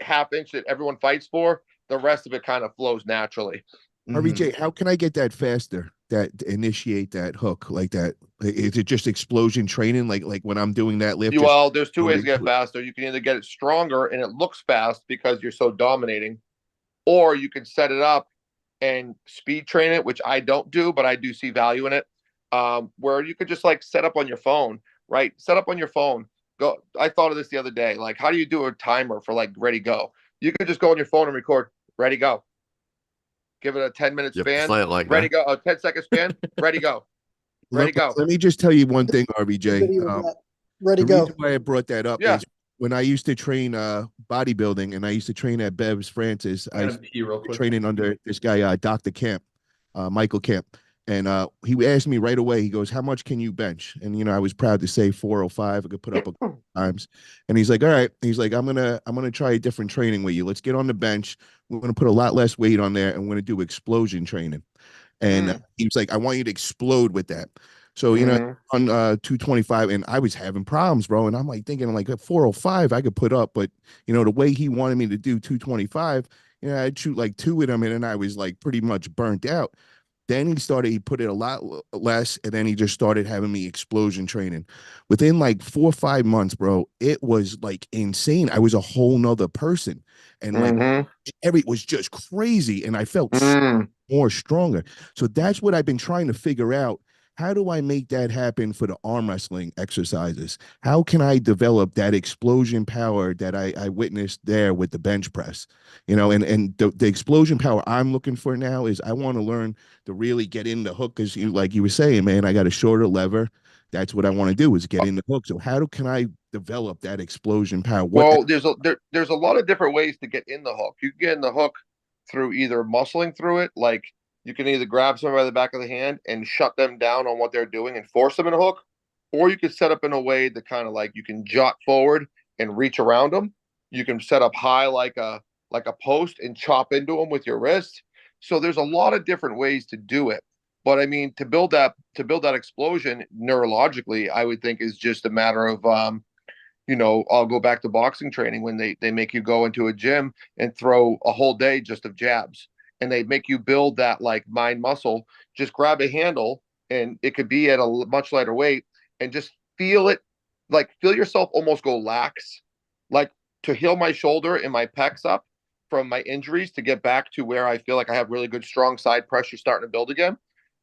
half inch that everyone fights for, the rest of it kind of flows naturally. RBJ, how can I get that faster? That initiate that hook like that? Is it just explosion training? Like when I'm doing that lift? Well, there's two ways to get faster. You can either get it stronger and it looks fast because you're so dominating, or you can set it up and speed train it, which I don't do, but I do see value in it. Where you could just like set up on your phone, right? Set up on your phone. Go. I thought of this the other day. Like, how do you do a timer for like ready go? You could just go on your phone and record ready go. Give it a 10-minute span. Like ready go. A 10-second span. Ready go. Ready go. Let me just tell you one thing, RBJ. Ready the go. reason why I brought that up is when I used to train bodybuilding, and I used to train at Bev's Francis. I was training under this guy, Dr. Camp, Michael Camp. And he asked me right away, he goes, how much can you bench? And, I was proud to say 405. I could put up a couple times. And he's like, all right. He's like, I'm gonna try a different training with you. Let's get on the bench. We're going to put a lot less weight on there, and we're going to do explosion training. And he was like, I want you to explode with that. So, Mhm. on 225, and I was having problems, bro. And I'm like thinking like at 405 I could put up, but the way he wanted me to do 225, I'd shoot like two with him, and then I was like pretty much burnt out. Then he put it a lot less, and then he just started having me explosion training. Within like 4 or 5 months, bro, it was like insane. I was a whole nother person, and like Mhm. every was just crazy, and I felt Mm. more stronger. So that's what I've been trying to figure out. How do I make that happen for the arm wrestling exercises? How can I develop that explosion power that I witnessed there with the bench press? And the explosion power I'm looking for now is I want to learn to really get in the hook, because like you were saying, man, I got a shorter lever. That's what I want to do, is get in the hook. So can I develop that explosion power? Well, there's a lot of different ways to get in the hook. You can get in the hook through either muscling through it, like you can either grab someone by the back of the hand and shut them down on what they're doing and force them in a hook, or you could set up in a way that kind of like you can jot forward and reach around them. You can set up high like a post and chop into them with your wrist. So there's a lot of different ways to do it. But I mean, to build that explosion neurologically, I would think is just a matter of I'll go back to boxing training when they make you go into a gym and throw a whole day just of jabs, and they make you build that like mind muscle. Just grab a handle, and it could be at a much lighter weight, and just feel it, like feel yourself almost go lax, like to heal my shoulder and my pecs up from my injuries to get back to where I feel like I have really good strong side pressure starting to build again.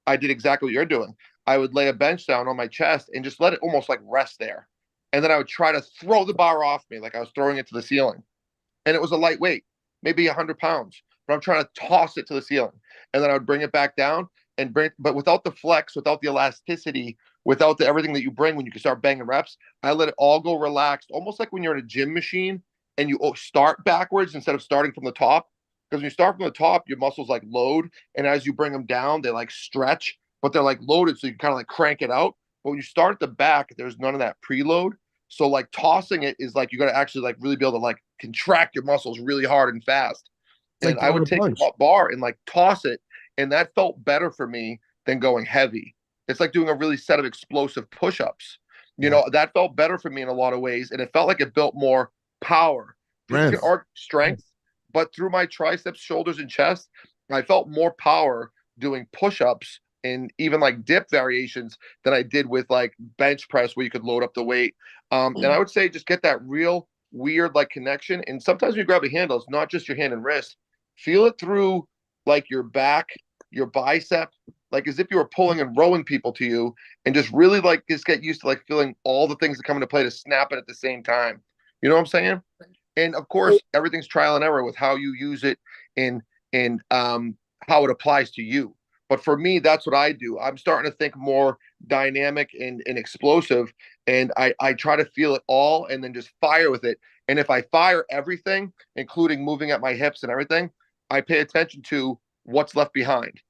I did exactly what you're doing. I would lay a bench down on my chest and just let it almost like rest there, and then I would try to throw the bar off me like I was throwing it to the ceiling. And it was a lightweight, maybe 100 pounds, but I'm trying to toss it to the ceiling. And then I would bring it back down but without the flex, without the elasticity, without everything that you bring when you can start banging reps, I let it all go relaxed, almost like when you're in a gym machine and you start backwards instead of starting from the top. Because when you start from the top, your muscles like load. And as you bring them down, they like stretch, but they're like loaded. So you kind of like crank it out. But when you start at the back, there's none of that preload. So like tossing it is like you got to actually like really be able to like contract your muscles really hard and fast. It's like And I throwing would a take punch. a bar and like toss it, and that felt better for me than going heavy. It's like doing a really set of explosive push-ups. Yeah. That felt better for me in a lot of ways, and it felt like it built more power. People can Strength. arc strength, but through my triceps, shoulders, and chest, I felt more power doing push-ups and even like dip variations than I did with like bench press where you could load up the weight. And I would say just get that real weird like connection. And sometimes when you grab a handle, it's not just your hand and wrist. Feel it through like your back, your bicep, like as if you were pulling and rowing people to you, and just really like just get used to like feeling all the things that come into play to snap it at the same time. You know what I'm saying? And of course, everything's trial and error with how you use it and how it applies to you. But for me, that's what I do. I'm starting to think more dynamic and explosive, and I try to feel it all and then just fire with it. And if I fire everything, including moving at my hips and everything, I pay attention to what's left behind.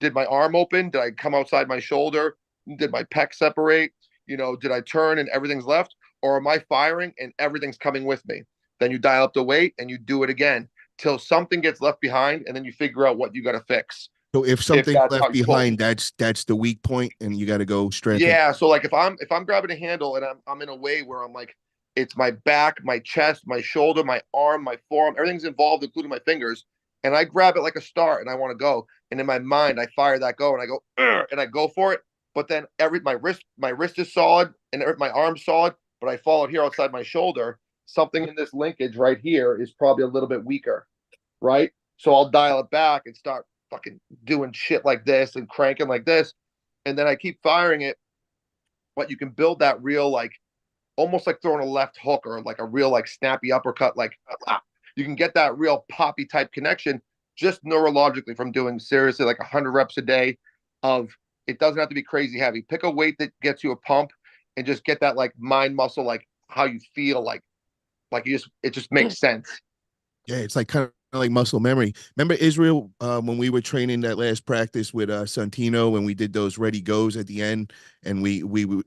Did my arm open? Did I come outside my shoulder? Did my pec separate? Did I turn and everything's left? Or am I firing and everything's coming with me? Then you dial up the weight and you do it again till something gets left behind, and then you figure out what you got to fix. So if If something's that's how left you pull. behind, that's the weak point, and you got to go strengthen. Yeah, so like if I'm grabbing a handle and I'm in a way where I'm like it's my back, my chest, my shoulder, my arm, my forearm, everything's involved, including my fingers, and I grab it like a start and I want to go, and in my mind I fire that go and I go and I go for it, but then my wrist is solid and my arm's solid, but I fall it here outside my shoulder. Something in this linkage right here is probably a little bit weaker, right? So I'll dial it back and start fucking doing shit like this and cranking like this, and then I keep firing it. But you can build that real like almost like throwing a left hook or like a real like snappy uppercut, like you can get that real poppy type connection just neurologically from doing seriously like 100 reps a day of it doesn't have to be crazy heavy. Pick a weight that gets you a pump and just get that like mind muscle, like how you feel like it just makes sense. Yeah, it's like kind of like muscle memory. Remember Israel, when we were training that last practice with Santino, when we did those ready goes at the end, and we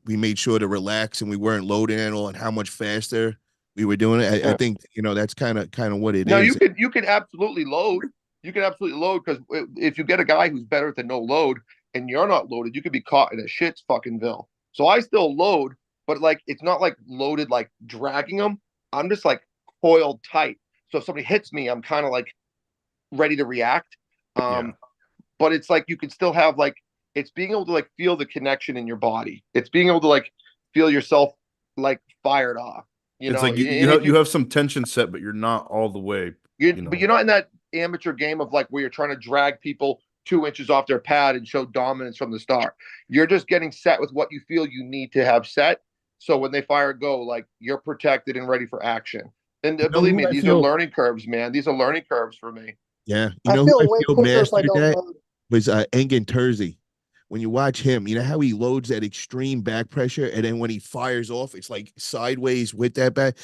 made sure to relax and we weren't loading at all, and how much faster we were doing it. I Yeah. think that's kind of what it No, is. you can absolutely load. You can absolutely load because if you get a guy who's better at the no load and you're not loaded, you could be caught in a shit's fucking ville. So I still load, but like it's not like loaded like dragging them. I'm just like coiled tight. So if somebody hits me, I'm kind of like ready to react. Yeah. But it's like you can still have like it's being able to like feel the connection in your body. It's being able to like feel yourself like fired off. You It's know, like you have some tension set, but you're not all the way. but you're not in that amateur game of like where you're trying to drag people 2 inches off their pad and show dominance from the start. You're just getting set with what you feel you need to have set. So when they fire a go, like you're protected and ready for action. And believe me, these are learning curves, man. These are learning curves for me. Yeah. I Who feel I way feel quicker if I mastered don't that load. was Engin Terzi. When you watch him, you know how he loads that extreme back pressure, and then when he fires off, it's like sideways with that back.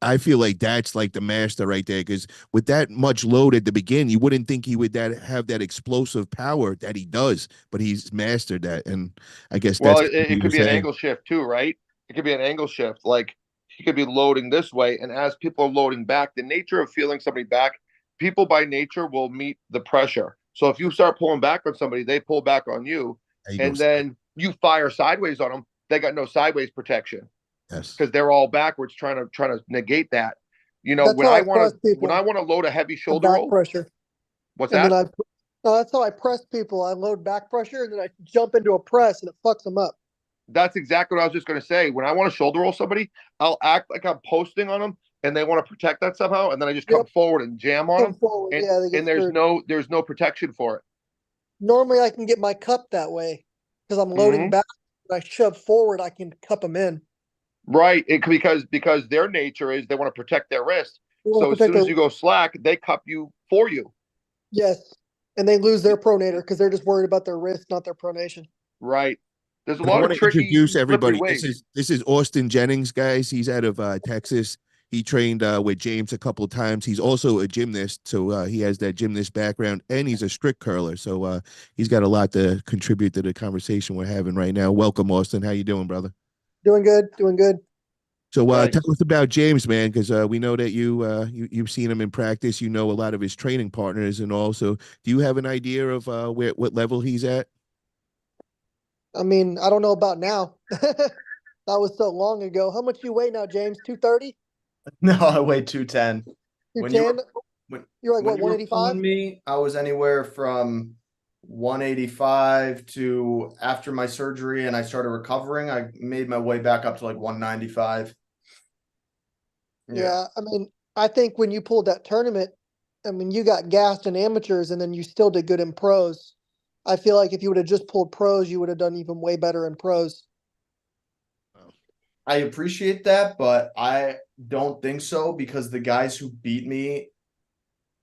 I feel like that's like the master right there, because with that much load at the beginning, you wouldn't think he would have that explosive power that he does, but he's mastered that, and I guess Well, that's what it he could was be an saying. angle shift too, right? It could be an angle shift. Like he could be loading this way, and as people are loading back, the nature of feeling somebody back, people by nature will meet the pressure. So if you start pulling back on somebody, they pull back on you, There you go. and then you fire sideways on them. They got no sideways protection Yes. because they're all backwards trying to negate that. You know, That's how I press people. when I want to load a heavy The shoulder back roll, pressure. what's And that? then no, that's how I press people. I load back pressure and then I jump into a press and it fucks them up. That's exactly what I was just going to say. When I want to shoulder roll somebody, I'll act like I'm posting on them and they want to protect that somehow. And then I just come forward and jam on Come them. forward. And, Yeah, they get and there's screwed. there's no protection for it. Normally I can get my cup that way because I'm loading back. When I shove forward, I can cup them in. Right. Because their nature is they want to protect their wrist. So as Protect soon as you go slack, they cup you for you. Yes. And they lose their pronator because they're just worried about their wrist, not their pronation. Right. There's a I lot want of to tricky, introduce slippery everybody. ways. This is Austin Jennings, guys. He's out of Texas. He trained with James a couple of times. He's also a gymnast, so he has that gymnast background, and he's a strict curler. So he's got a lot to contribute to the conversation we're having right now. Welcome, Austin. How you doing, brother? Doing good. Doing good. So tell us about James, man, because we know that you've seen him in practice. You know a lot of his training partners, and also, do you have an idea of what level he's at? I mean, I don't know about now. That was so long ago. How much you weigh now, James? 230? No, I weigh 210. When you 210? You're like, what, when you were 185? pulling me, I was anywhere from 185 to after my surgery and I started recovering, I made my way back up to like 195. Yeah, I mean, I think when you pulled that tournament, I mean, you got gassed in amateurs and then you still did good in pros. I feel like if you would have just pulled pros, you would have done even way better in pros. I appreciate that, but I don't think so because the guys who beat me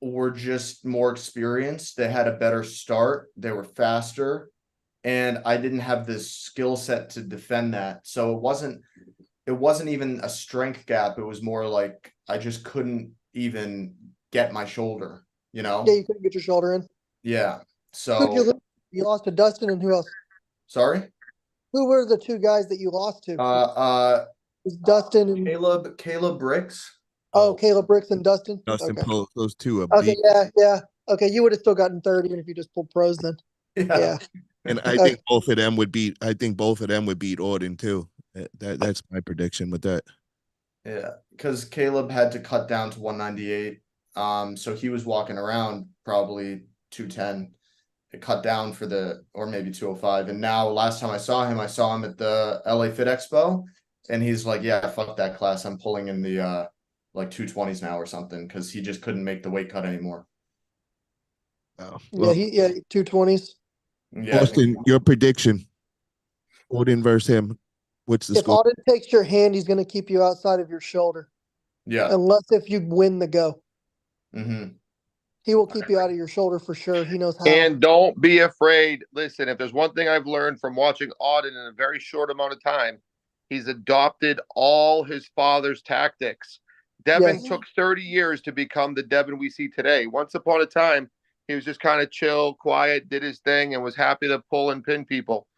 were just more experienced. They had a better start, they were faster, and I didn't have this skill set to defend that. So it wasn't even a strength gap. It was more like I just couldn't even get my shoulder, you know? Yeah, you couldn't get your shoulder in. Yeah. Who'd you So lose? You lost to Dustin and who else? sorry. Who were the two guys that you lost to? It was Dustin and Caleb Bricks. Caleb Bricks and Dustin. Dustin Okay. Post, those two are Okay, yeah. Okay, you would have still gotten 30 if you just pulled pros then. Yeah. And I think both of them would beat. I think both of them would beat Auden too. That's my prediction with that. Yeah, because Caleb had to cut down to 198. So he was walking around probably 210. It cut down or maybe 205. And now last time I saw him at the LA Fit Expo, and he's like, yeah, fuck that class. I'm pulling in the like 220s now or something because he just couldn't make the weight cut anymore. Oh, well, Yeah, 220s. Yeah, Austin, your prediction: Auden versus him. What's the If score? Auden takes your hand, he's going to keep you outside of your shoulder. yeah. Unless if you win the go. Mm-hmm. He will keep you out of your shoulder for sure. He knows how. And don't be afraid. Listen, if there's one thing I've learned from watching Auden in a very short amount of time, he's adopted all his father's tactics. Devin took 30 years to become the Devin we see today. Once upon a time, he was just kind of chill, quiet, did his thing, and was happy to pull and pin people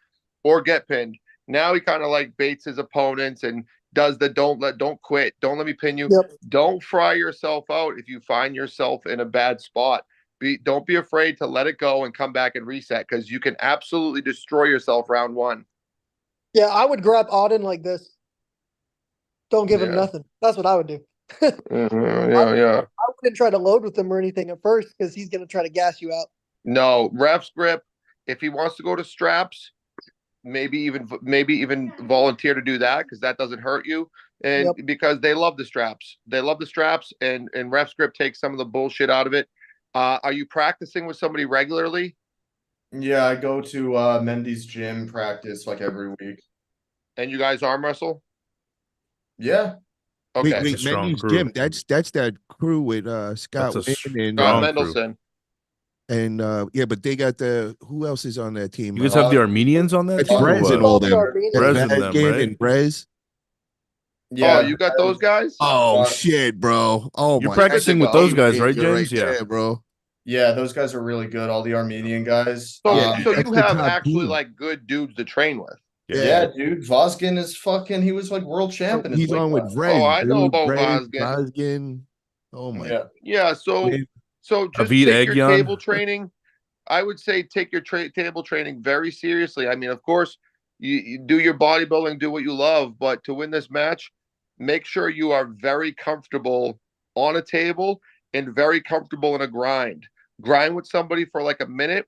or get pinned. Now he kind of like baits his opponents and does the don't quit, don't let me pin you. Yep. Don't fry yourself out if you find yourself in a bad spot. don't be afraid to let it go and come back and reset, because you can absolutely destroy yourself round one. Yeah, I would grab Auden like this. Don't give him Yeah. nothing. That's what I would do. Yeah. I wouldn't try to load with him or anything at first because he's going to try to gas you out. No, ref's grip. If he wants to go to straps, maybe even volunteer to do that, because that doesn't hurt you. And because they love the straps. They love the straps, and ref's grip takes some of the bullshit out of it. Are you practicing with somebody regularly? Yeah, I go to Mendy's gym practice like every week. And you guys arm wrestle? Yeah. Okay. Wait, strong Mendy's crew. Gym. That's that crew with Scott That's a Wynn and Scott strong crew. Mendelson. yeah, but they got who else is on that team? You guys have the Armenians on that It's team or Brez and what? all the them. Armenians. Brez and them, Vazgen right? and Brez. Yeah. Oh, you got those guys? Oh shit, bro. Oh You're my practicing with go. those guys, right, You're James? Yeah. there, bro. Yeah, those guys are really good. All the Armenian guys. So, Yeah, so that's you the have top actually team. like good dudes to train with. Yeah, dude. Vazgen is fucking. He was like world champ in his He's weight on with class. Vrez. Oh, I know dude. about Vrez, Vazgen. Vazgen. Oh my. Yeah. Yeah, so Win. just Avid take your Egyon. table training. I would say take your table training very seriously. I mean, of course, you do your bodybuilding, do what you love, but to win this match, make sure you are very comfortable on a table and very comfortable in a grind. Grind with somebody for like a minute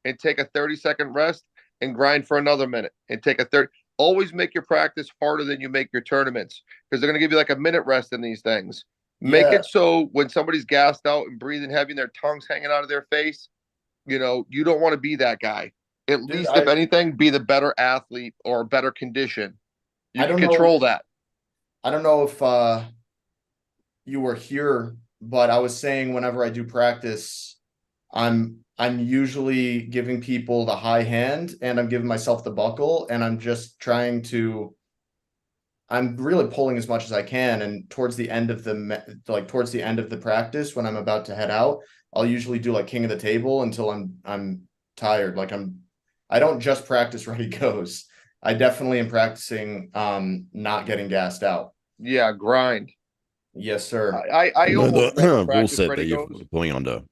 and take a 30-second rest, and grind for another minute and take a 30. Always make your practice harder than you make your tournaments, because they're going to give you like a minute rest in these things. Make Yeah. it so when somebody's gassed out and breathing heavy and their tongue's hanging out of their face, you don't want to be that guy. At Dude, least, if anything, be the better athlete or better condition. You can control that. I don't know if you were here, but I was saying whenever I do practice, I'm usually giving people the high hand and I'm giving myself the buckle, and I'm just trying to I'm really pulling as much as I can, and towards the end of the practice when I'm about to head out, I'll usually do like king of the table until I'm tired. I don't just practice ready goes. I definitely am practicing not getting gassed out. Yeah, grind. Yes, sir. I You know almost the never rule practice set ready that you're goes. pulling under.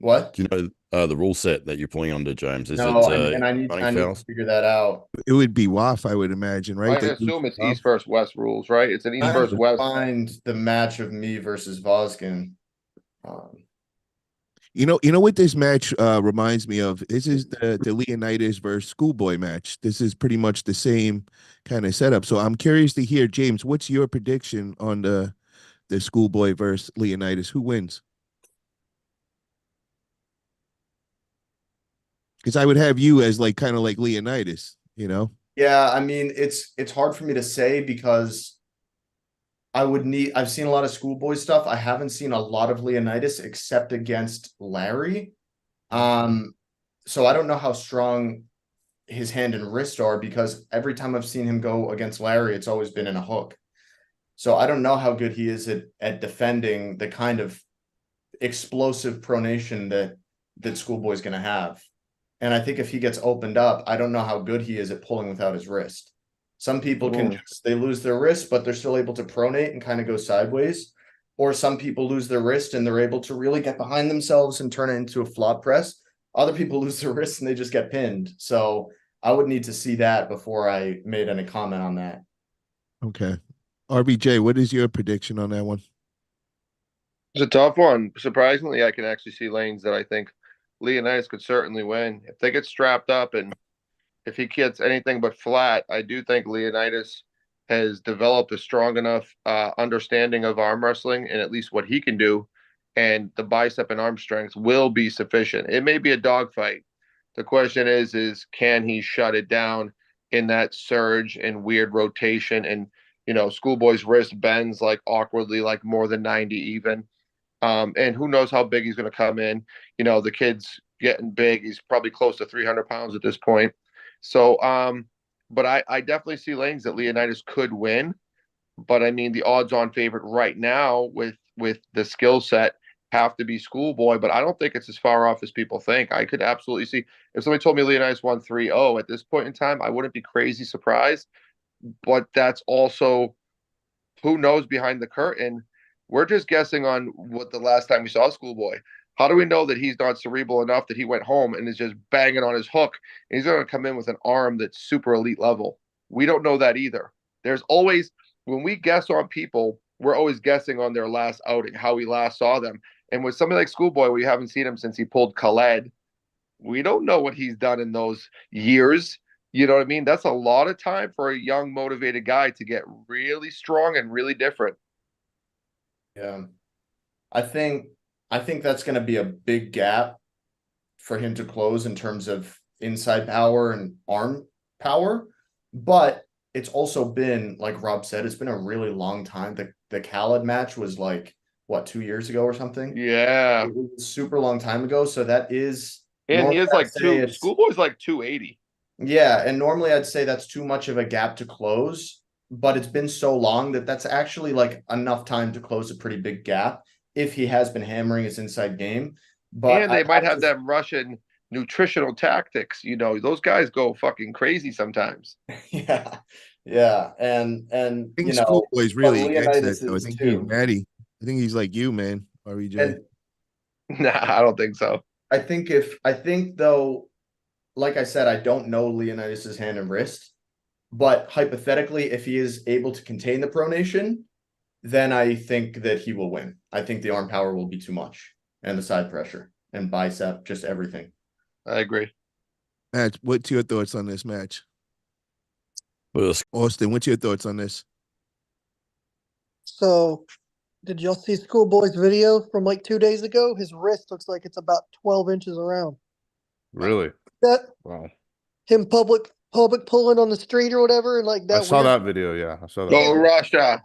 What? Do you know the rule set that you're pulling under, James? Is No, it and I need running to fouls? figure that out. It would be WAF, I would imagine, right? I assume it's East versus West rules, right? It's an East I have versus to West. find the match of me versus Voskin. You know what this match reminds me of? This is the Leonidas versus Schoolboy match. This is pretty much the same kind of setup. So I'm curious to hear, James, what's your prediction on the Schoolboy versus Leonidas? Who wins? Because I would have you as like kind of like Leonidas, you know? Yeah, I mean it's hard for me to say because I've seen a lot of Schoolboy stuff. I haven't seen a lot of Leonidas except against Larry. So I don't know how strong his hand and wrist are, because every time I've seen him go against Larry, it's always been in a hook. So I don't know how good he is at defending the kind of explosive pronation that Schoolboy's going to have. And I think if he gets opened up, I don't know how good he is at pulling without his wrist. Some people they lose their wrist, but they're still able to pronate and kind of go sideways. Or some people lose their wrist and they're able to really get behind themselves and turn it into a flop press. Other people lose their wrist and they just get pinned. So I would need to see that before I made any comment on that. Okay. RBJ, what is your prediction on that one? It's a tough one. Surprisingly, I can actually see lanes that I think Leonidas could certainly win. If they get strapped up and if he gets anything but flat, I do think Leonidas has developed a strong enough understanding of arm wrestling and at least what he can do, and the bicep and arm strength will be sufficient. It may be a dogfight. The question is can he shut it down in that surge and weird rotation? And Schoolboy's wrist bends like awkwardly, like more than 90 even. And who knows how big he's going to come in. The kid's getting big. He's probably close to 300 pounds at this point. So, but I definitely see lanes that Leonidas could win. But I mean, the odds-on favorite right now with the skill set have to be Schoolboy. But I don't think it's as far off as people think. I could absolutely see if somebody told me Leonidas won 3-0 at this point in time, I wouldn't be crazy surprised. But that's also who knows behind the curtain. We're just guessing on what the last time we saw Schoolboy. How do we know that he's not cerebral enough that he went home and is just banging on his hook and he's going to come in with an arm that's super elite level? We don't know that either. There's always, when we guess on people, we're always guessing on their last outing, how we last saw them. And with somebody like Schoolboy, we haven't seen him since he pulled Khaled. We don't know what he's done in those years. You know what I mean? That's a lot of time for a young, motivated guy to get really strong and really different. Yeah. I think that's going to be a big gap for him to close in terms of inside power and arm power. But it's also been, like Rob said, it's been a really long time. The Khaled match was like, what, 2 years ago or something? Yeah. It was a super long time ago. So that is, And he is like it's, Schoolboy's like 280. yeah. And normally I'd say that's too much of a gap to close, but it's been so long that that's actually like enough time to close a pretty big gap if he has been hammering his inside game. But And they might have them Russian nutritional tactics. You know, those guys go fucking crazy sometimes. yeah, yeah, and I think you know, Schoolboy's really but against that, Leonidas though. I is think he's too. Maddie. I think he's like you, man. REJ. And Nah, I don't think so. I think though, like I said, I don't know Leonidas's hand and wrist, but hypothetically, if he is able to contain the pronation, then I think that he will win. I think the arm power will be too much, and the side pressure and bicep, just everything. I agree. Matt, what's your thoughts on this match? But Austin, what's your thoughts on this? So, did y'all see Schoolboy's video from like 2 days ago? His wrist looks like it's about 12 inches around. Really? That Wow. him public pulling on the street or whatever, and like that. I saw weird- that video. Yeah, I saw that. Go video. Russia.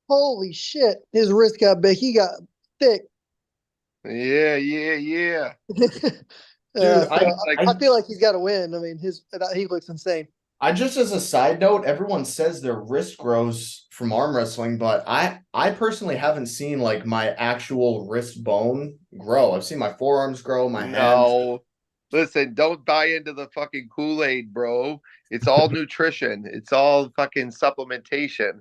Holy shit! His wrist got big. He got thick. Yeah. Dude, I feel like he's got to win. I mean, he looks insane. I just, as a side note, everyone says their wrist grows from arm wrestling, but I personally haven't seen like my actual wrist bone grow. I've seen my forearms grow, my hands. No. Listen, don't buy into the fucking Kool-Aid, bro. It's all nutrition. It's all fucking supplementation.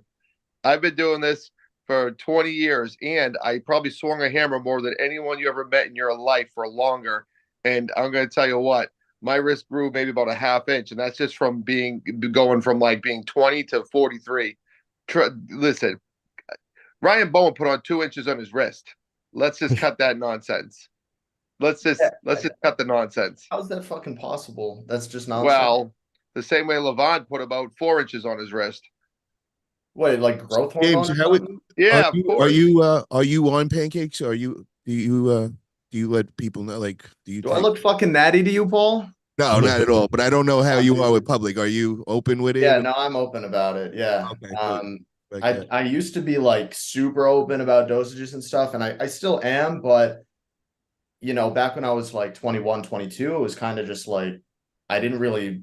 I've been doing this for 20 years, and I probably swung a hammer more than anyone you ever met in your life for longer. And I'm going to tell you what, my wrist grew maybe about a half inch, and that's just from going from like being 20 to 43. Listen, Ryan Bowen put on 2 inches on his wrist. Let's just cut that nonsense. Let's just cut the nonsense. How's that fucking possible? That's just nonsense. Well, the same way Levant put about 4 inches on his wrist. What, like growth hormone? James, or how would something? Yeah, are you, of course. are you on pancakes? Or do you let people know? Like, Do I look fucking natty to you, Paul? No, not at all. But I don't know how you are dude. with public. Are you open with it? Yeah, no, I'm open about it. Yeah. Okay, good. Like I used to be like super open about dosages and stuff, and I still am, but you know, back when I was like 21, 22, it was kind of just like I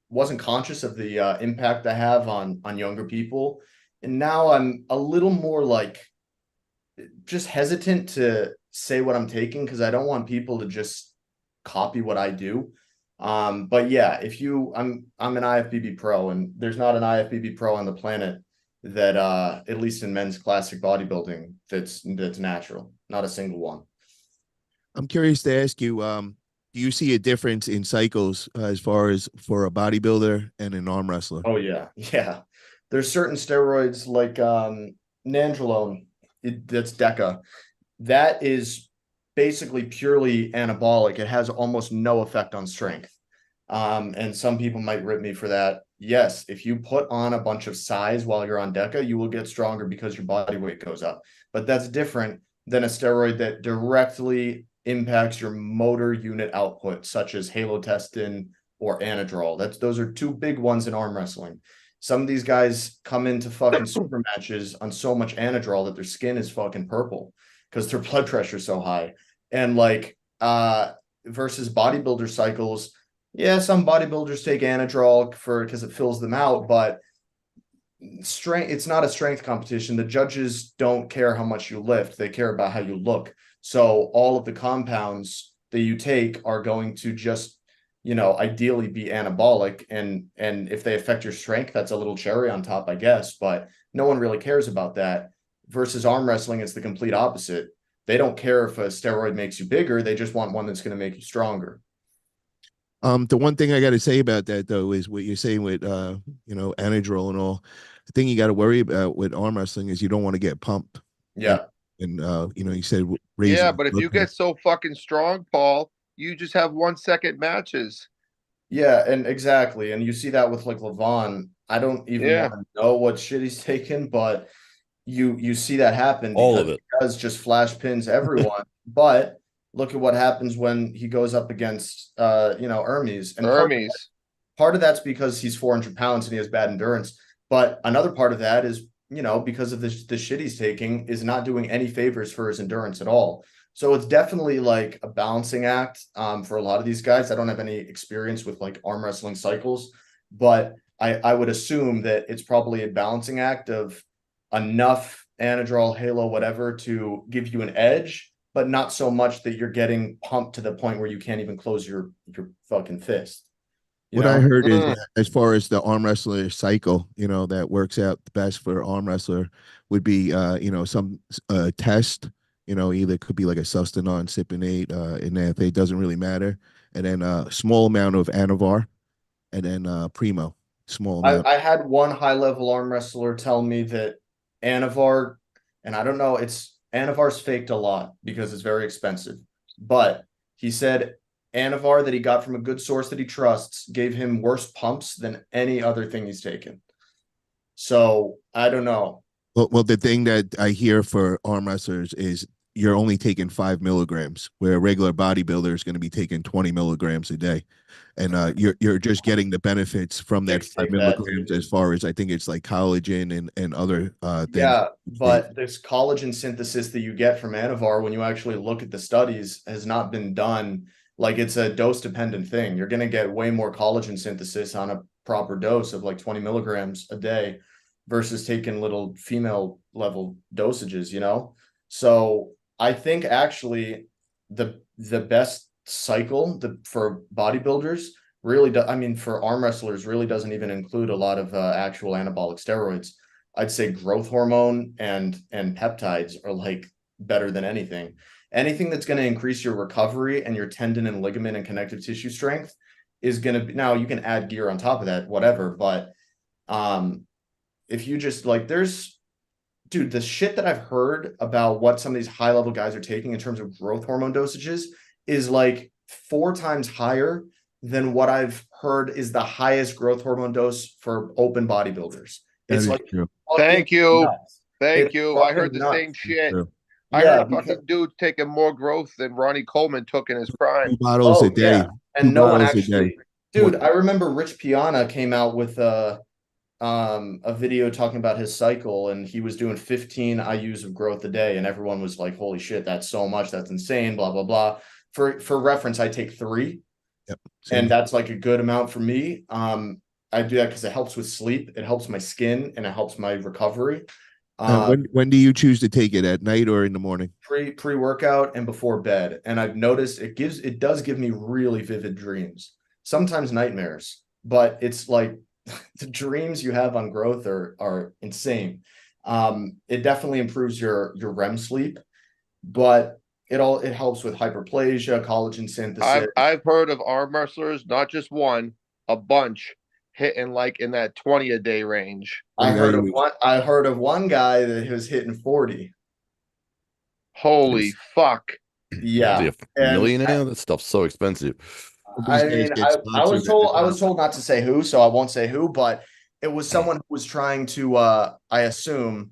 wasn't conscious of the impact I have on younger people. And now I'm a little more like just hesitant to say what I'm taking because I don't want people to just copy what I do. But yeah, I'm an IFBB pro, and there's not an IFBB pro on the planet that at least in men's classic bodybuilding that's natural. Not a single one. I'm curious to ask you, do you see a difference in cycles as far as for a bodybuilder and an arm wrestler? Oh yeah. Yeah. There's certain steroids like nandrolone, that's DECA. That is basically purely anabolic. It has almost no effect on strength. And some people might rip me for that. Yes, if you put on a bunch of size while you're on DECA, you will get stronger because your body weight goes up. But that's different than a steroid that directly impacts your motor unit output, such as halotestin or anadrol. Those are two big ones in arm wrestling. Some of these guys come into fucking super matches on so much anadrol that their skin is fucking purple because their blood pressure is so high. And like versus bodybuilder cycles, yeah, some bodybuilders take anadrol because it fills them out, but strength, it's not a strength competition. The judges don't care how much you lift, they care about how you look. So all of the compounds that you take are going to just, you know, ideally be anabolic, and if they affect your strength, that's a little cherry on top, I guess, but no one really cares about that. Versus arm wrestling, it's the complete opposite. They don't care if a steroid makes you bigger. They just want one that's going to make you stronger. The one thing I got to say about that though is what you're saying with Anadrol and all. The thing you got to worry about with arm wrestling is you don't want to get pumped. Yeah. And you said Yeah, but if you get so fucking strong, Paul, you just have 1 second matches. Yeah, and exactly. And you see that with like Levon. I don't even want to know what shit he's taken, but you see that happen All because of it. he does just flash pins everyone. But look at what happens when he goes up against Hermes. And part of that's because he's 400 pounds and he has bad endurance. But another part of that is, because of the shit he's taking, is not doing any favors for his endurance at all. So it's definitely like a balancing act for a lot of these guys. I don't have any experience with like arm wrestling cycles, but I would assume that it's probably a balancing act of enough Anadrol, Halo, whatever, to give you an edge, but not so much that you're getting pumped to the point where you can't even close your fucking fist. What I heard is, as far as the arm wrestler cycle, that works out the best for arm wrestler would be, some test, either it could be like a Sustanon, Cypionate, and if it doesn't really matter. And then a small amount of Anavar, and then Primo, small amount. I had one high level arm wrestler tell me that Anavar, and I don't know, Anavar's faked a lot because it's very expensive, but he said Anavar that he got from a good source that he trusts gave him worse pumps than any other thing he's taken. So I don't know. Well, the thing that I hear for arm wrestlers is you're only taking 5 milligrams, where a regular bodybuilder is going to be taking 20 milligrams a day. And you're just getting the benefits from that 5 milligrams as far as I think it's like collagen and other things. Yeah, but this collagen synthesis that you get from Anavar, when you actually look at the studies, has not been done. Like, it's a dose dependent thing. You're going to get way more collagen synthesis on a proper dose of like 20 milligrams a day versus taking little female level dosages, So I think actually the best cycle for bodybuilders really for arm wrestlers really doesn't even include a lot of actual anabolic steroids. I'd say growth hormone and peptides are like better than anything. Anything that's going to increase your recovery and your tendon and ligament and connective tissue strength is going to be, now you can add gear on top of that, whatever. But if you just like, dude, the shit that I've heard about what some of these high level guys are taking in terms of growth hormone dosages is like 4 times higher than what I've heard is the highest growth hormone dose for open bodybuilders. It's like, thank you. I heard the same shit. I heard fucking dudes taking more growth than Ronnie Coleman took in his prime. 2 bottles a day. And no one actually, dude, I remember Rich Piana came out with a video talking about his cycle, and he was doing 15 IUs of growth a day, and everyone was like, holy shit, that's so much, that's insane, blah blah blah. For reference, I take 3. Yep. And that's like a good amount for me. I do that because it helps with sleep, it helps my skin, and it helps my recovery. When do you choose to take it, at night or in the morning? Pre-workout and before bed. And I've noticed it does give me really vivid dreams, sometimes nightmares, but it's like the dreams you have on growth are insane. It definitely improves your REM sleep, but it helps with hyperplasia, collagen synthesis. I've heard of arm wrestlers, not just one, a bunch, hitting like in that 20 a day range. I heard of one guy that was hitting 40. Holy fuck. Yeah. A millionaire? That stuff's so expensive. I mean, I was told not to say who, so I won't say who, but it was someone who was trying to I assume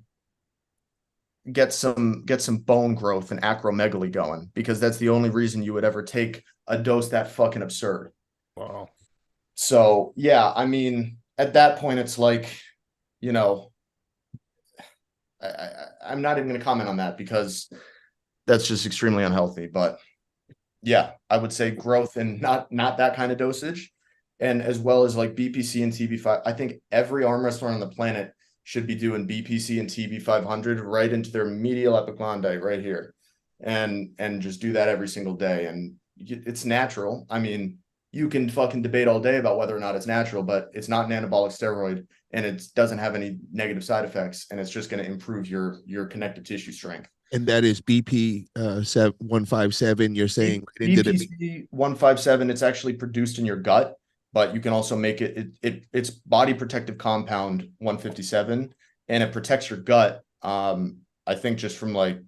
get some bone growth and acromegaly going, because that's the only reason you would ever take a dose that fucking absurd. Wow. So yeah, I mean, at that point it's like, I'm not even going to comment on that because that's just extremely unhealthy. But yeah, I would say growth and not that kind of dosage, and as well as like BPC and TB5. I think every arm wrestler on the planet should be doing BPC and TB 500 right into their medial epicondyle right here, and just do that every single day. And it's natural. I mean, you can fucking debate all day about whether or not it's natural, but it's not an anabolic steroid, and it doesn't have any negative side effects, and it's just going to improve your connective tissue strength. And that is BP 157. You're saying right into the BPC 157. It's actually produced in your gut, but you can also make it's body protective compound 157, and it protects your gut. I think just from like,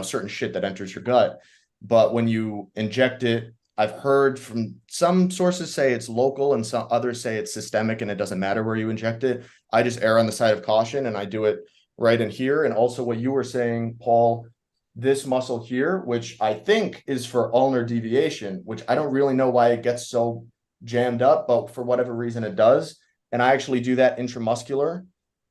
certain shit that enters your gut. But when you inject it, I've heard from some sources say it's local and some others say it's systemic and it doesn't matter where you inject it. I just err on the side of caution and I do it right in here. And also what you were saying, Paul, this muscle here, which I think is for ulnar deviation, which I don't really know why it gets so jammed up, but for whatever reason it does. And I actually do that intramuscular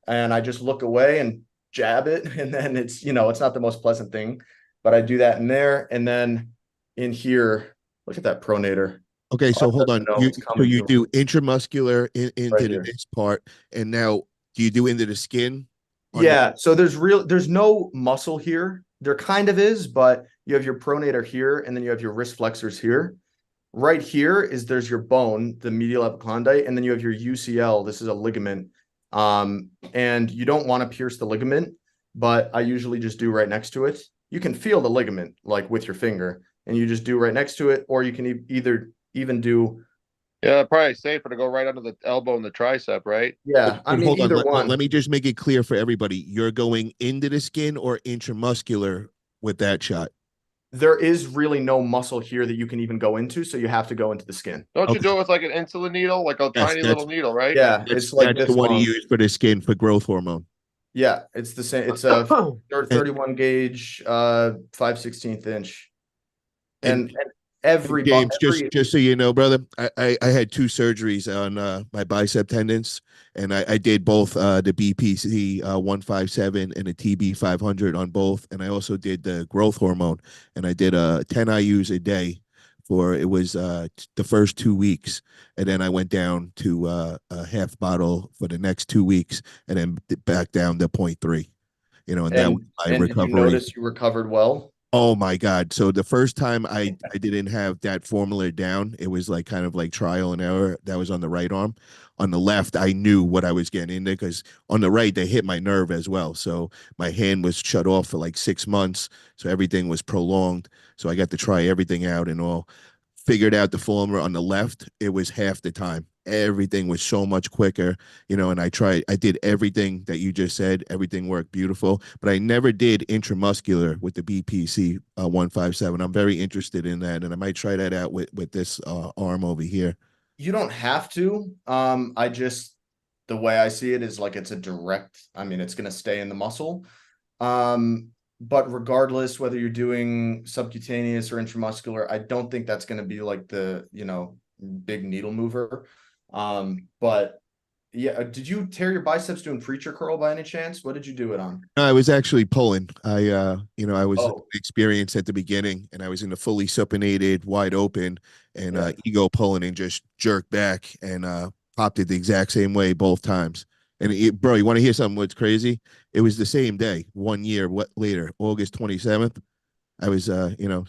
and I just look away and jab it. And then it's not the most pleasant thing, but I do that in there. And then in here, look at that pronator. Okay, so hold on. You to do intramuscular into Right this part, and now do you do into the skin? Yeah, so there's no muscle here. There kind of is, but you have your pronator here, and then you have your wrist flexors here. Right here there's your bone, the medial epicondyle, and then you have your UCL. This is a ligament. And you don't want to pierce the ligament, but I usually just do right next to it. You can feel the ligament like with your finger, and you just do right next to it, or you can either even do. Yeah, probably safer to go right under the elbow and the tricep, right? Yeah, I mean, hold on. either one. Let me just make it clear for everybody. You're going into the skin or intramuscular with that shot? There is really no muscle here that you can even go into, so you have to go into the skin. Don't you do it with like an insulin needle, like a tiny little needle, right? Yeah, it's like that's the one you use for the skin for growth hormone. Yeah, it's the same. It's a 31 gauge, 5/16 inch, and every James, just so you know, brother, I had 2 surgeries on my bicep tendons, and I did both the BPC 157 and the TB 500 on both, and I also did the growth hormone, and I did 10 IUs a day for it was the first 2 weeks, and then I went down to a half bottle for the next 2 weeks, and then back down to 0.3. And that was my recovery. Did you notice you recovered well? Oh my God. So the first time I didn't have that formula down, it was like kind of like trial and error. That was on the right arm. On the left, I knew what I was getting into because on the right, they hit my nerve as well. So my hand was shut off for like 6 months. So everything was prolonged. So I got to try everything out and all. Figured out the formula on the left. It was half the time. Everything was so much quicker, and I did everything that you just said. Everything worked beautiful, but I never did intramuscular with the BPC 157. I'm very interested in that, and I might try that out with this arm over here. You don't have to. The way I see it is like it's a direct, it's going to stay in the muscle. But regardless, whether you're doing subcutaneous or intramuscular, I don't think that's going to be like the, big needle mover. But yeah, did you tear your biceps doing preacher curl by any chance? What did you do it on? No, I was actually pulling. I was experienced at the beginning, and I was in the fully supinated, wide open, and ego pulling and just jerked back and popped it the exact same way both times. And bro, you want to hear something? What's crazy? It was the same day, 1 year later, August 27th. I was,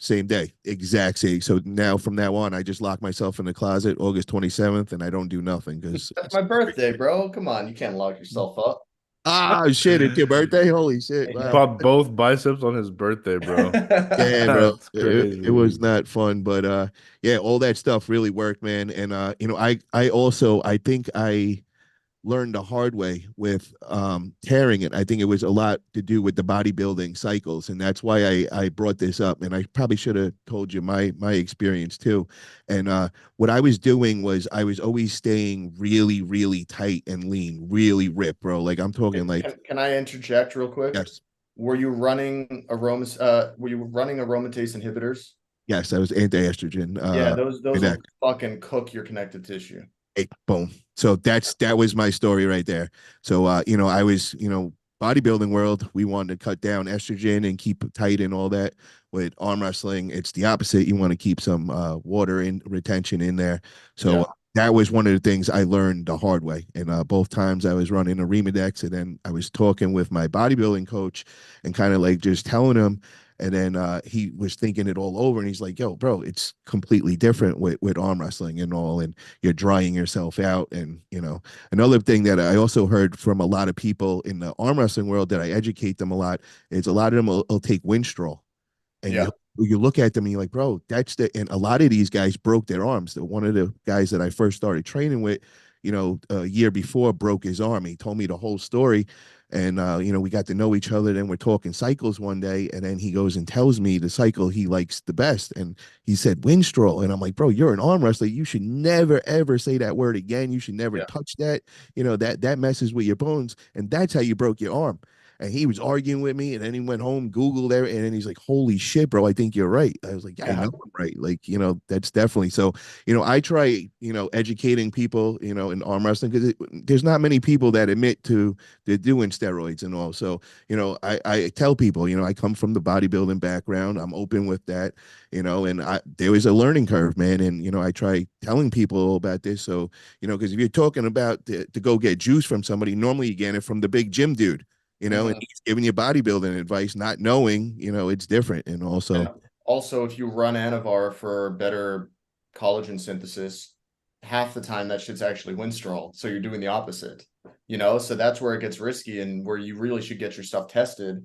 same day, exact same. So now from now on, I just lock myself in the closet, August 27th, and I don't do nothing because that's my birthday, bro. Come on, you can't lock yourself up. Ah, shit! It's your birthday. Holy shit! Wow. Popped both biceps on his birthday, bro. Yeah, bro. It was not fun, but yeah, all that stuff really worked, man. And I think I learned the hard way with tearing it. I think it was a lot to do with the bodybuilding cycles, and that's why I brought this up. And I probably should have told you my experience too. And what I was doing was I was always staying really, really tight and lean, really ripped, bro. Like I'm talking like. Can I interject real quick? Yes. Were you running aromatase inhibitors? Yes, I was anti-estrogen. Yeah, those will fucking cook your connective tissue. Hey, boom. So that was my story right there. So I was, bodybuilding world, we wanted to cut down estrogen and keep tight and all that. With arm wrestling, it's the opposite. You want to keep some water in retention in there. So that was one of the things I learned the hard way. And both times I was running a Remadex, and then I was talking with my bodybuilding coach and kind of like just telling him. And then he was thinking it all over, and he's like, "Yo, bro, it's completely different with arm wrestling and all, and you're drying yourself out." And another thing that I also heard from a lot of people in the arm wrestling world that I educate them a lot is a lot of them will take Winstrol, and Yeah. you look at them and you're like, bro, that's the, and a lot of these guys broke their arms. One of the guys that I first started training with, a year before broke his arm. He told me the whole story. And, we got to know each other. Then we're talking cycles one day. And then he goes and tells me the cycle he likes the best. And he said, Winstrol. And I'm like, bro, you're an arm wrestler. You should never, ever say that word again. You should never Yeah. touch that. That messes with your bones. And that's how you broke your arm. And he was arguing with me, and then he went home, Googled there, and then he's like, "Holy shit, bro! I think you're right." I was like, "Yeah, I know I'm right." Like, that's definitely so. I try, educating people, in arm wrestling because there's not many people that admit to they're doing steroids and all. So, I tell people, I come from the bodybuilding background. I'm open with that, and there was a learning curve, man. And I try telling people about this. So, because if you're talking about to go get juice from somebody, normally you get it from the big gym dude. And he's giving you bodybuilding advice, not knowing, it's different. And also, And also, if you run Anavar for better collagen synthesis, half the time that shit's actually Winstrol. So you're doing the opposite, So that's where it gets risky and where you really should get your stuff tested.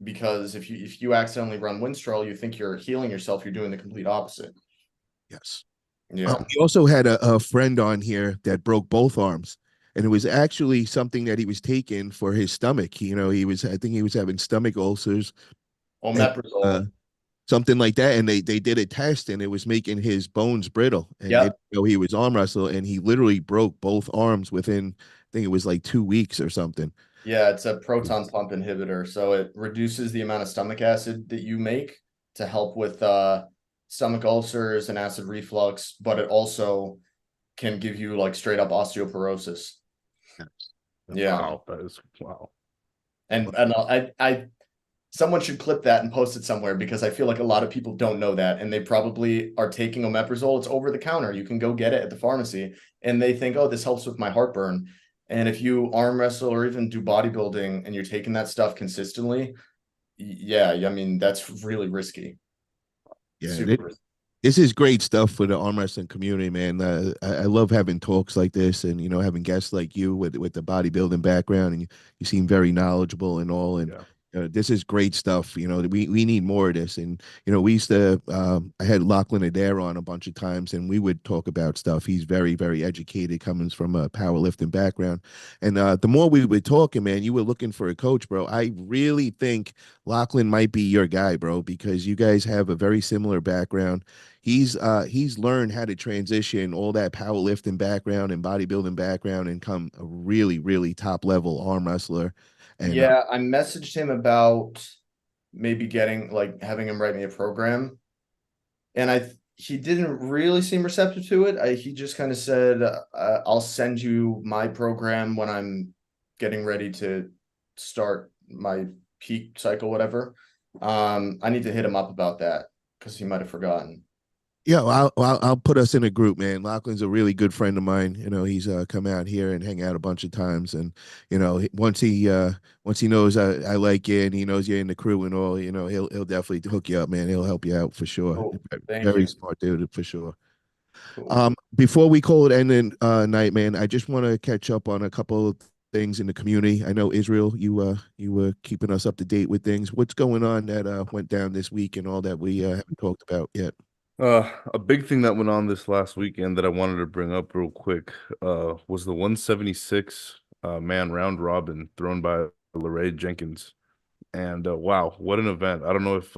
Because if you accidentally run Winstrol, you think you're healing yourself, you're doing the complete opposite. yes. Yeah. We also had a friend on here that broke both arms. And it was actually something that he was taking for his stomach. I think he was having stomach ulcers and Omeprazole. something like that. And they did a test, and it was making his bones brittle. And Yeah. he was arm wrestle, and he literally broke both arms within, I think it was like 2 weeks or something. Yeah, it's a proton pump inhibitor. So it reduces the amount of stomach acid that you make to help with stomach ulcers and acid reflux, but it also can give you like straight up osteoporosis. Yeah. Wow, that is wow. And I someone should clip that and post it somewhere because I feel like a lot of people don't know that, and they probably are taking omeprazole. It's over the counter. You can go get it at the pharmacy, and they think, oh, this helps with my heartburn. And if you arm wrestle or even do bodybuilding and you're taking that stuff consistently, yeah, I mean, that's really risky. Yeah, Super risky. this is great stuff for the arm wrestling community, man. I love having talks like this, and having guests like you with the bodybuilding background, and you seem very knowledgeable and all. And this is great stuff. We need more of this. And we used to. I had Lachlan Adair on a bunch of times, and we would talk about stuff. He's very, very educated, coming from a powerlifting background. And the more we were talking, man, you were looking for a coach, bro. I really think Lachlan might be your guy, bro, because you guys have a very similar background. He's learned how to transition all that powerlifting background and bodybuilding background and come a really, really top level arm wrestler. And yeah, I messaged him about maybe having him write me a program, and he didn't really seem receptive to it. He just kind of said, I'll send you my program when I'm getting ready to start my peak cycle, whatever. I need to hit him up about that because he might have forgotten. yeah, I'll put us in a group, man. Lachlan's a really good friend of mine. He's come out here and hang out a bunch of times, and once he knows I like you and he knows you're in the crew and all, he'll definitely hook you up, man. He'll help you out for sure. Cool. Thank Very you. smart dude for sure. Cool. Before we call it ending night, man, I just want to catch up on a couple of things in the community. I know Israel, you were keeping us up to date with things. What's going on that went down this week and all that we haven't talked about yet? A big thing that went on this last weekend that I wanted to bring up real quick was the 176 man round robin thrown by Lorraine Jenkins. And wow, what an event. I don't know if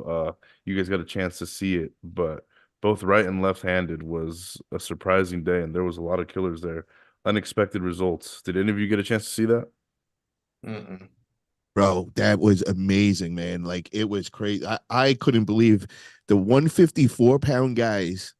you guys got a chance to see it, but both right and left-handed was a surprising day, and there was a lot of killers there. Unexpected results. Did any of you get a chance to see that? Mm-mm. Bro, that was amazing, man. Like, it was crazy. I couldn't believe the 154-pound guys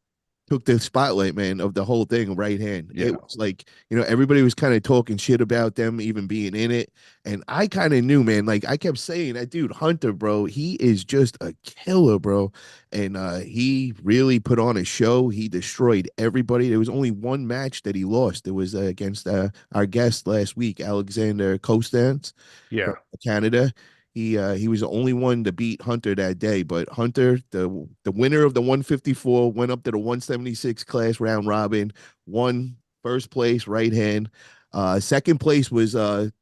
took the spotlight, man, of the whole thing, right hand. Yeah. It was like, everybody was kind of talking shit about them even being in it. And I kind of knew, man, like I kept saying that dude, Hunter, bro, he is just a killer, bro. And he really put on a show. He destroyed everybody. There was only one match that he lost. It was against our guest last week, Alexander Costans Yeah. from Canada. He was the only one to beat Hunter that day, but Hunter, the winner of the 154, went up to the 176 class round robin, won first place right hand. Second place was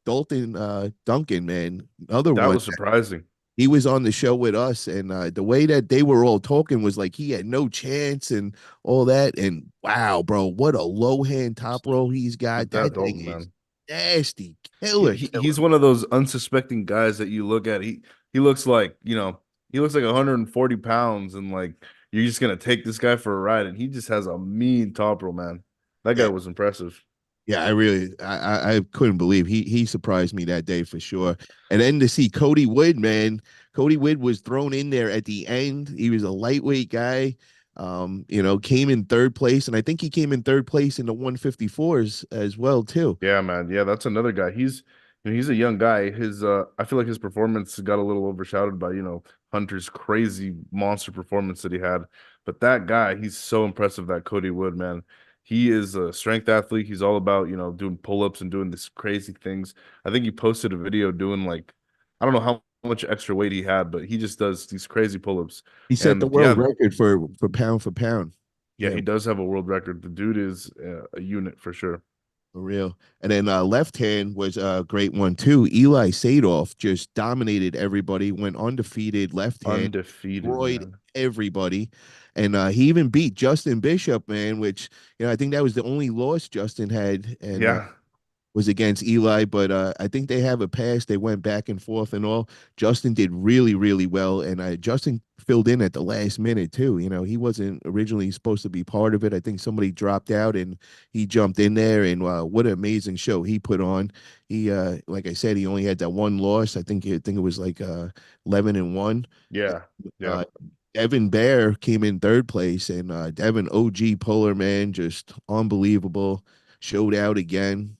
Dalton Duncan, man, another That one. was surprising. He was on the show with us, and the way that they were all talking was like he had no chance and all that. And wow, bro, what a low hand top roll he's got. That That thing Dalton, is man. nasty, He, killer, he killer. he's one of those unsuspecting guys that you look at. He looks like, he looks like 140 pounds, and like you're just gonna take this guy for a ride, and he just has a mean top roll, man. That guy Yeah, was impressive. yeah, I couldn't believe he surprised me that day for sure. And then to see Cody Wood, man, Cody Wood was thrown in there at the end. He was a lightweight guy. Came in third place, and I think he came in third place in the 154s as well too. Yeah, man. Yeah, that's another guy. He's a young guy. I feel like his performance got a little overshadowed by, Hunter's crazy monster performance that he had. But that guy, he's so impressive, that Cody Wood, man. He is a strength athlete. He's all about, doing pull-ups and doing this crazy things. I think he posted a video doing like, I don't know how much extra weight he had, but he just does these crazy pull-ups. He set the And world yeah, record for pound. yeah, Yeah, he does have a world record. The dude is a unit for sure. for real. And then left hand was a great one too. Eli Sadoff just dominated everybody, went undefeated left hand, Undefeated, destroyed man. everybody. And he even beat Justin Bishop, man, which, I think that was the only loss Justin had. And Yeah. was against Eli, but I think they have a pass. They went back and forth and all. Justin did really, really well, and Justin filled in at the last minute too. He wasn't originally supposed to be part of it. I think somebody dropped out, and he jumped in there. And what an amazing show he put on. He, like I said, he only had that one loss. I think it was like 11-1. Yeah. Yeah. Uh, Evan Bear came in third place, and Devin OG Polar man, just unbelievable. Showed out again.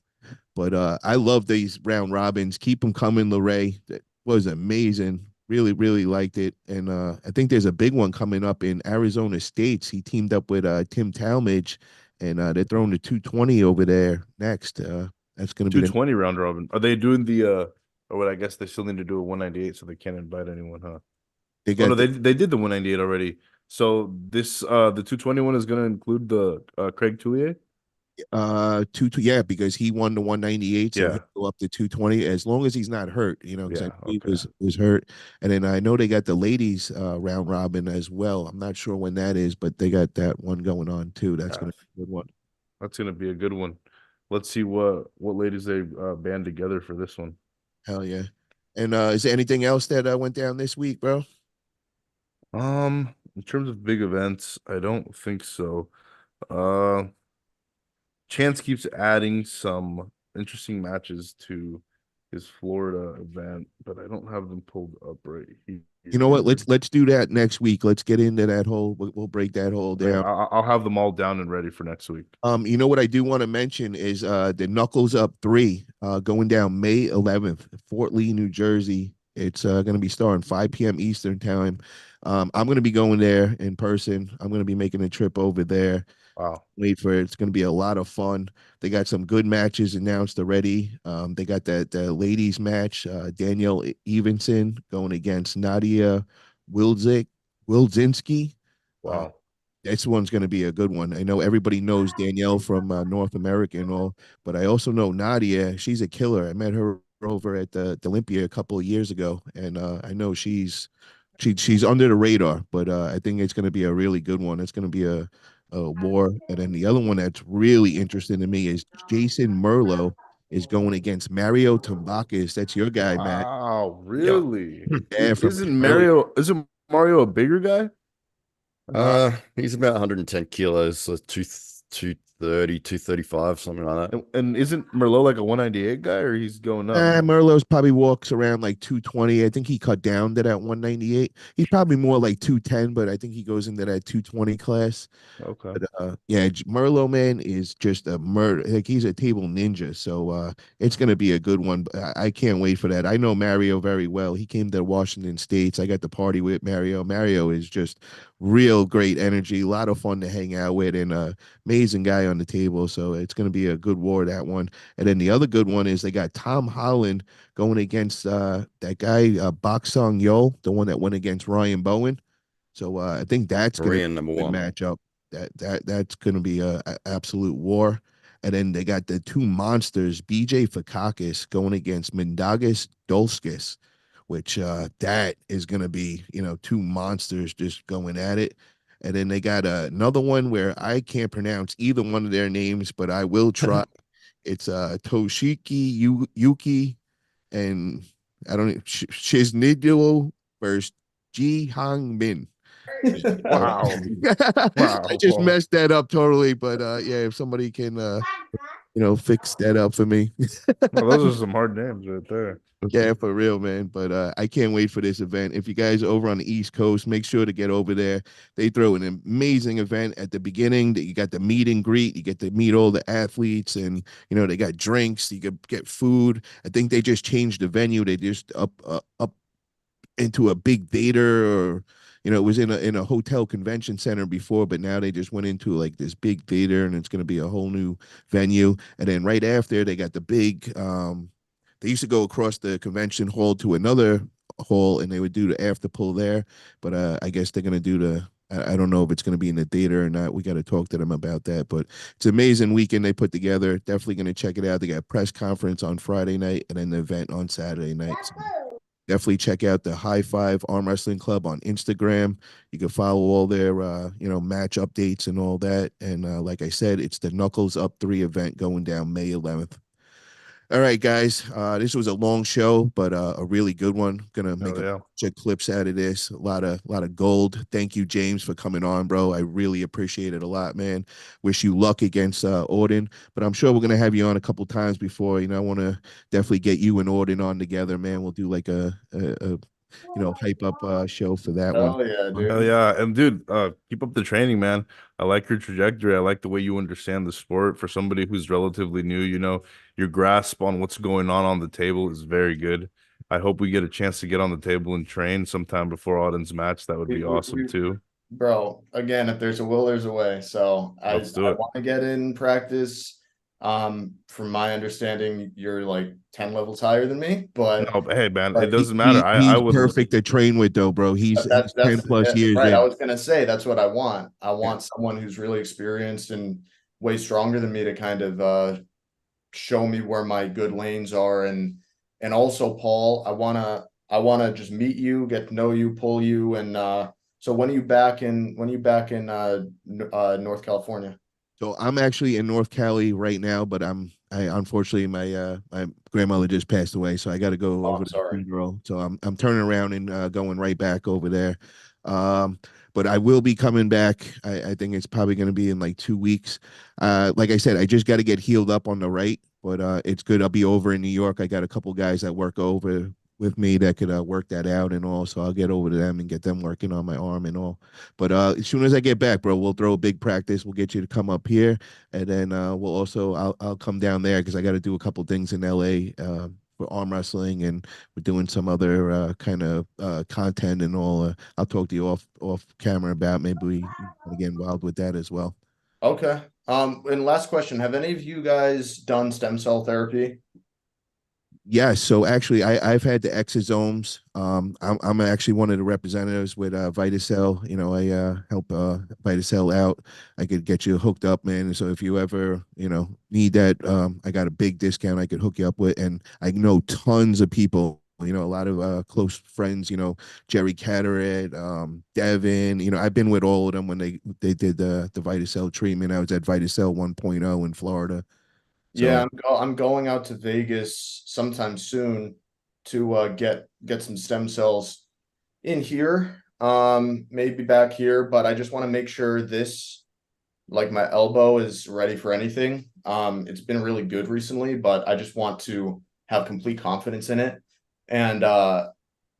But I love these round robins. Keep them coming, Lorray. That was amazing. Really, really liked it. And I think there's a big one coming up in Arizona States. He teamed up with Tim Talmadge, and they're throwing the 220 over there next. That's going to be 220 round robin. Are they doing or what, I guess they still need to do a 198 so they can't invite anyone, huh? they Oh got no, they did the 198 already. So this the 221 is gonna include the Craig Tullier? yeah, because he won the 198, so he'll Yeah. go up to 220 as long as he's not hurt, because I Yeah, know he okay. was hurt. And then I know they got the ladies round robin as well. I'm not sure when that is, but they got that one going on too. That's Yeah, gonna be a good one. that's gonna be a good one. Let's see what ladies they band together for this one. Hell yeah. And is there anything else that went down this week, bro? In terms of big events, I don't think so. Uh Chance keeps adding some interesting matches to his Florida event, but I don't have them pulled up right You know what? here. Let's do that next week. Let's get into that whole. We'll break that whole Yeah, down. I'll have them all down and ready for next week. You know what I do want to mention is the Knuckles Up 3 going down May 11th, Fort Lee, New Jersey. It's going to be starting 5 p.m. Eastern time. I'm going to be going there in person. I'm going to be making a trip over there. Wow. Wait for it. It's going to be a lot of fun. They got some good matches announced already. They got that ladies match. Danielle Evenson going against Nadia Wilczynski. Uh, Wow. this one's going to be a good one. I know everybody knows Danielle from North America and all, but I also know Nadia. She's a killer. I met her over at the Olympia a couple of years ago, and I know she's under the radar, but I think it's going to be a really good one. It's going to be a war. And then the other one that's really interesting to me is Jason Merlo is going against Mario Tambakis. That's your guy, Matt. Wow, Yeah, really? yeah, from Australia. Isn't Mario a bigger guy? He's about 110 kilos, so 230, 235, something like that. And isn't Merlot like a 198 guy, or he's going up? Merlot's probably walks around like 220. I think he cut down to that 198. He's probably more like 210, but I think he goes into that 220 class. Okay. But yeah, Merlot man is just a murder. Like he's a table ninja. So it's gonna be a good one. I can't wait for that. I know Mario very well. He came to Washington States. I got to party with Mario. Mario is just real great energy, a lot of fun to hang out with, and amazing guy on the table. So it's gonna be a good war, that one. And then the other good one is they got Tom Holland going against that guy Bok Sung Yo, the one that went against Ryan Bowen. So I think that's going to Korean be number a good one. matchup. That's going to be a absolute war. And then they got the two monsters, BJ Fakakis going against Mindaugas Dolskis, which that is going to be, two monsters just going at it. And then they got another one where I can't pronounce either one of their names, but I will try. It's Toshiki Yuki and I don't know, Shiznigyo versus Ji Hong Min. Wow. I Wow, just Paul. messed that up totally, but yeah, if somebody can fix that up for me. Well, those are some hard names right there. Yeah, for real, man. But I can't wait for this event. If you guys are over on the East Coast, make sure to get over there. They throw an amazing event at the beginning. That you got the meet and greet. You get to meet all the athletes, and they got drinks. You could get food. I think they just changed the venue. They just up into a big theater, or it was in a hotel convention center before, but now they just went into like this big theater, and it's going to be a whole new venue. And then right after, they got the big they used to go across the convention hall to another hall, and they would do the after pull there. But I guess they're going to do I don't know if it's going to be in the theater or not. We got to talk to them about that. But it's an amazing weekend they put together. Definitely going to check it out. They got a press conference on Friday night and then the event on Saturday night. So definitely check out the High Five Arm Wrestling Club on Instagram. You can follow all their match updates and all that. And like I said, it's the Knuckles Up 3 event going down May 11th. All right, guys. This was a long show, but a really good one. Gonna make Oh, a yeah. bunch of clips out of this. A lot of gold. Thank you, James, for coming on, bro. I really appreciate it a lot, man. Wish you luck against Auden, but I'm sure we're gonna have you on a couple times before. I want to definitely get you and Auden on together, man. We'll do like a hype up show for that one. Oh yeah, Hell dude. yeah. And dude, keep up the training, man. I like your trajectory. I like the way you understand the sport. For somebody who's relatively new, your grasp on what's going on the table is very good. I hope we get a chance to get on the table and train sometime before Auden's match. That would be awesome too. Bro, again, if there's a will, there's a way. So I Let's do it. want to get in practice. From my understanding, you're like 10 levels higher than me, but No, but hey, man, it but doesn't matter. I He's would. perfect to train with, though, bro. He's that's 10 plus years right. I in. was gonna say that's what I want. I Yeah. want someone who's really experienced and way stronger than me to kind of show me where my good lanes are. And also, Paul, I wanna just meet you, get to know you, pull you, and so when are you back in North California? So I'm actually in North Cali right now, but I unfortunately my grandmother just passed away, so I got to go Oh, over I'm to the sorry. funeral. So I'm turning around and going right back over there. Um, but I will be coming back. I think it's probably going to be in like 2 weeks. Like I said, I just got to get healed up on the right, but it's good. I'll be over in New York. I got a couple guys that work over with me that could work that out and all. So I'll get over to them and get them working on my arm and all. But as soon as I get back, bro, we'll throw a big practice. We'll get you to come up here, and then we'll also I'll come down there because I got to do a couple things in LA for arm wrestling, and we're doing some other kind of content and all. I'll talk to you off camera about maybe we get involved with that as well. Okay. And last question, have any of you guys done stem cell therapy? Yes, so actually, I've had the exosomes. I'm actually one of the representatives with Vitacell. I help Vitacell out. I could get you hooked up, man. So if you ever need that, I got a big discount I could hook you up with, and I know tons of people. A lot of close friends. Jerry Catterett, Devin. I've been with all of them when they did the Vitacell treatment. I was at Vitacell 1.0 in Florida. Yeah, So I'm going out to Vegas sometime soon to get some stem cells in here. Maybe back here, but I just want to make sure like my elbow is ready for anything. It's been really good recently, but I just want to have complete confidence in it. And I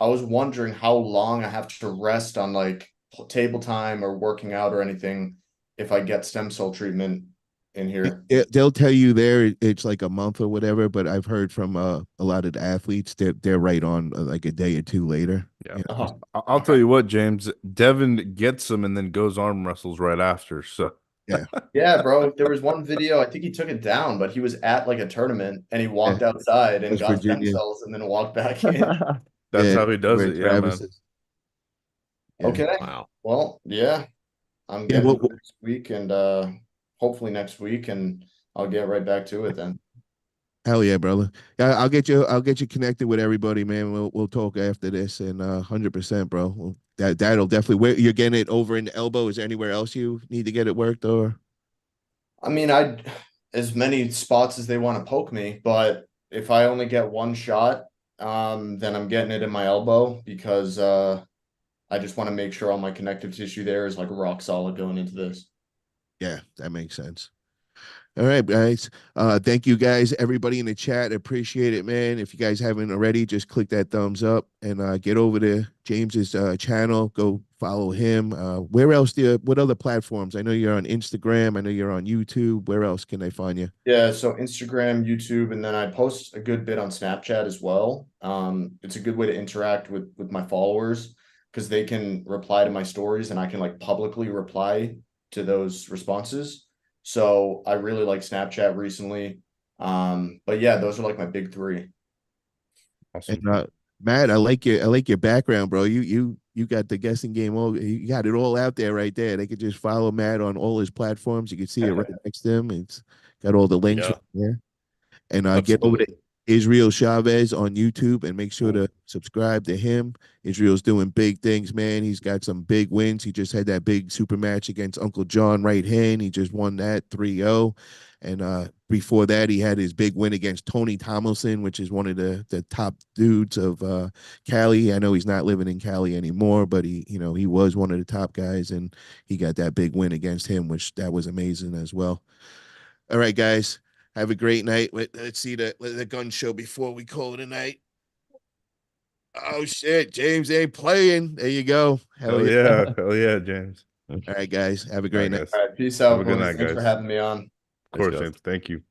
was wondering how long I have to rest on like table time or working out or anything if I get stem cell treatment in here. They'll tell you there it's like a month or whatever, but I've heard from a lot of the athletes that they're right on like a day or two later. Yeah. You know? Uh-huh. I'll tell you what, James. Devin gets them and then goes arm wrestles right after. So Yeah. Yeah, bro. There was one video, I think he took it down, but he was at like a tournament and he walked Yeah. outside and West got stem Virginia. cells and then walked back in. that's Yeah, how he does where it. Yeah, Travis man. is. Yeah. Okay. Wow. Well, yeah, I'm Yeah, getting well, next week and hopefully next week and I'll get right back to it then. hell yeah, brother. Yeah, I'll get you connected with everybody, man. We'll talk after this and 100%, bro. That'll definitely where you're getting it over in the elbow. Is there anywhere else you need to get it worked or I mean, I as many spots as they want to poke me, but if I only get one shot, then I'm getting it in my elbow because I just want to make sure all my connective tissue there is like rock solid going into this. yeah, that makes sense. All right, guys. Thank you guys, everybody in the chat. Appreciate it, man. If you guys haven't already, just click that thumbs up and get over to James's channel. Go follow him. Where else what other platforms? I know you're on Instagram. I know you're on YouTube. Where else can they find you? Yeah, so Instagram, YouTube, and then I post a good bit on Snapchat as well. It's a good way to interact with my followers because they can reply to my stories and I can like publicly reply to those responses. So I really like Snapchat recently. But yeah, those are like my big three. Awesome. And Matt, I like your background, bro. You got the guessing game all you got it all out there right there. They could just follow Matt on all his platforms. You can see it right next to him. It's got all the links Yeah, right there. And get over to absolutely. Israel Chavez on YouTube and make sure to subscribe to him. Israel's doing big things, man. He's got some big wins. He just had that big super match against Uncle John right hand. He just won that 3-0. And before that, he had his big win against Tony Tomlinson, which is one of the top dudes of Cali. I know he's not living in Cali anymore, but he was one of the top guys, and he got that big win against him, which that was amazing as well. All right, guys. Have a great night. Let's see the gun show before we call it a night. Oh shit, James ain't playing. There you go. Hell yeah. Hell yeah, James. All right, guys. Have a All great right, night. guys. All right, peace Have out, a good boys. night, Thanks for guys. having me on. Of course, guys. James. Thank you.